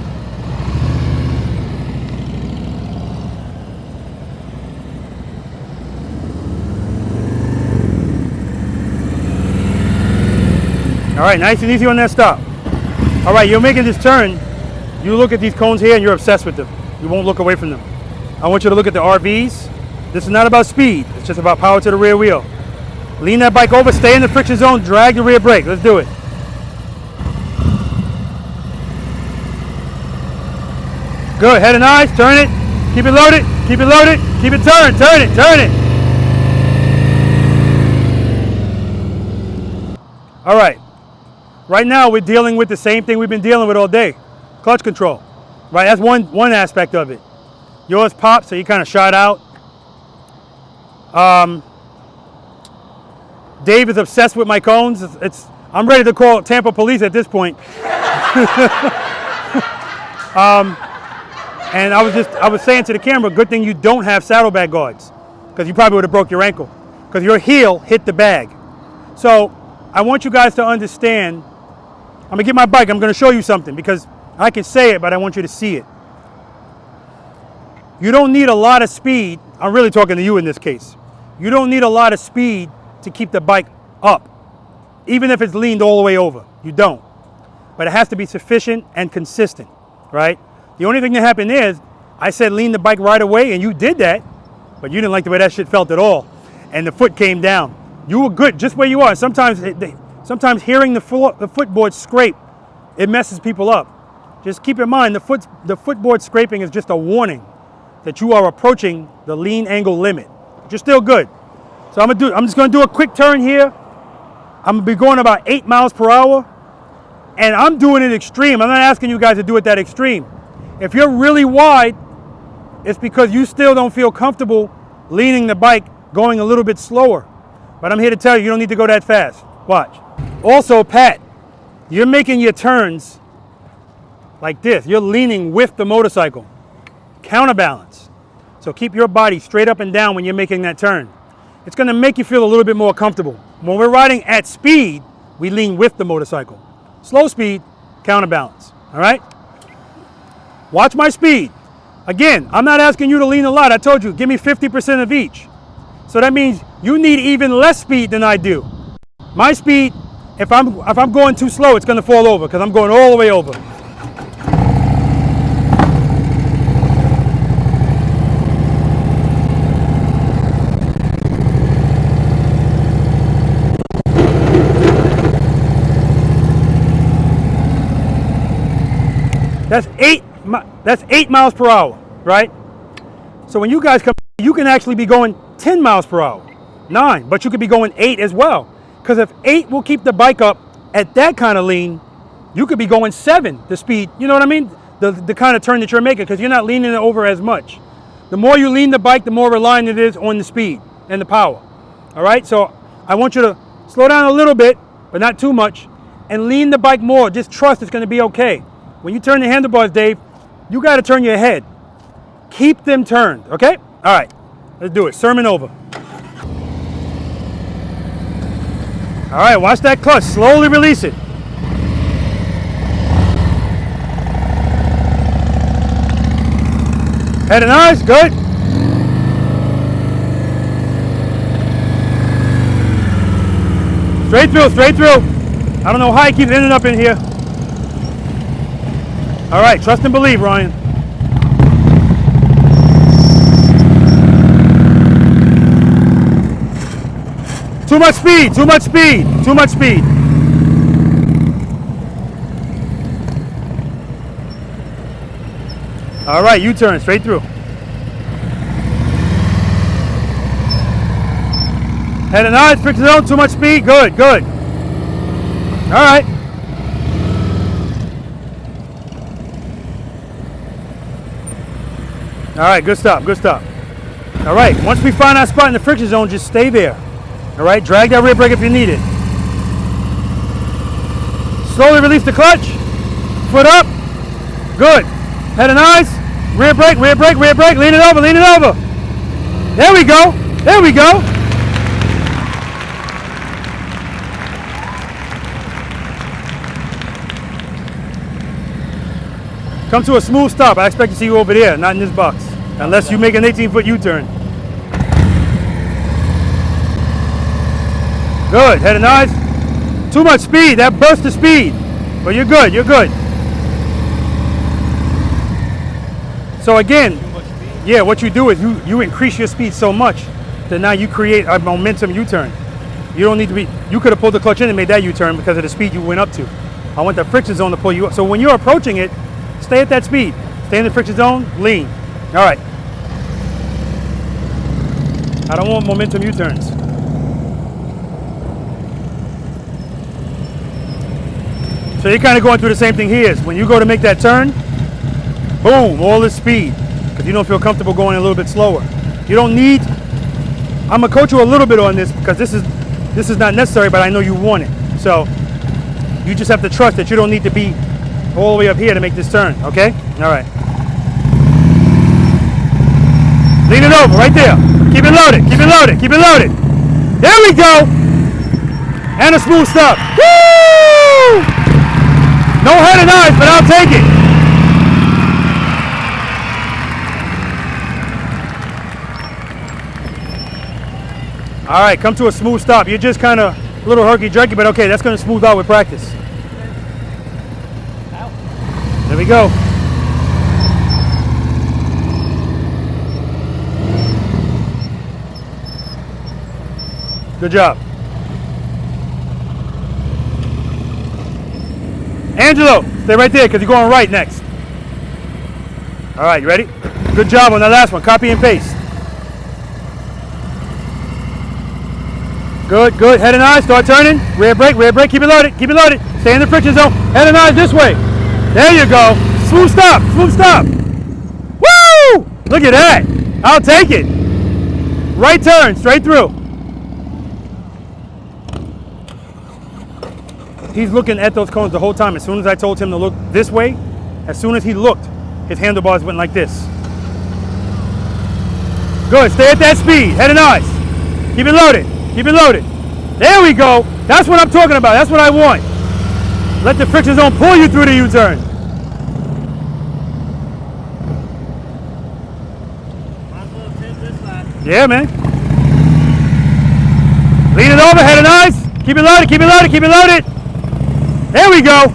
All right, nice and easy on that stop. All right, you're making this turn. You look at these cones here and you're obsessed with them. You won't look away from them. I want you to look at the RVs. This is not about speed. It's just about power to the rear wheel. Lean that bike over, stay in the friction zone, drag the rear brake. Let's do it. Good, head and eyes, turn it. Keep it loaded, keep it loaded, keep it turned, turn it, turn it. All right. Right now, we're dealing with the same thing we've been dealing with all day. Clutch control, right? That's one aspect of it. Yours popped, so you kind of shot out. Dave is obsessed with my cones. I'm ready to call Tampa police at this point. And I was saying to the camera, good thing you don't have saddlebag guards, because you probably would have broke your ankle, because your heel hit the bag. So I want you guys to understand. I'm gonna get my bike. I'm gonna show you something, because I can say it, but I want you to see it. You don't need a lot of speed. I'm really talking to you in this case. You don't need a lot of speed to keep the bike up, even if it's leaned all the way over. You don't. But it has to be sufficient and consistent, right? The only thing that happened is I said lean the bike right away, and you did that, but you didn't like the way that shit felt at all, and the foot came down. You were good just where you are. Sometimes hearing the footboard scrape, it messes people up. Just keep in mind, the footboard scraping is just a warning that you are approaching the lean angle limit. But you're still good. So I'm just gonna do a quick turn here. I'm gonna be going about 8 miles per hour, and I'm doing it extreme. I'm not asking you guys to do it that extreme. If you're really wide, it's because you still don't feel comfortable leaning the bike going a little bit slower. But I'm here to tell you, you don't need to go that fast. Watch. Also, Pat, you're making your turns like this. You're leaning with the motorcycle. Counterbalance. So keep your body straight up and down when you're making that turn. It's going to make you feel a little bit more comfortable. When we're riding at speed, we lean with the motorcycle. Slow speed, counterbalance. All right? Watch my speed. Again, I'm not asking you to lean a lot. I told you, give me 50% of each. So that means you need even less speed than I do. My speed, if I'm going too slow, it's going to fall over, because I'm going all the way over. That's 8 miles per hour, right? So when you guys come, you can actually be going 10 miles per hour. 9, but you could be going 8 as well. Because if 8 will keep the bike up at that kind of lean, you could be going 7, the speed, you know what I mean? The kind of turn that you're making, because you're not leaning it over as much. The more you lean the bike, the more reliant it is on the speed and the power. All right, so I want you to slow down a little bit, but not too much, and lean the bike more. Just trust it's gonna be okay. When you turn the handlebars, Dave, you gotta turn your head. Keep them turned, okay? All right, let's do it, sermon over. All right, watch that clutch, slowly release it. Head and eyes, good. Straight through, straight through. I don't know how he keeps ending up in here. All right, trust and believe, Ryan. Too much speed, too much speed, too much speed. All right, U-turn, straight through. Head and eyes, friction zone, too much speed, good, good. All right. All right, good stop, good stop. All right, once we find our spot in the friction zone, just stay there. All right, drag that rear brake if you need it. Slowly release the clutch. Foot up. Good. Head and eyes. Rear brake, rear brake, rear brake. Lean it over, lean it over. There we go. There we go. Come to a smooth stop. I expect to see you over there, not in this box. Unless you make an 18-foot U-turn. Good, head and eyes. Too much speed, that burst the speed. But you're good, you're good. So again, yeah, what you do is you increase your speed so much that now you create a momentum U-turn. You don't need to be, you could have pulled the clutch in and made that U-turn because of the speed you went up to. I want the friction zone to pull you up. So when you're approaching it, stay at that speed. Stay in the friction zone, lean. All right. I don't want momentum U-turns. So you're kind of going through the same thing here. When you go to make that turn, boom, all this speed. Because you don't feel comfortable going a little bit slower. You don't need, I'm gonna coach you a little bit on this because this is not necessary, but I know you want it. So you just have to trust that you don't need to be all the way up here to make this turn, okay? All right. Lean it over, right there. Keep it loaded, keep it loaded, keep it loaded. There we go. And a smooth stop. Woo! No head and eyes, but I'll take it. All right, come to a smooth stop. You're just kind of a little herky-jerky, but okay, that's going to smooth out with practice. There we go. Good job. Angelo, stay right there because you're going right next. All right, you ready? Good job on that last one. Copy and paste. Good, good. Head and eyes, start turning. Rear brake, keep it loaded, keep it loaded. Stay in the friction zone. Head and eyes this way. There you go. Smooth stop, smooth stop. Woo! Look at that. I'll take it. Right turn, straight through. He's looking at those cones the whole time. As soon as I told him to look this way, as soon as he looked, his handlebars went like this. Good, stay at that speed, head and eyes. Keep it loaded, keep it loaded. There we go. That's what I'm talking about, that's what I want. Let the friction zone pull you through the U-turn. Yeah, man. Lean it over, head and eyes. Keep it loaded, keep it loaded, keep it loaded. There we go.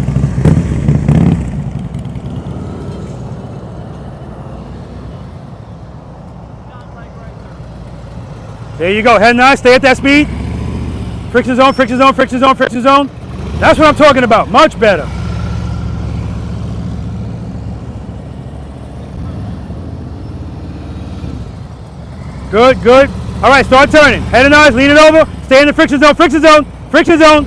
There you go. Head and eyes. Stay at that speed. Friction zone, friction zone, friction zone, friction zone. That's what I'm talking about. Much better. Good, good. All right, start turning. Head and eyes, lean it over. Stay in the friction zone, friction zone, friction zone.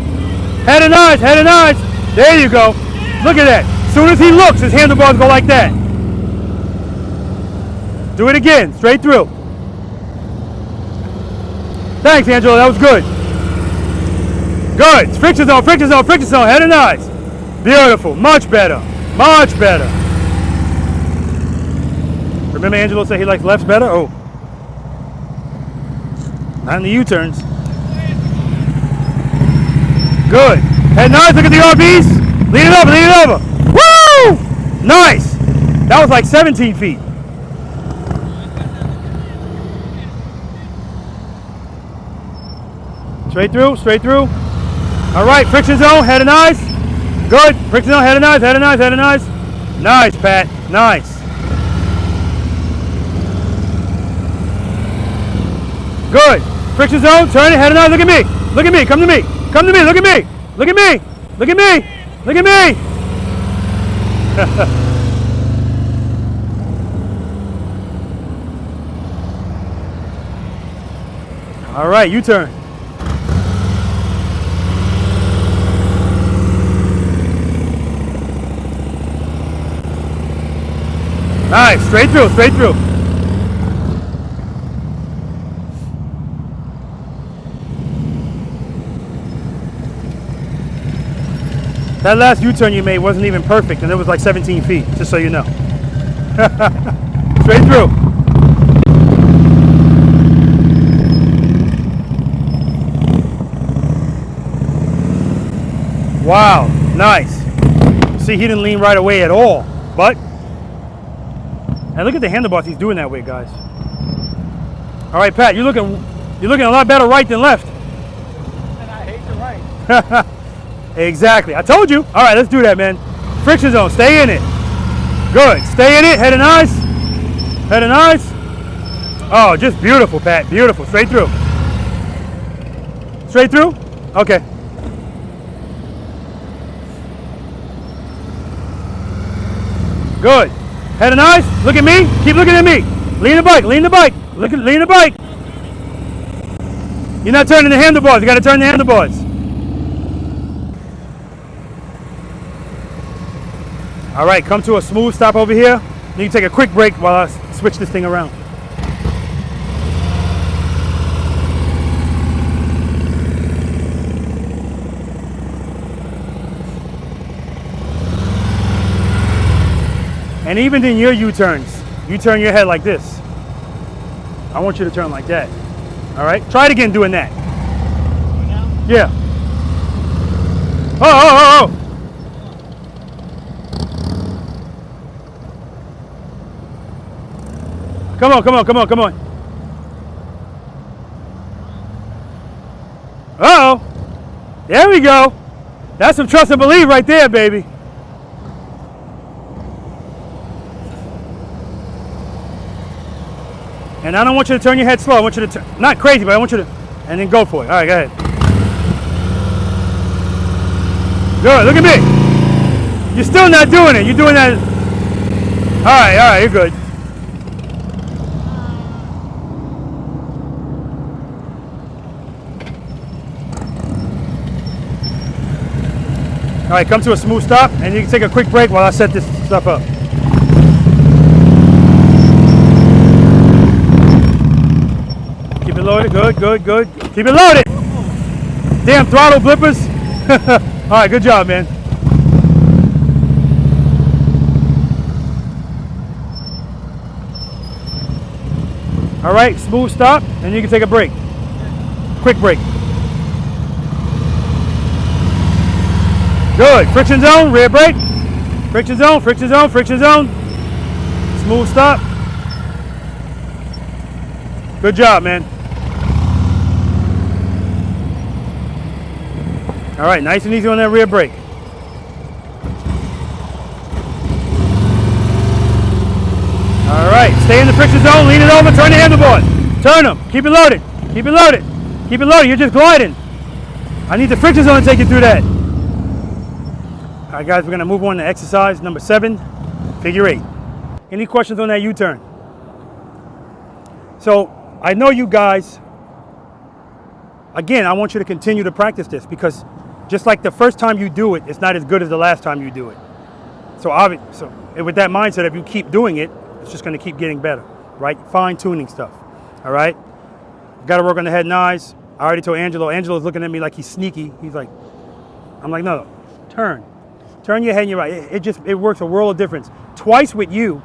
Head and eyes, head and eyes. There you go. Look at that. As soon as he looks, his handlebars go like that. Do it again, straight through. Thanks, Angela, that was good. Good. Friction zone, friction zone, friction zone. Head and eyes. Beautiful. Much better. Much better. Remember Angelo said he likes lefts better? Oh. Not in the U-turns. Good. Head and eyes, look at the RBs. Lean it over, lean it over. Woo! Nice. That was like 17 feet. Straight through, straight through. All right, friction zone, head and eyes. Good. Friction zone, head and eyes, head and eyes, head and eyes. Nice, Pat. Nice. Good. Friction zone, turn it, head and eyes. Look at me. Look at me. Come to me. Come to me. Look at me. Look at me. Look at me. Look at me. All right, U-turn. Nice, straight through, straight through. That last U-turn you made wasn't even perfect, and it was like 17 feet, just so you know. Straight through. Wow, nice. See, he didn't lean right away at all, but, and look at the handlebars he's doing that way, guys. All right, Pat, you're looking a lot better right than left. And I hate the right. Exactly. I told you. All right, let's do that, man. Friction zone. Stay in it. Good. Stay in it. Head and eyes. Head and eyes. Oh, just beautiful, Pat. Beautiful. Straight through. Straight through? Okay. Good. Head and eyes. Look at me. Keep looking at me. Lean the bike. Lean the bike. Lean the bike. You're not turning the handlebars. You got to turn the handlebars. All right, come to a smooth stop over here. Then you take a quick break while I switch this thing around. And even in your U-turns, you turn your head like this. I want you to turn like that. All right, try it again doing that. Yeah. Oh. Come on. Uh-oh. There we go. That's some trust and believe right there, baby. And I don't want you to turn your head slow. I want you to turn, not crazy, but I want you to, and then go for it. All right, go ahead. Good, look at me. You're still not doing it. You're doing that. All right, you're good. All right, come to a smooth stop, and you can take a quick break while I set this stuff up. Keep it loaded, good. Keep it loaded. Damn throttle blippers. All right, good job, man. All right, smooth stop, and you can take a break. Quick break. Good. Friction zone, rear brake. Friction zone. Smooth stop. Good job, man. All right, nice and easy on that rear brake. All right, stay in the friction zone, lean it over, turn the handlebars. Turn them, keep it loaded. You're just gliding. I need the friction zone to take you through that. All right, guys, we're gonna move on to exercise number 7, figure 8. Any questions on that U-turn? So I know you guys again, I want you to continue to practice this, because just like the first time you do it, it's not as good as the last time you do it. So with that mindset, if you keep doing it, it's just going to keep getting better, right? Fine-tuning stuff, all right? Got to work on the head and eyes. I already told Angelo. Angelo's looking at me like he's sneaky. He's like, I'm like, no, turn your head and your eye. It works a world of difference. Twice with you,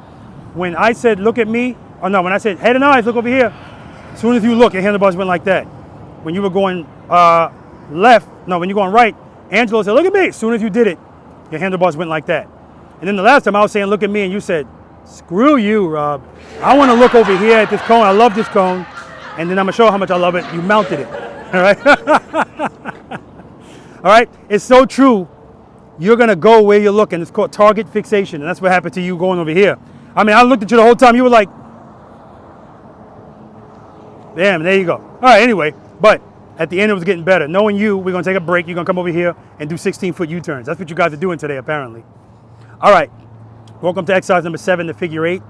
when I said, look at me, or no, when I said head and eyes, look over here, as soon as you look, your handlebars went like that. When you were going left, no, when you're going right, Angelo said, look at me. As soon as you did it, your handlebars went like that. And then the last time I was saying, look at me, and you said, screw you, Rob. I want to look over here at this cone. I love this cone. And then I'm going to show how much I love it. You mounted it, all right? All right, it's so true. You're going to go where you're looking. It's called target fixation, and that's what happened to you going over here. I mean, I looked at you the whole time. You were like, damn, there you go. All right, anyway, but at the end, it was getting better. Knowing you, we're going to take a break. You're going to come over here and do 16-foot U-turns. That's what you guys are doing today, apparently. All right, welcome to exercise number 7, the figure 8.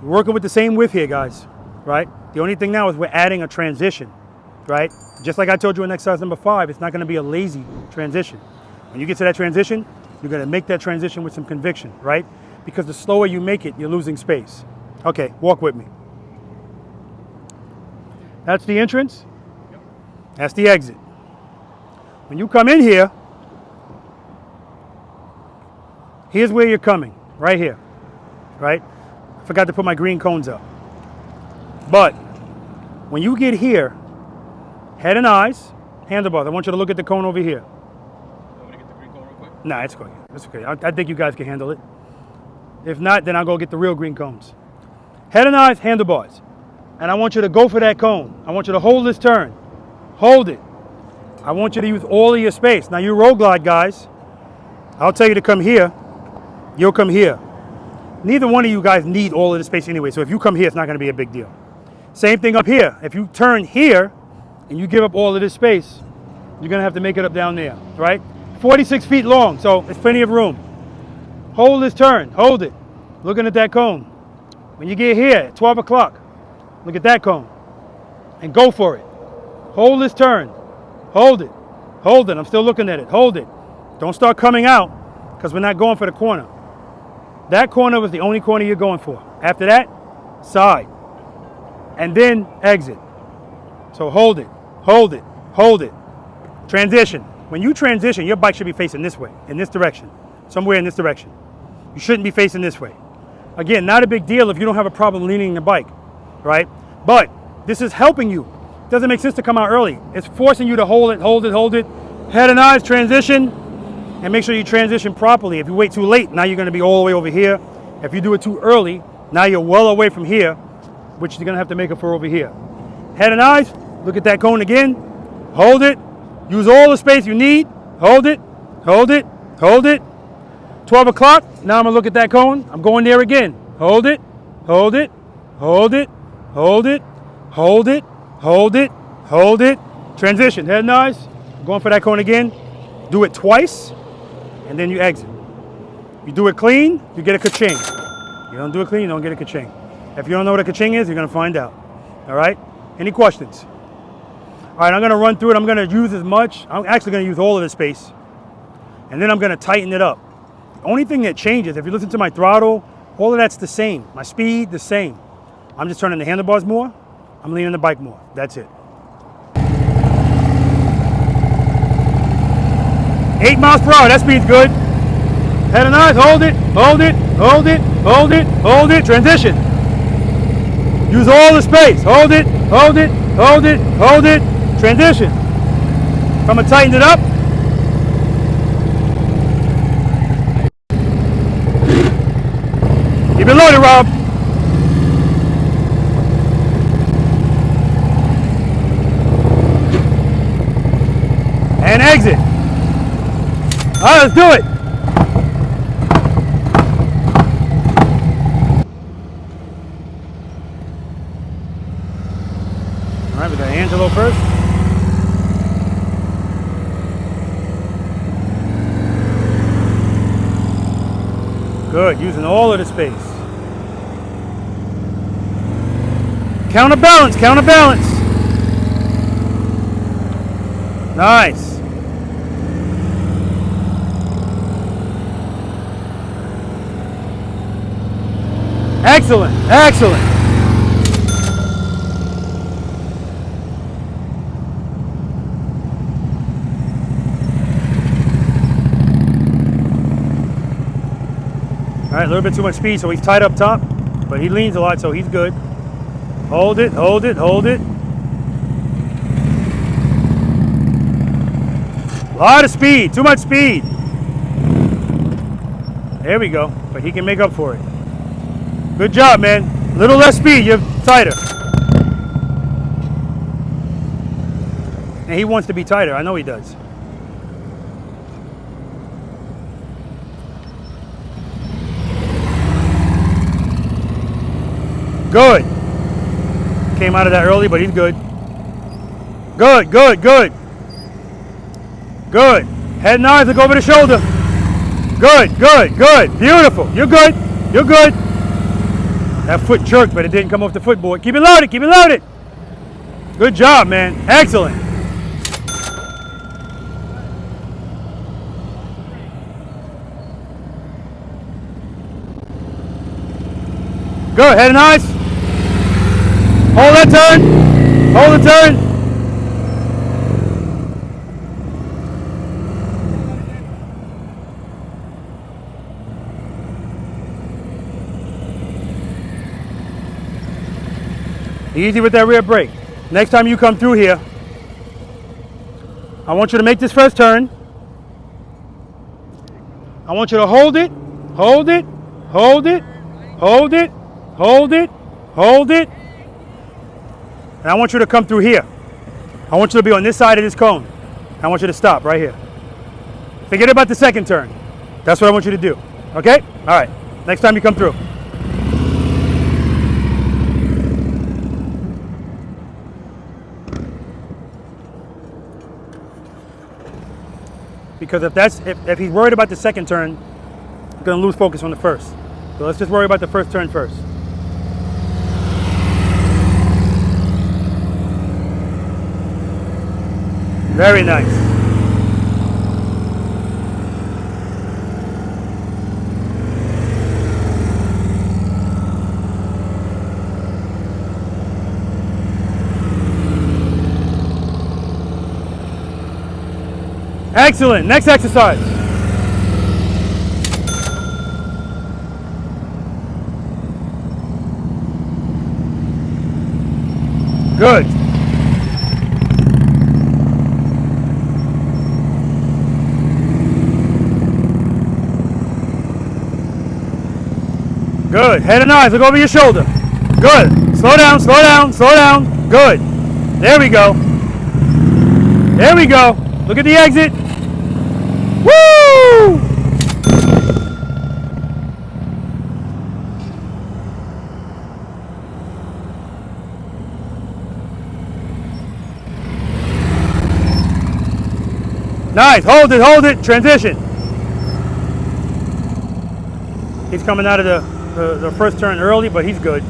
We're working with the same width here, guys, right? The only thing now is we're adding a transition, right? Just like I told you in exercise number 5, it's not going to be a lazy transition. When you get to that transition, you're going to make that transition with some conviction, right? Because the slower you make it, you're losing space. Okay, walk with me. That's the entrance. That's the exit. When you come in here, here's where you're coming, right here, right? I forgot to put my green cones up. But when you get here, head and eyes, handlebars. I want you to look at the cone over here. Want me to get the green cone real quick? Nah, it's okay. It's okay. I think you guys can handle it. If not, then I'll go get the real green cones. Head and eyes, handlebars. And I want you to go for that cone. I want you to hold this turn. Hold it. I want you to use all of your space. Now, you road glide guys, I'll tell you to come here. You'll come here. Neither one of you guys need all of the space anyway, so if you come here, it's not going to be a big deal. Same thing up here. If you turn here and you give up all of this space, you're going to have to make it up down there, right? 46 feet long, so there's plenty of room. Hold this turn. Hold it. Looking at that cone. When you get here at 12 o'clock, look at that cone and go for it. Hold this turn. Hold it. Hold it. I'm still looking at it. Hold it. Don't start coming out because we're not going for the corner. That corner was the only corner you're going for. After that, side. And then exit. So hold it. Hold it. Hold it. Transition. When you transition, your bike should be facing this way, in this direction, somewhere in this direction. You shouldn't be facing this way. Again, not a big deal if you don't have a problem leaning the bike, right? But this is helping you. It doesn't make sense to come out early. It's forcing you to hold it, hold it, hold it. Head and eyes, transition, and make sure you transition properly. If you wait too late, now you're going to be all the way over here. If you do it too early, now you're well away from here, which you're going to have to make up for over here. Head and eyes, look at that cone again. Hold it. Use all the space you need. Hold it, hold it, hold it. 12 o'clock, now I'm going to look at that cone. I'm going there again. Hold it, hold it, hold it, hold it, hold it, hold it, hold it. Transition, head and eyes. Going for that cone again. Do it twice, and then you exit. You do it clean, you get a ka-ching. You don't do it clean, you don't get a ka-ching. If you don't know what a ka-ching is, you're going to find out. All right? Any questions? All right, I'm going to run through it. I'm going to use as much. I'm actually going to use all of the space. And then I'm going to tighten it up. The only thing that changes, if you listen to my throttle, all of that's the same. My speed, the same. I'm just turning the handlebars more. I'm leaning the bike more. That's it. 8 miles per hour, that speed's good. Head and eyes, hold it, hold it, hold it, hold it, hold it. Transition. Use all the space. Hold it, hold it, hold it, hold it. Transition. I'm going to tighten it up. Keep it loaded, Rob. And exit. All right, let's do it. All right, we got Angelo first. Good, using all of the space. Counterbalance, counterbalance. Nice. Excellent, excellent. All right, a little bit too much speed, so he's tight up top, but he leans a lot, so he's good. Hold it, hold it, hold it. A lot of speed, too much speed. There we go, but he can make up for it. Good job, man. A little less speed, you're tighter. And he wants to be tighter, I know he does. Good. Came out of that early, but he's good. Good, good, good. Good. Head and eyes, look over the shoulder. Good, good, good. Beautiful. You're good. You're good. That foot jerked, but it didn't come off the footboard. Keep it loaded. Keep it loaded. Good job, man. Excellent. Good. Head and eyes. Hold that turn. Hold the turn. Easy with that rear brake. Next time you come through here, I want you to make this first turn. I want you to hold it, hold it, hold it, hold it, hold it, hold it. And I want you to come through here. I want you to be on this side of this cone. I want you to stop right here. Forget about the second turn. That's what I want you to do. Okay? All right. Next time you come through. Because if he's worried about the second turn, he's going to lose focus on the first. So let's just worry about the first turn first. Very nice. Excellent. Next exercise. Good. Good. Head and eyes. Look over your shoulder. Good. Slow down, slow down, slow down. Good. There we go. There we go. Look at the exit. Woo! Nice. Hold it. Transition. He's coming out of the first turn early, but he's good.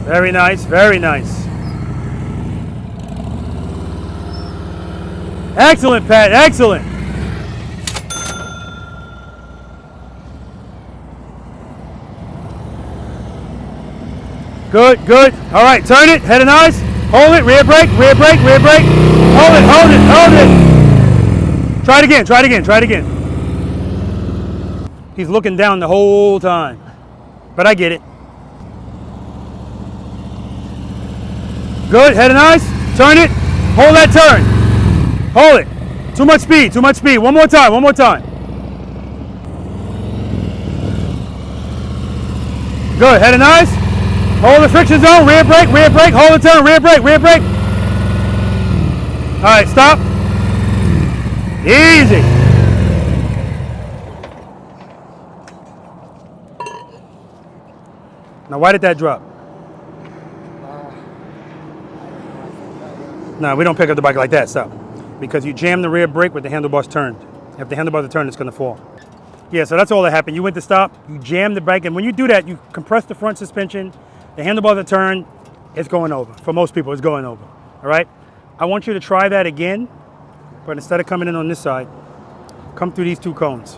Very nice. Very nice. Excellent, Pat. Excellent. Good, good. All right, turn it. Head and eyes. Hold it. Rear brake, rear brake, rear brake. Hold it, hold it, hold it. Try it again, try it again, try it again. He's looking down the whole time. But I get it. Good. Head and eyes. Turn it. Hold that turn. Hold it. Too much speed, too much speed. One more time, one more time. Good, head and eyes. Hold the friction zone, rear brake, hold the turn, rear brake. All right, stop. Easy. Now, why did that drop? No, we don't pick up the bike like that, stop. Because you jam the rear brake with the handlebars turned. If the handlebars are turned, it's going to fall. Yeah, so that's all that happened. You went to stop, you jammed the brake, and when you do that, you compress the front suspension, the handlebars are turned, it's going over. For most people, it's going over. All right? I want you to try that again, but instead of coming in on this side, come through these 2 cones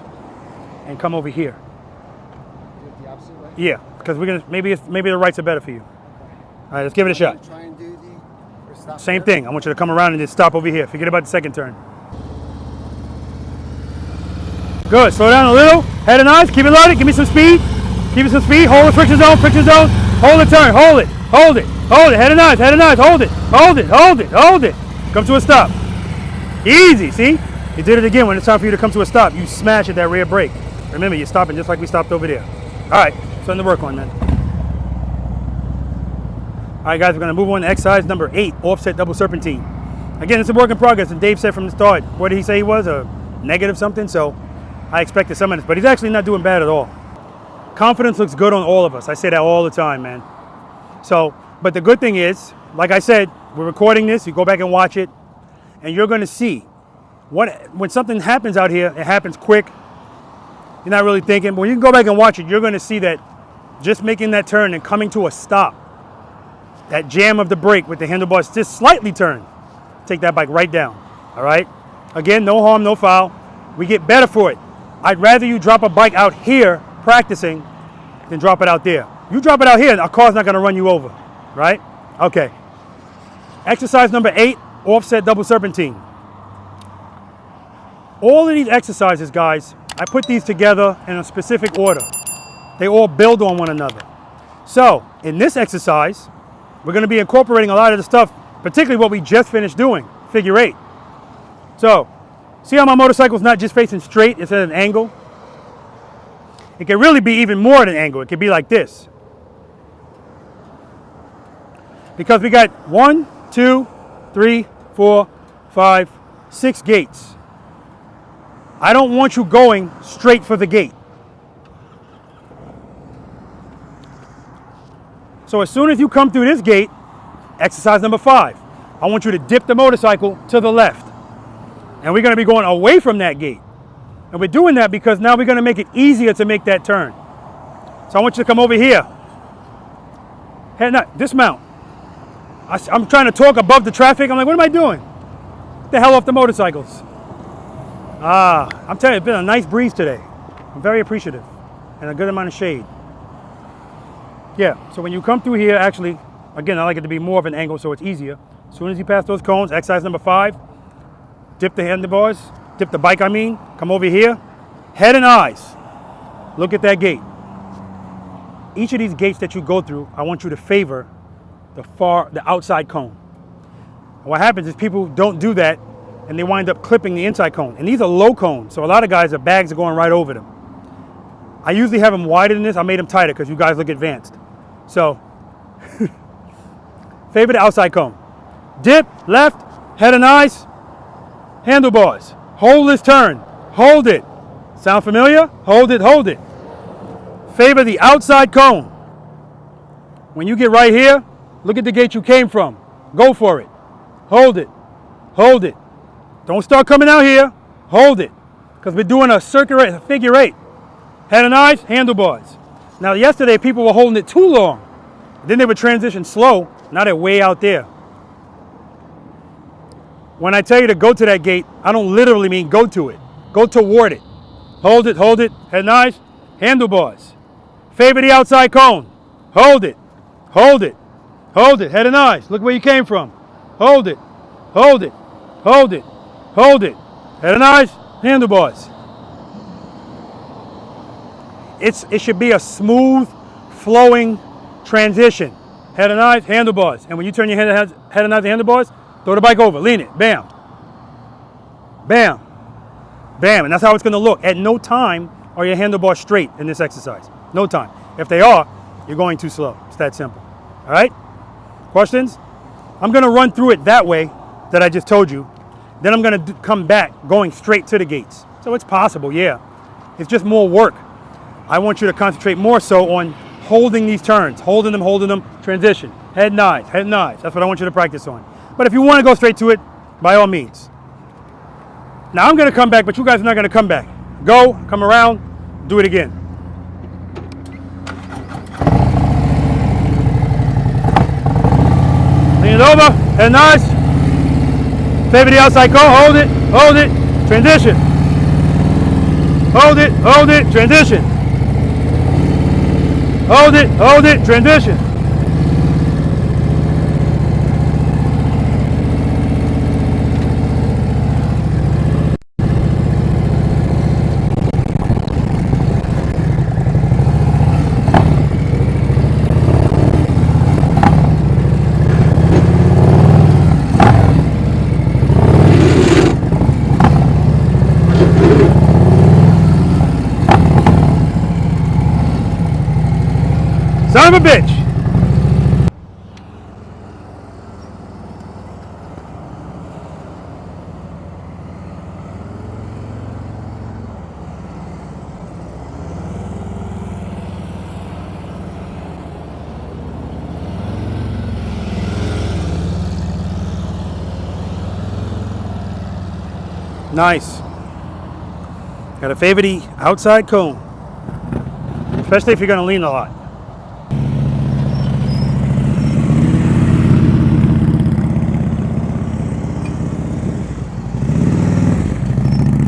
and come over here. The opposite way? Yeah, because we're gonna maybe the rights are better for you. All right, let's give it a shot. Try and do or stop Same there? thing. I want you to come around and just stop over here. Forget about the second turn. Good. Slow down a little. Head and eyes. Keep it loaded. Give me some speed. Keep it some speed. Hold the friction zone. Friction zone. Hold the turn. Hold it. Hold it. Hold it. Head and eyes. Head and eyes. Hold it. Hold it. Hold it. Hold it. Come to a stop. Easy. See? You did it again. When it's time for you to come to a stop, you smash at that rear brake. Remember, you're stopping just like we stopped over there. All right. Something to work on, man. All right, guys, we're going to move on to exercise number 8, offset double serpentine. Again, it's a work in progress, and Dave said from the start, what did he say he was? A negative something? So I expected some of this, but he's actually not doing bad at all. Confidence looks good on all of us. I say that all the time, man. So, but the good thing is, like I said, we're recording this. You go back and watch it, and you're going to see when something happens out here, it happens quick. You're not really thinking, but when you can go back and watch it, you're going to see that just making that turn and coming to a stop, that jam of the brake with the handlebars just slightly turn, take that bike right down, all right? Again, no harm, no foul. We get better for it. I'd rather you drop a bike out here practicing than drop it out there. You drop it out here, a car's not gonna run you over, right? Okay. Exercise number 8, offset double serpentine. All of these exercises, guys, I put these together in a specific order. They all build on one another. So, in this exercise, we're going to be incorporating a lot of the stuff, particularly what we just finished doing, figure 8. So, see how my motorcycle's not just facing straight, it's at an angle? It can really be even more at an angle. It could be like this. Because we got 1, 2, 3, 4, 5, 6 gates. I don't want you going straight for the gate. So as soon as you come through this gate, exercise number 5, I want you to dip the motorcycle to the left. And we're going to be going away from that gate. And we're doing that because now we're going to make it easier to make that turn. So I want you to come over here. Dismount. I'm trying to talk above the traffic. I'm like, what am I doing? Get the hell off the motorcycles. I'm telling you, it's been a nice breeze today. I'm very appreciative. And a good amount of shade. Yeah, so when you come through here, actually, again, I like it to be more of an angle so it's easier. As soon as you pass those cones, exercise number 5, dip the handlebars, dip the bike, come over here, head and eyes, look at that gate. Each of these gates that you go through, I want you to favor the outside cone. And what happens is people don't do that and they wind up clipping the inside cone. And these are low cones, so a lot of guys, their bags are going right over them. I usually have them wider than this. I made them tighter because you guys look advanced. So, favor the outside cone. Dip, left, head and eyes, handlebars. Hold this turn. Hold it. Sound familiar? Hold it, hold it. Favor the outside cone. When you get right here, look at the gate you came from. Go for it. Hold it. Hold it. Don't start coming out here. Hold it. Because we're doing a figure 8. Head and eyes, handlebars. Now yesterday people were holding it too long. Then they would transition slow. Now they're way out there. When I tell you to go to that gate, I don't literally mean go to it. Go toward it. Hold it, head and eyes, handlebars. Favor the outside cone. Hold it, hold it, hold it, head and eyes. Look where you came from. Hold it, hold it, hold it, hold it. Head and eyes, handlebars. It should be a smooth, flowing transition. Head and eyes, handlebars. And when you turn your head and eyes, handlebars, throw the bike over, lean it, bam. Bam. Bam, and that's how it's gonna look. At no time are your handlebars straight in this exercise. No time. If they are, you're going too slow. It's that simple. All right? Questions? I'm gonna run through it that way that I just told you. Then I'm gonna come back going straight to the gates. So it's possible, yeah. It's just more work. I want you to concentrate more so on holding these turns, holding them, transition, head and eyes, head and eyes. That's what I want you to practice on. But if you want to go straight to it, by all means. Now I'm going to come back, but you guys are not going to come back. Go, come around, do it again. it over. Head nice. Favor the outside cone. Hold it. Hold it. Transition. Hold it. Hold it. Transition. Hold it. Hold it. Transition. Son of a bitch. Nice. Got to favor the outside cone, especially if you're going to lean a lot.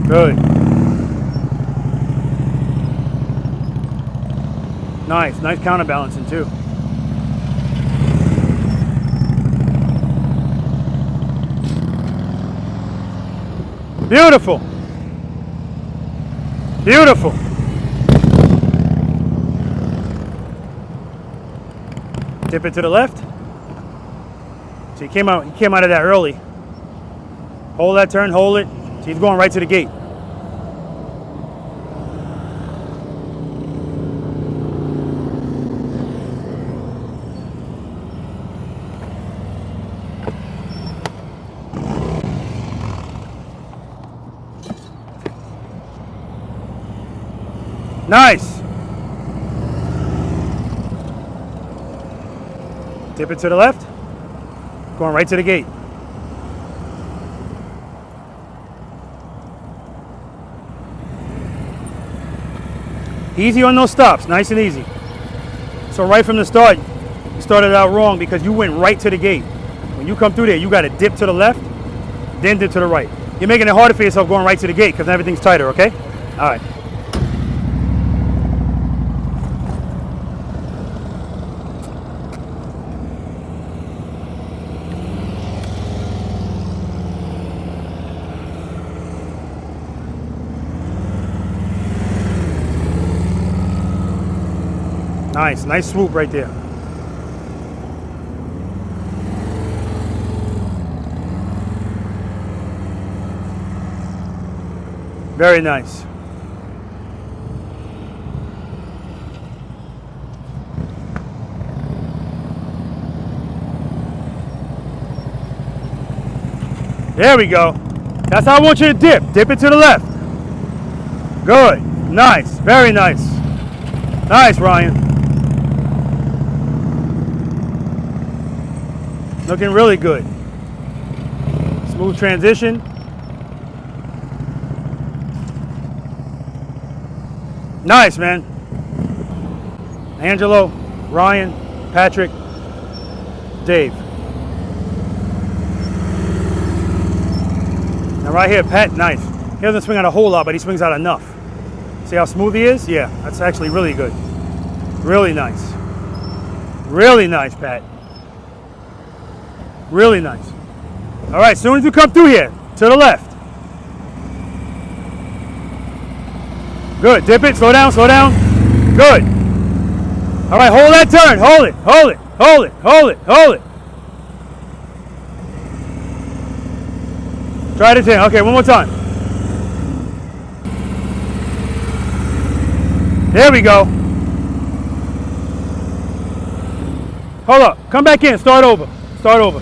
Good. Nice, nice counterbalancing too. Beautiful. Beautiful. Dip it to the left. So you came out of that early. Hold that turn, hold it. So he's going right to the gate. Nice. Dip it to the left. Going right to the gate. Easy on those stops, nice and easy. So right from the start, you started out wrong because you went right to the gate. When you come through there, you got to dip to the left, then dip to the right. You're making it harder for yourself going right to the gate because everything's tighter, okay? All right. Nice, nice swoop right there. Very nice. There we go. That's how I want you to dip. Dip it to the left. Good. Nice. Very nice. Nice, Ryan. Looking really good. Smooth transition. Nice, man. Angelo, Ryan, Patrick, Dave. Now right here, Pat, nice. He doesn't swing out a whole lot, but he swings out enough. See how smooth he is? Yeah, that's actually really good. Really nice. Really nice, Pat. Really nice. All right, as soon as you come through here, to the left. Good, dip it, slow down, slow down. Good. All right, hold that turn, hold it, hold it, hold it, hold it, hold it. Try it again, okay, one more time. There we go. Hold up, come back in, start over, start over.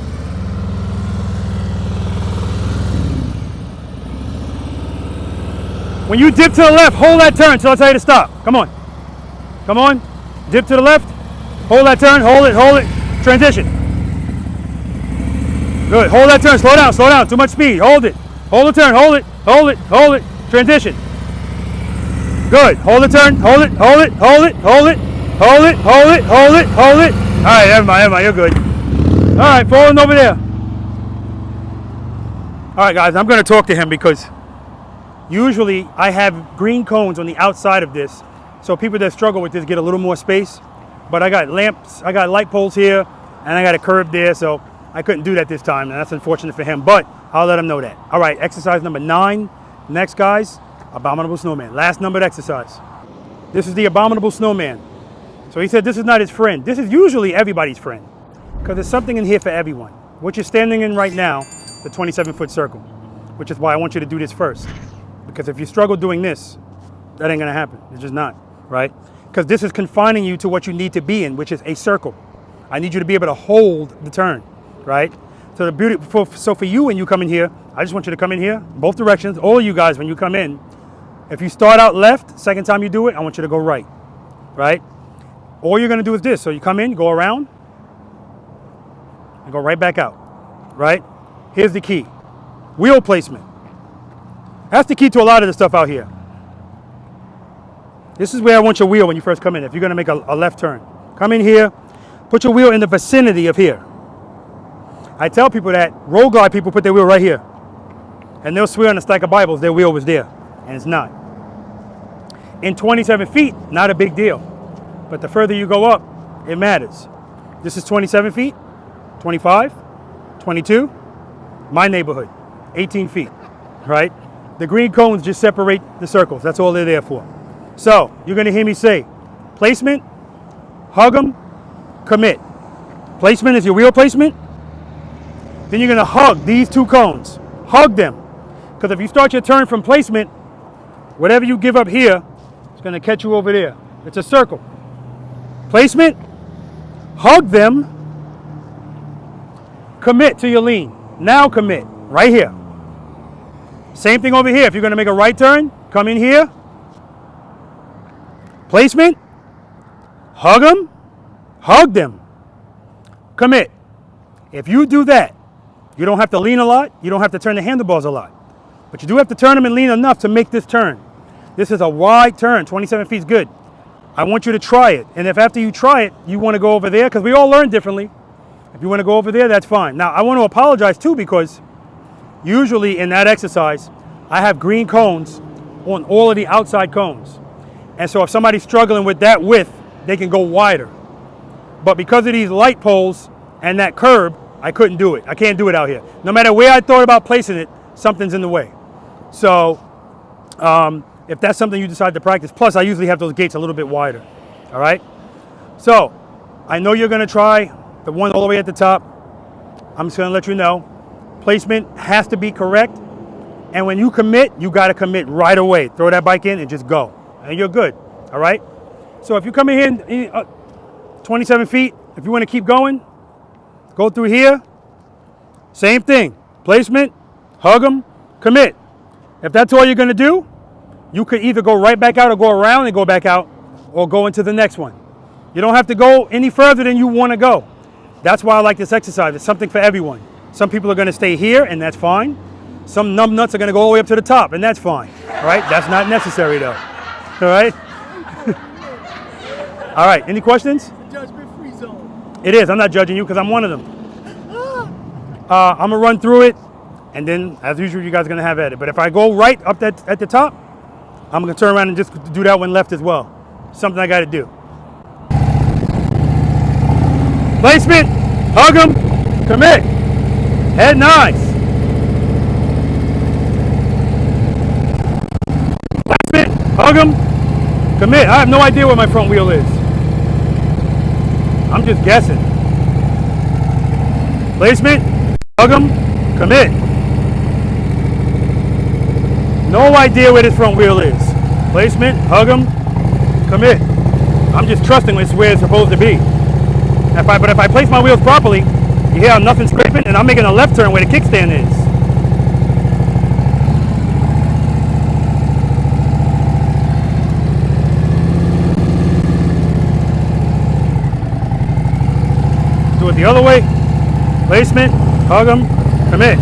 When you dip to the left, hold that turn until I tell you to stop. Come on. Come on. Dip to the left. Hold that turn. Hold it. Hold it. Transition. Good. Hold that turn. Slow down. Slow down. Too much speed. Hold it. Hold the turn. Hold it. Hold it. Hold it. Transition. Good. Hold the turn. Hold it. Hold it. Hold it. Hold it. Hold it. Hold it. Hold it. Hold it. All right. Never mind. Never mind. You're good. All right, falling over there. All right, guys, I'm going to talk to him because usually I have green cones on the outside of this, so people that struggle with this get a little more space. But I got lamps, I got light poles here, and I got a curb there, so I couldn't do that this time, and that's unfortunate for him, but I'll let him know that. All right, exercise number 9. Next, guys, Abominable Snowman. Last numbered exercise. This is the Abominable Snowman. So he said this is not his friend. This is usually everybody's friend because there's something in here for everyone. What you're standing in right now, the 27-foot circle, which is why I want you to do this first. Because if you struggle doing this, that ain't gonna happen. It's just not, right? Because this is confining you to what you need to be in, which is a circle. I need you to be able to hold the turn, right? So the beauty, so for you when you come in here, I just want you to come in here, both directions. All of you guys, when you come in, if you start out left, second time you do it, I want you to go right, right? All you're gonna do is this. So you come in, go around, and go right back out, right? Here's the key, wheel placement. That's the key to a lot of the stuff out here. This is where I want your wheel when you first come in, if you're gonna make a left turn. Come in here, put your wheel in the vicinity of here. I tell people that road glide people put their wheel right here. And they'll swear on a stack of Bibles their wheel was there, and it's not. In 27 feet, not a big deal. But the further you go up, it matters. This is 27 feet, 25, 22, my neighborhood, 18 feet, right? The green cones just separate the circles. That's all they're there for. So you're gonna hear me say, placement, hug them, commit. Placement is your wheel placement. Then you're gonna hug these 2 cones. Hug them. Because if you start your turn from placement, whatever you give up here, it's gonna catch you over there. It's a circle. Placement, hug them, commit to your lean. Now commit, right here. Same thing over here. If you're gonna make a right turn, come in here. Placement, hug them, commit. If you do that, you don't have to lean a lot, you don't have to turn the handlebars a lot. But you do have to turn them and lean enough to make this turn. This is a wide turn, 27 feet is good. I want you to try it. And if after you try it, you want to go over there, because we all learn differently. If you want to go over there, that's fine. Now, I want to apologize too, because usually in that exercise, I have green cones on all of the outside cones. And so if somebody's struggling with that width, they can go wider. But because of these light poles and that curb, I couldn't do it. I can't do it out here. No matter where I thought about placing it, something's in the way. So if that's something you decide to practice, plus I usually have those gates a little bit wider, all right? So I know you're gonna try the one all the way at the top. I'm just gonna let you know, placement has to be correct. And when you commit, you gotta commit right away. Throw that bike in and just go, and you're good, all right? So if you come in here, 27 feet, if you wanna keep going, go through here, same thing, placement, hug them, commit. If that's all you're gonna do, you could either go right back out or go around and go back out, or go into the next one. You don't have to go any further than you wanna go. That's why I like this exercise. It's something for everyone. Some people are gonna stay here, and that's fine. Some numb nuts are gonna go all the way up to the top, and that's fine, all right? That's not necessary though, all right? All right, any questions? Judgment-free zone. It is, I'm not judging you because I'm one of them. I'm gonna run through it, and then as usual, you guys are gonna have at it. But if I go right up at the top, I'm gonna turn around and just do that one left as well. Something I gotta do. Placement, hug them, commit. Head nice. Placement, hug them, commit. I have no idea where my front wheel is. I'm just guessing. Placement, hug them, commit. No idea where this front wheel is. Placement, hug them, commit. I'm just trusting it's where it's supposed to be. But if I place my wheels properly, you hear how nothing's scraping, and I'm making a left turn where the kickstand is. Do it the other way. Placement, hug them, commit.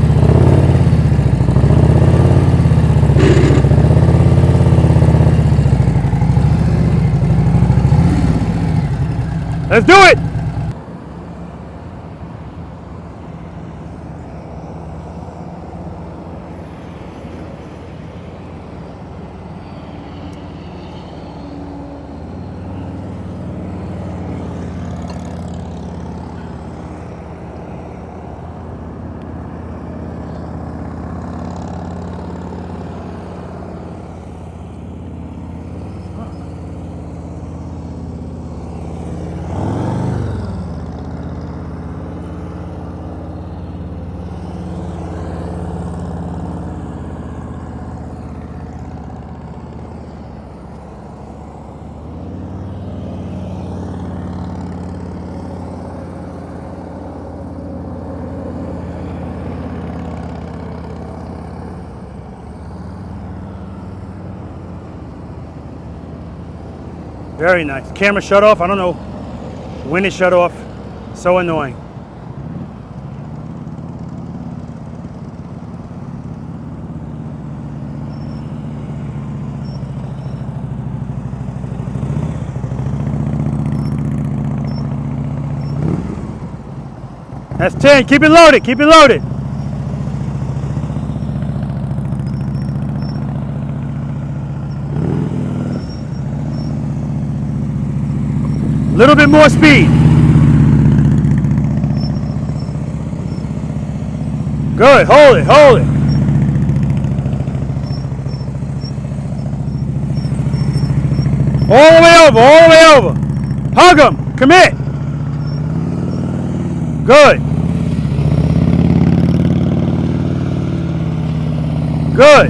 Let's do it. Very nice. Camera shut off. I don't know when it shut off. So annoying. That's 10. Keep it loaded. Keep it loaded. Little bit more speed. Good. Hold it. Hold it. All the way over. All the way over. Hug him. Commit. Good. Good.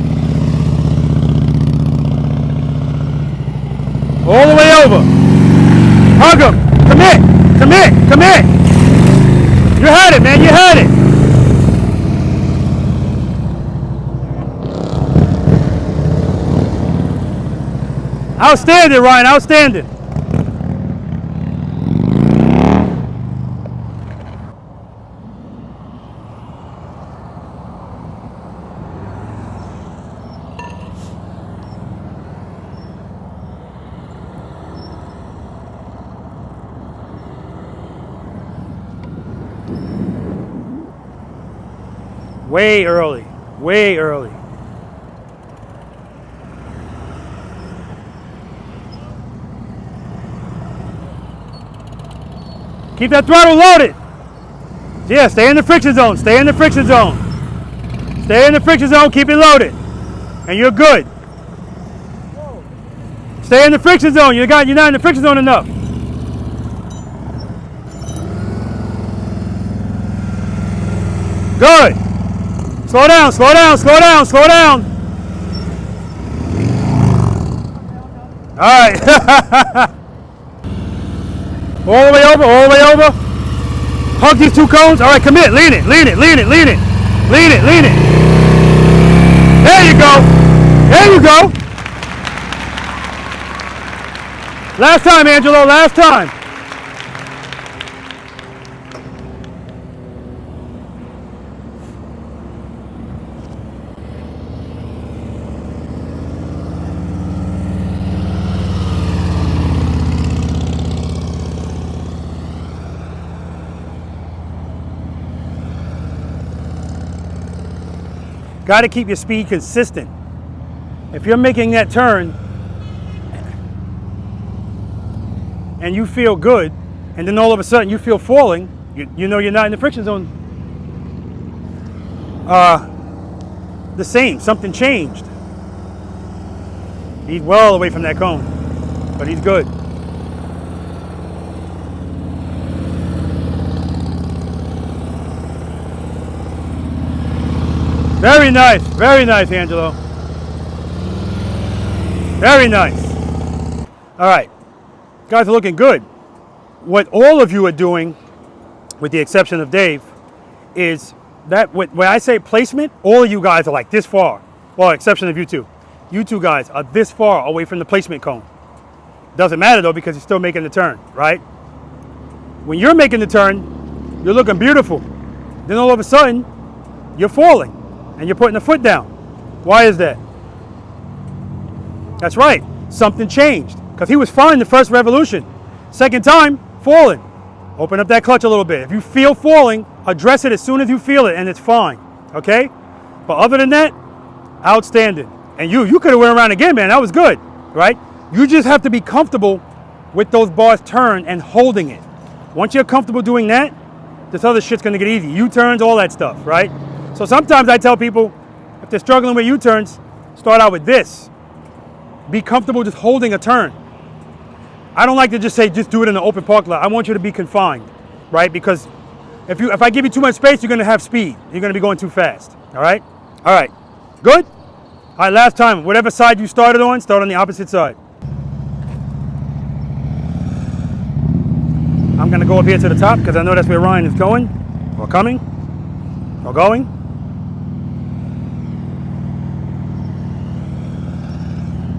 All the way over. Hug him. Commit. Commit. Commit. You had it, man. You had it. Outstanding, Ryan. Outstanding. Way early, way early. Keep that throttle loaded. Yeah, stay in the friction zone, stay in the friction zone. Stay in the friction zone, keep it loaded. And you're good. Stay in the friction zone, you're not in the friction zone enough. Good. Slow down, slow down, slow down, slow down. All right. All the way over, all the way over. Hug these two cones. All right, commit. Lean it, lean it, lean it, lean it. Lean it, lean it. There you go. There you go. Last time, Angelo, last time. Got to keep your speed consistent. If you're making that turn and you feel good, and then all of a sudden you feel falling, you know you're not in the friction zone. The same, something changed. He's well away from that cone, but he's good. Very nice, Angelo. Very nice. All right, guys are looking good. What all of you are doing, with the exception of Dave, is that when I say placement, all of you guys are like this far. Well, exception of you two. You two guys are this far away from the placement cone. Doesn't matter though, because you're still making the turn, right? When you're making the turn, you're looking beautiful. Then all of a sudden, you're falling. And you're putting the foot down. Why is that? That's right. Something changed. Because he was fine the first revolution. Second time, falling. Open up that clutch a little bit. If you feel falling, address it as soon as you feel it, and it's fine. Okay? But other than that, outstanding. And you could have went around again, man. That was good. Right? You just have to be comfortable with those bars turn and holding it. Once you're comfortable doing that, this other shit's going to get easy. U-turns, all that stuff. Right? So sometimes I tell people, if they're struggling with U-turns, start out with this. Be comfortable just holding a turn. I don't like to just say, just do it in an open parking lot. I want you to be confined, right? Because if I give you too much space, you're gonna have speed. You're gonna be going too fast, all right? All right, good? All right, last time, whatever side you started on, start on the opposite side. I'm gonna go up here to the top because I know that's where Ryan is going, or coming, or going.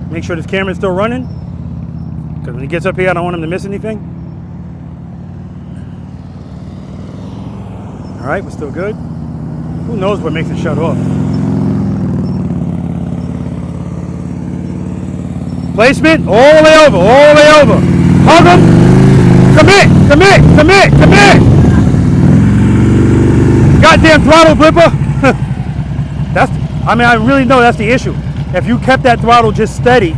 Make sure this camera's still running, because When he gets up here, I don't want him to miss anything. All right, we're still good. Who knows what makes it shut off? Placement, all the way over, all the way over. Hug him. Commit, commit, commit, commit. Goddamn throttle blipper. I mean, I really know that's the issue. If you kept that throttle just steady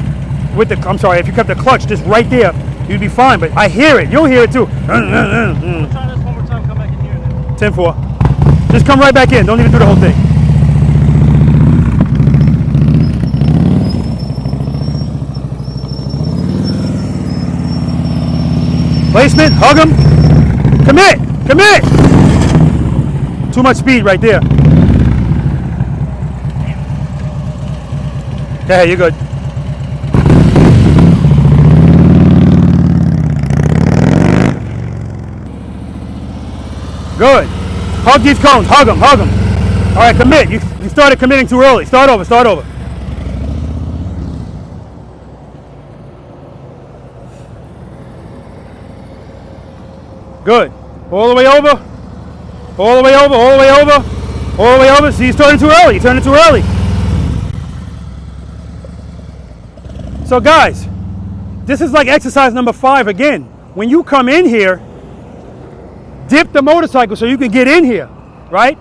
with the, I'm sorry, if you kept the clutch just right there, you'd be fine. But I hear it. You'll hear it too. We'll try this one more time. Come back in here. 10-4. Just come right back in. Don't even do the whole thing. Placement, hug him. Commit, commit. Too much speed right there. Okay, you're good. Good. Hug these cones. Hug them. Hug them. All right, commit. You started committing too early. Start over. Start over. Good. All the way over. All the way over. All the way over. All the way over. See, you started too early. You turned it too early. So, guys, this is like exercise number 5 again. When you come in here, dip the motorcycle so you can get in here, right?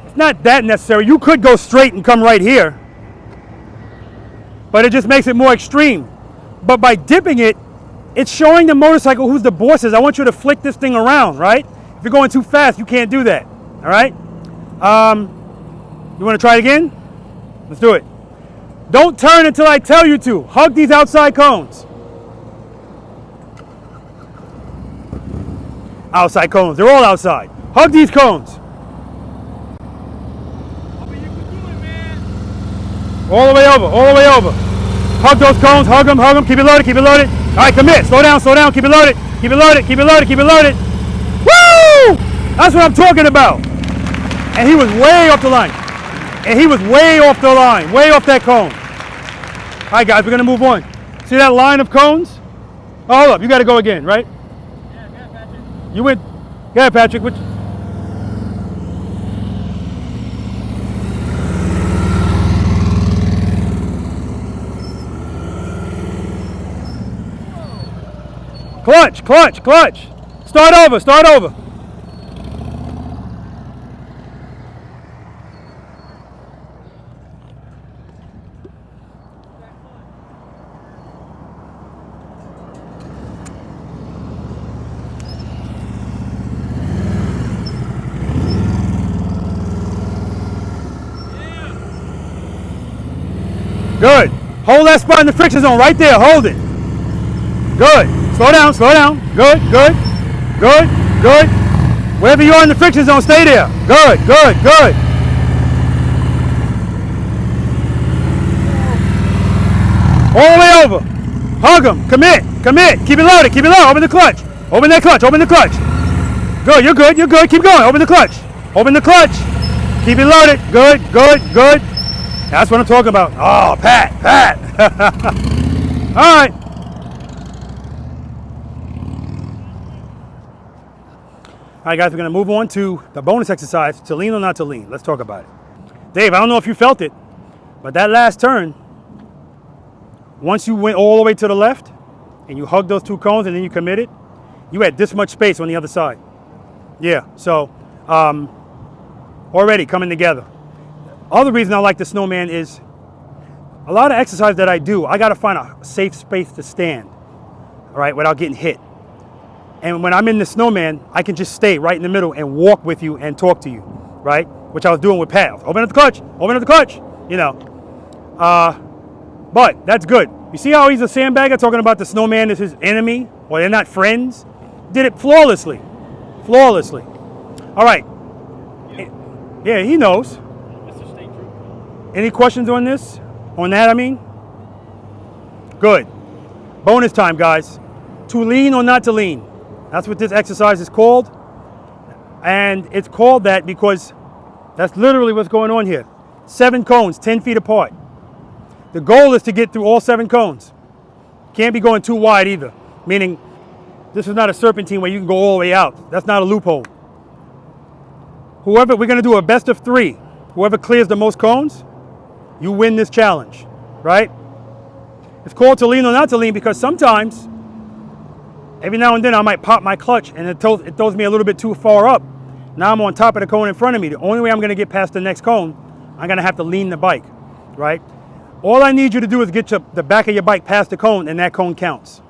It's not that necessary. You could go straight and come right here, but it just makes it more extreme. But by dipping it, it's showing the motorcycle who's the boss is. I want you to flick this thing around, right? If you're going too fast, you can't do that, all right? You want to try it again? Let's do it. Don't turn until I tell you to. Hug these outside cones. Outside cones. They're all outside. Hug these cones. All the way over. All the way over. Hug those cones. Hug them. Hug them. Keep it loaded. Keep it loaded. All right, commit. Slow down. Slow down. Keep it loaded. Keep it loaded. Keep it loaded. Keep it loaded. Woo! That's what I'm talking about. And he was way off the line. And he was way off the line. Way off that cone. All right, guys, we're going to move on. See that line of cones? Oh, hold up. You got to go again, right? Yeah, Patrick. You went. Yeah, Patrick. Which? Clutch, clutch, clutch. Start over, start over. Good. Hold that spot in the friction zone right there. Hold it. Good. Slow down, slow down. Good, good, good, good. Wherever you are in the friction zone, stay there. Good, good, good. All the way over. Hug them. Commit, commit. Keep it loaded, keep it low. Open the clutch. Open that clutch, open the clutch. Good, you're good, you're good. Keep going. Open the clutch. Open the clutch. Keep it loaded. Good, good, good. That's what I'm talking about. Oh, Pat, Pat. All right. All right, guys, we're going to move on to the bonus exercise, to lean or not to lean. Let's talk about it. Dave, I don't know if you felt it, but that last turn, once you went all the way to the left and you hugged those two cones and then you committed, you had this much space on the other side. Yeah, so already coming together. Other reason I like the Snowman is a lot of exercise that I do, I got to find a safe space to stand, all right, without getting hit. And when I'm in the Snowman, I can just stay right in the middle and walk with you and talk to you, right? Which I was doing with Pat. Open up the clutch, open up the clutch, you know. But that's good. You see how he's a sandbagger talking about the Snowman is his enemy, or they're not friends? Did it flawlessly, flawlessly. All right. Yeah, he knows. Any questions on this? On that, I mean? Good. Bonus time, guys. To lean or not to lean. That's what this exercise is called. And it's called that because that's literally what's going on here. 7 cones, 10 feet apart. The goal is to get through all 7 cones. Can't be going too wide either. Meaning, this is not a serpentine where you can go all the way out. That's not a loophole. We're going to do a best of 3. Whoever clears the most cones, you win this challenge, right? It's called to lean or not to lean because sometimes, every now and then I might pop my clutch and it throws me a little bit too far up. Now I'm on top of the cone in front of me. The only way I'm going to get past the next cone, I'm going to have to lean the bike, right? All I need you to do is get the back of your bike past the cone and that cone counts.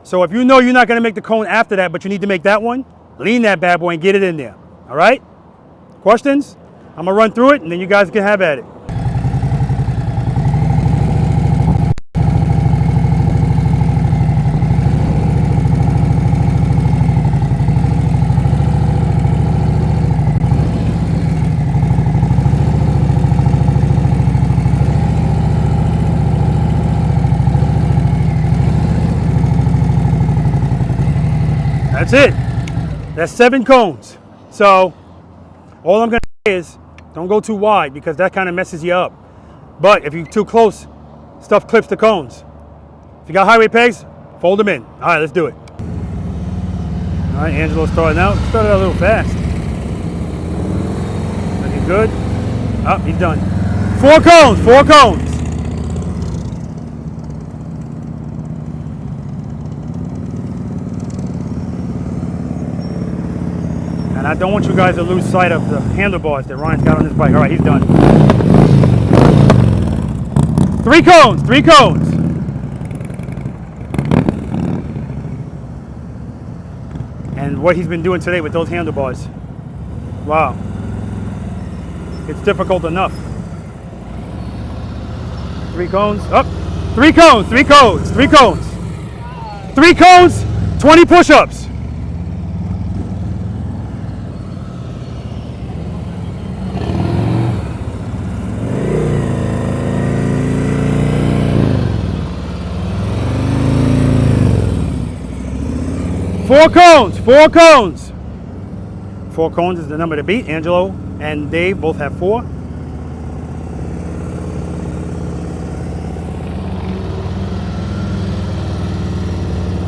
So if you know you're not going to make the cone after that, but you need to make that one, lean that bad boy and get it in there, all right? Questions? I'm going to run through it and then you guys can have at it. That's it. That's 7 cones. So all I'm going to say is don't go too wide because that kind of messes you up. But if you're too close, stuff clips the cones. If you got highway pegs, fold them in. All right, let's do it. All right, Angelo's starting out. Started out a little fast. Looking good. Oh, he's done. 4 cones, 4 cones. And I don't want you guys to lose sight of the handlebars that Ryan's got on his bike. All right, he's done. 3 cones, 3 cones. And what he's been doing today with those handlebars. Wow. It's difficult enough. 3 cones, up. 3 cones, 3 cones, 3 cones. 3 cones, 20 push-ups. Four cones, 4 cones. 4 cones is the number to beat. Angelo and Dave both have 4.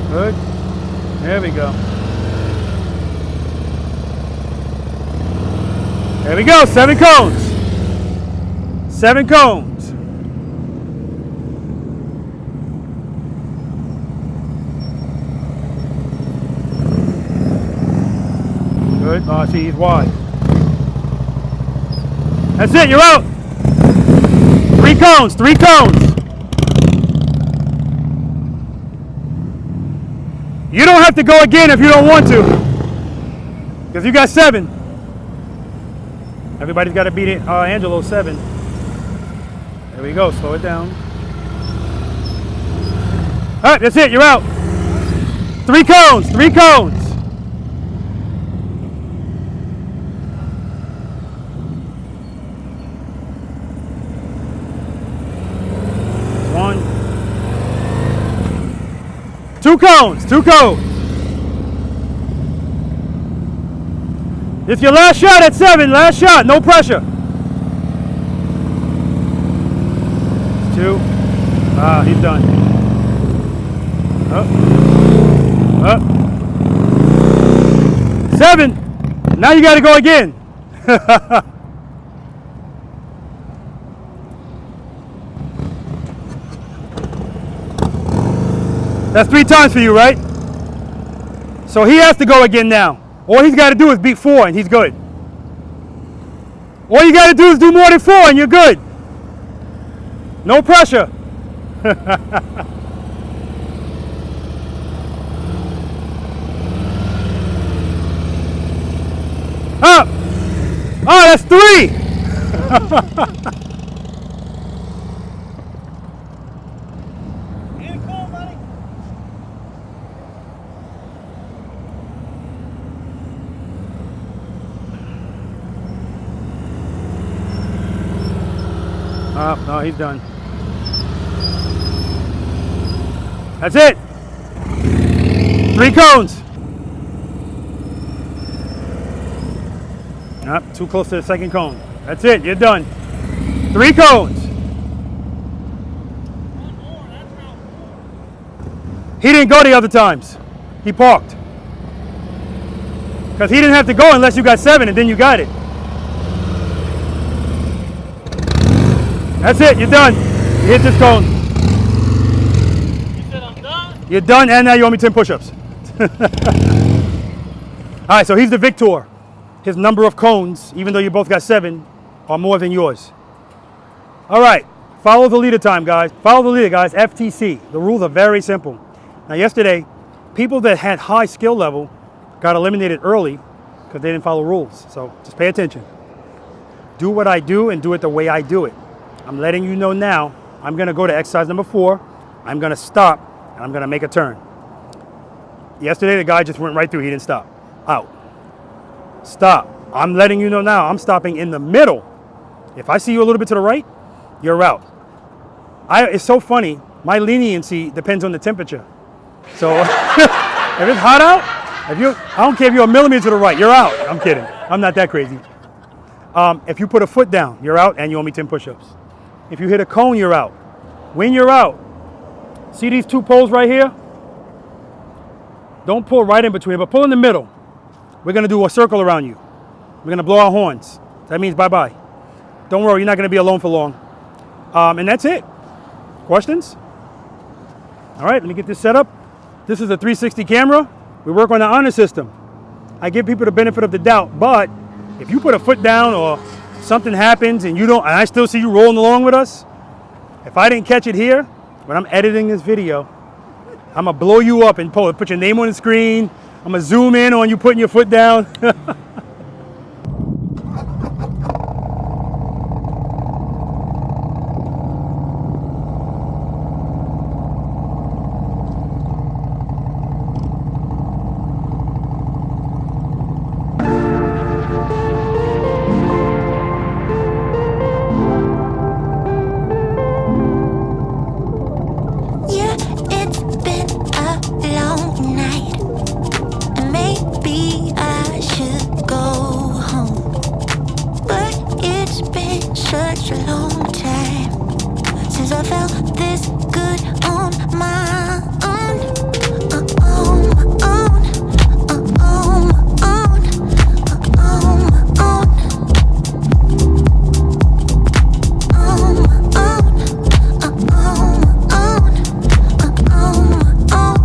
Good. There we go. There we go, 7 cones. 7 cones. Good. Oh, see, he's wide. That's it, you're out. 3 cones, 3 cones. You don't have to go again if you don't want to. Because you got 7. Everybody's got to beat it. Angelo, 7. There we go, slow it down. All right, that's it, you're out. 3 cones, 3 cones. Two cones, 2 cones. It's your last shot at 7, last shot, no pressure. 2. He's done. Up. Up. 7. Now you got to go again. That's 3 times for you, right? So he has to go again now. All he's got to do is beat 4 and he's good. All you got to do is do more than 4 and you're good. No pressure. Up. Oh, that's 3. Oh, no, he's done. That's it. 3 cones. Nope, too close to the second cone. That's it, you're done. 3 cones. He didn't go the other times. He parked. Because he didn't have to go unless you got 7 and then you got it. That's it, you're done. You hit this cone. You said I'm done? You're done, and now you owe me 10 push-ups. All right, so he's the victor. His number of cones, even though you both got 7, are more than yours. All right, follow the leader time, guys. Follow the leader, guys, FTC. The rules are very simple. Now, yesterday, people that had high skill level got eliminated early because they didn't follow rules. So just pay attention. Do what I do and do it the way I do it. I'm letting you know now, I'm gonna go to exercise number 4. I'm gonna stop, and I'm gonna make a turn. Yesterday, the guy just went right through. He didn't stop. Out. Stop. I'm letting you know now, I'm stopping in the middle. If I see you a little bit to the right, you're out. It's so funny. My leniency depends on the temperature. So if it's hot out, I don't care if you're a millimeter to the right, you're out. I'm kidding. I'm not that crazy. If you put a foot down, you're out, and you owe me 10 push-ups. If you hit a cone, you're out. When you're out, see these 2 poles right here? Don't pull right in between, but pull in the middle. We're gonna do a circle around you. We're gonna blow our horns. That means bye-bye. Don't worry, you're not gonna be alone for long. And that's it. Questions? All right, let me get this set up. This is a 360 camera. We work on the honor system. I give people the benefit of the doubt, but if you put a foot down or something happens and and I still see you rolling along with us, if I didn't catch it here, when I'm editing this video, I'm gonna blow you up and put your name on the screen. I'm gonna zoom in on you putting your foot down. Yeah, it's been a long night, and maybe I should go home. But it's been such a long time since I felt this good on my own. On my own, on my own, on my own. On my own, on my own.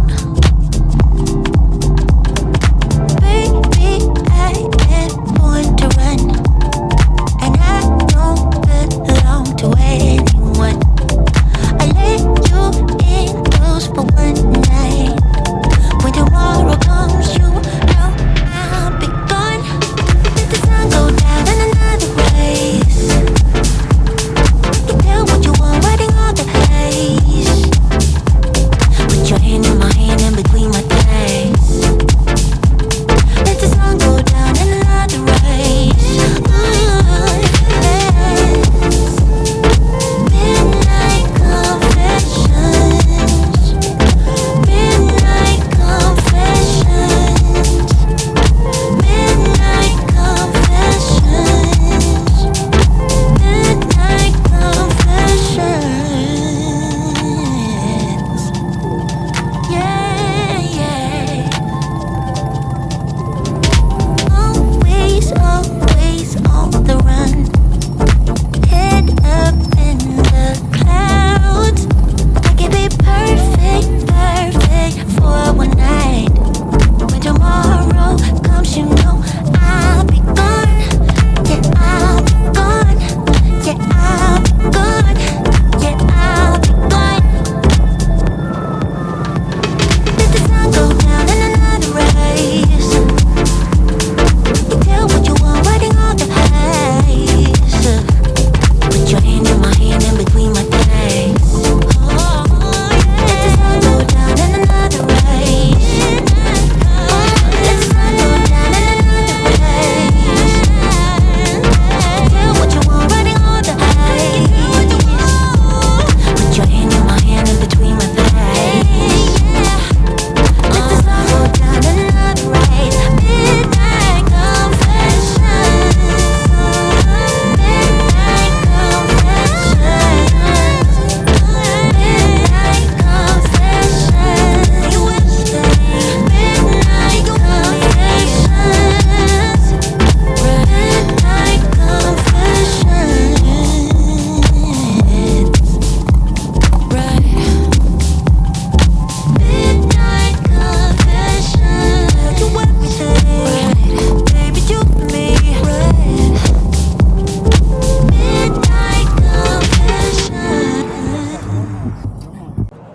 Baby, I am born to run, and I don't belong to anyone. I let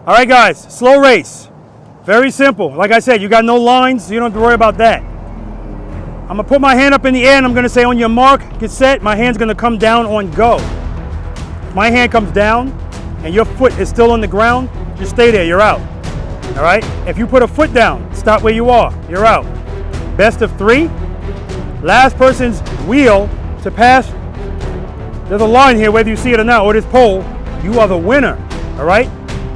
All right, guys, slow race. Very simple. Like I said, you got no lines, so you don't have to worry about that. I'm gonna put my hand up in the air and I'm gonna say on your mark, get set. My hand's gonna come down on go. If my hand comes down and your foot is still on the ground, just stay there, you're out. All right? If you put a foot down, stop where you are, you're out. Best of 3. Last person's wheel to pass. There's a line here, whether you see it or not, or this pole, you are the winner, all right?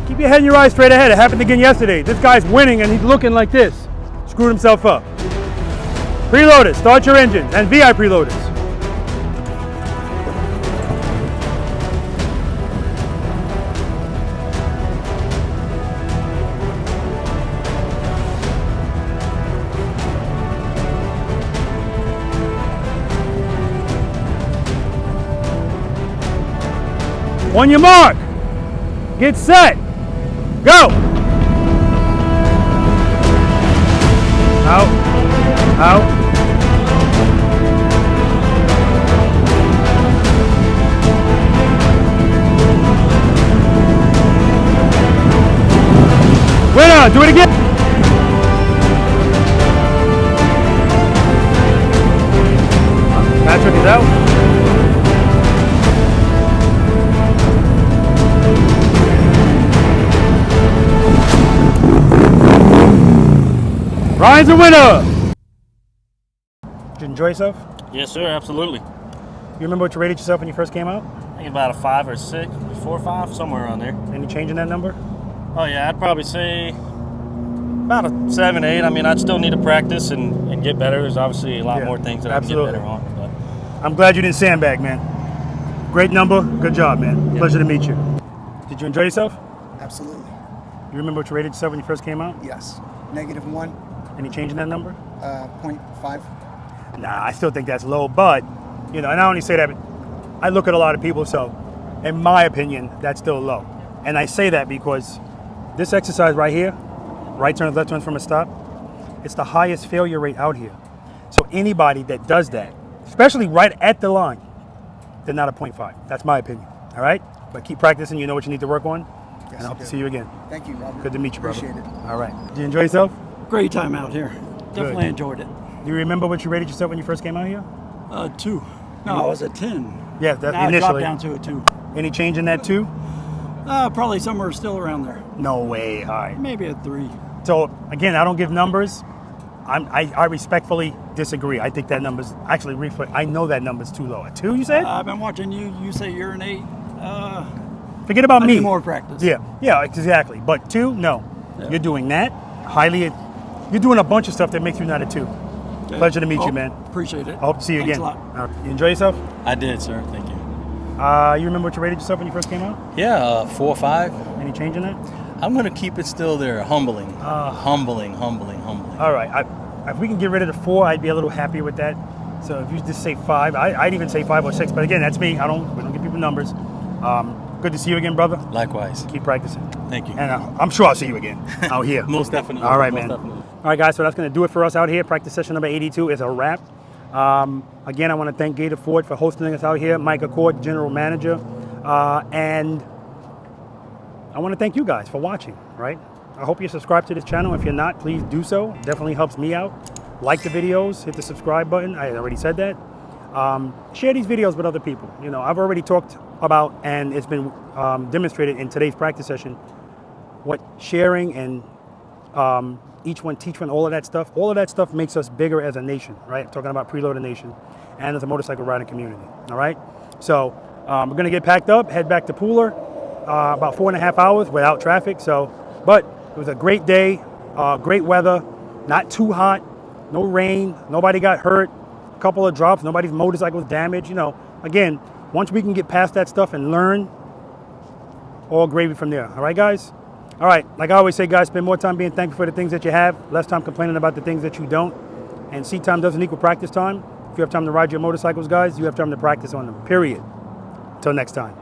Keep your head and your eyes straight ahead. It happened again yesterday. This guy's winning and he's looking like this. Screwed himself up. Preloaders, start your engines, and V.I.Preloaders. On your mark, get set, go. Out, out. Winner, do it again. Patrick is out. Ryan's a winner! Did you enjoy yourself? Yes, sir, absolutely. You remember what you rated yourself when you first came out? I think about a 5 or 6, 4 or 5, somewhere around there. Any change in that number? Oh yeah, I'd probably say about a 7, 8. I mean, I'd still need to practice and get better. There's obviously a lot more things that I can get better on. But I'm glad you didn't sandbag, man. Great number, good job, man. Pleasure to meet you. Did you enjoy yourself? Absolutely. You remember what you rated yourself when you first came out? Yes. -1, Any change in that number? 0.5. Nah, I still think that's low, but, you know, and I only say that, but I look at a lot of people, so in my opinion, that's still low. And I say that because this exercise right here, right turns, left turns from a stop, it's the highest failure rate out here. So anybody that does that, especially right at the line, they're not a 0.5. That's my opinion, all right? But keep practicing, you know what you need to work on, and I hope to see you again. Thank you, Robert. Good to meet you, brother. Appreciate it. All right. Did you enjoy yourself? Great time out here. Definitely enjoyed it. Do you remember what you rated yourself when you first came out here? 2. No, I was at 10. Yeah, that's Now initially. I dropped down to a 2. Any change in that too? Probably somewhere still around there. No way. All right. Maybe a 3. So again, I don't give numbers. I respectfully disagree. I think that number's actually reflect. I know that number's too low. A 2, you said? I've been watching you. You say you're an 8. Forget about I me. need more practice. Yeah, exactly. But 2, no. Yeah. You're doing that highly. You're doing a bunch of stuff that makes you not a 2. Okay. Pleasure to meet you, man. Appreciate it. I hope to see you Thanks again. a lot. You enjoy yourself? I did, sir. Thank you. You remember what you rated yourself when you first came out? Yeah, 4 or 5. Any change in that? I'm going to keep it still there. Humbling. Humbling. All right. If we can get rid of the 4, I'd be a little happier with that. So if you just say 5, I'd even say 5 or 6. But again, that's me. We don't give people numbers. Good to see you again, brother. Likewise. Keep practicing. Thank you. And I'm sure I'll see you again out here. Most definitely. All right, Most man. Definitely. All right, guys, so that's going to do it for us out here. Practice session number 82 is a wrap. Again, I want to thank Gator Ford for hosting us out here, Mike Accord, General Manager, and I want to thank you guys for watching, right? I hope you're subscribed to this channel. If you're not, please do so. Definitely helps me out. Like the videos, hit the subscribe button. I already said that. Share these videos with other people. You know, I've already talked about, and it's been demonstrated in today's practice session, what sharing and each one teach one, all of that stuff makes us bigger as a nation, right? I'm talking about Preloader Nation and as a motorcycle riding community, all right? So we're gonna get packed up, head back to Pooler, about 4.5 hours without traffic. So, but it was a great day, great weather, not too hot, no rain, nobody got hurt, a couple of drops, nobody's motorcycle was damaged. You know, again, once we can get past that stuff and learn, all gravy from there, all right, guys? All right, like I always say, guys, spend more time being thankful for the things that you have, less time complaining about the things that you don't. And seat time doesn't equal practice time. If you have time to ride your motorcycles, guys, you have time to practice on them, period. Until next time.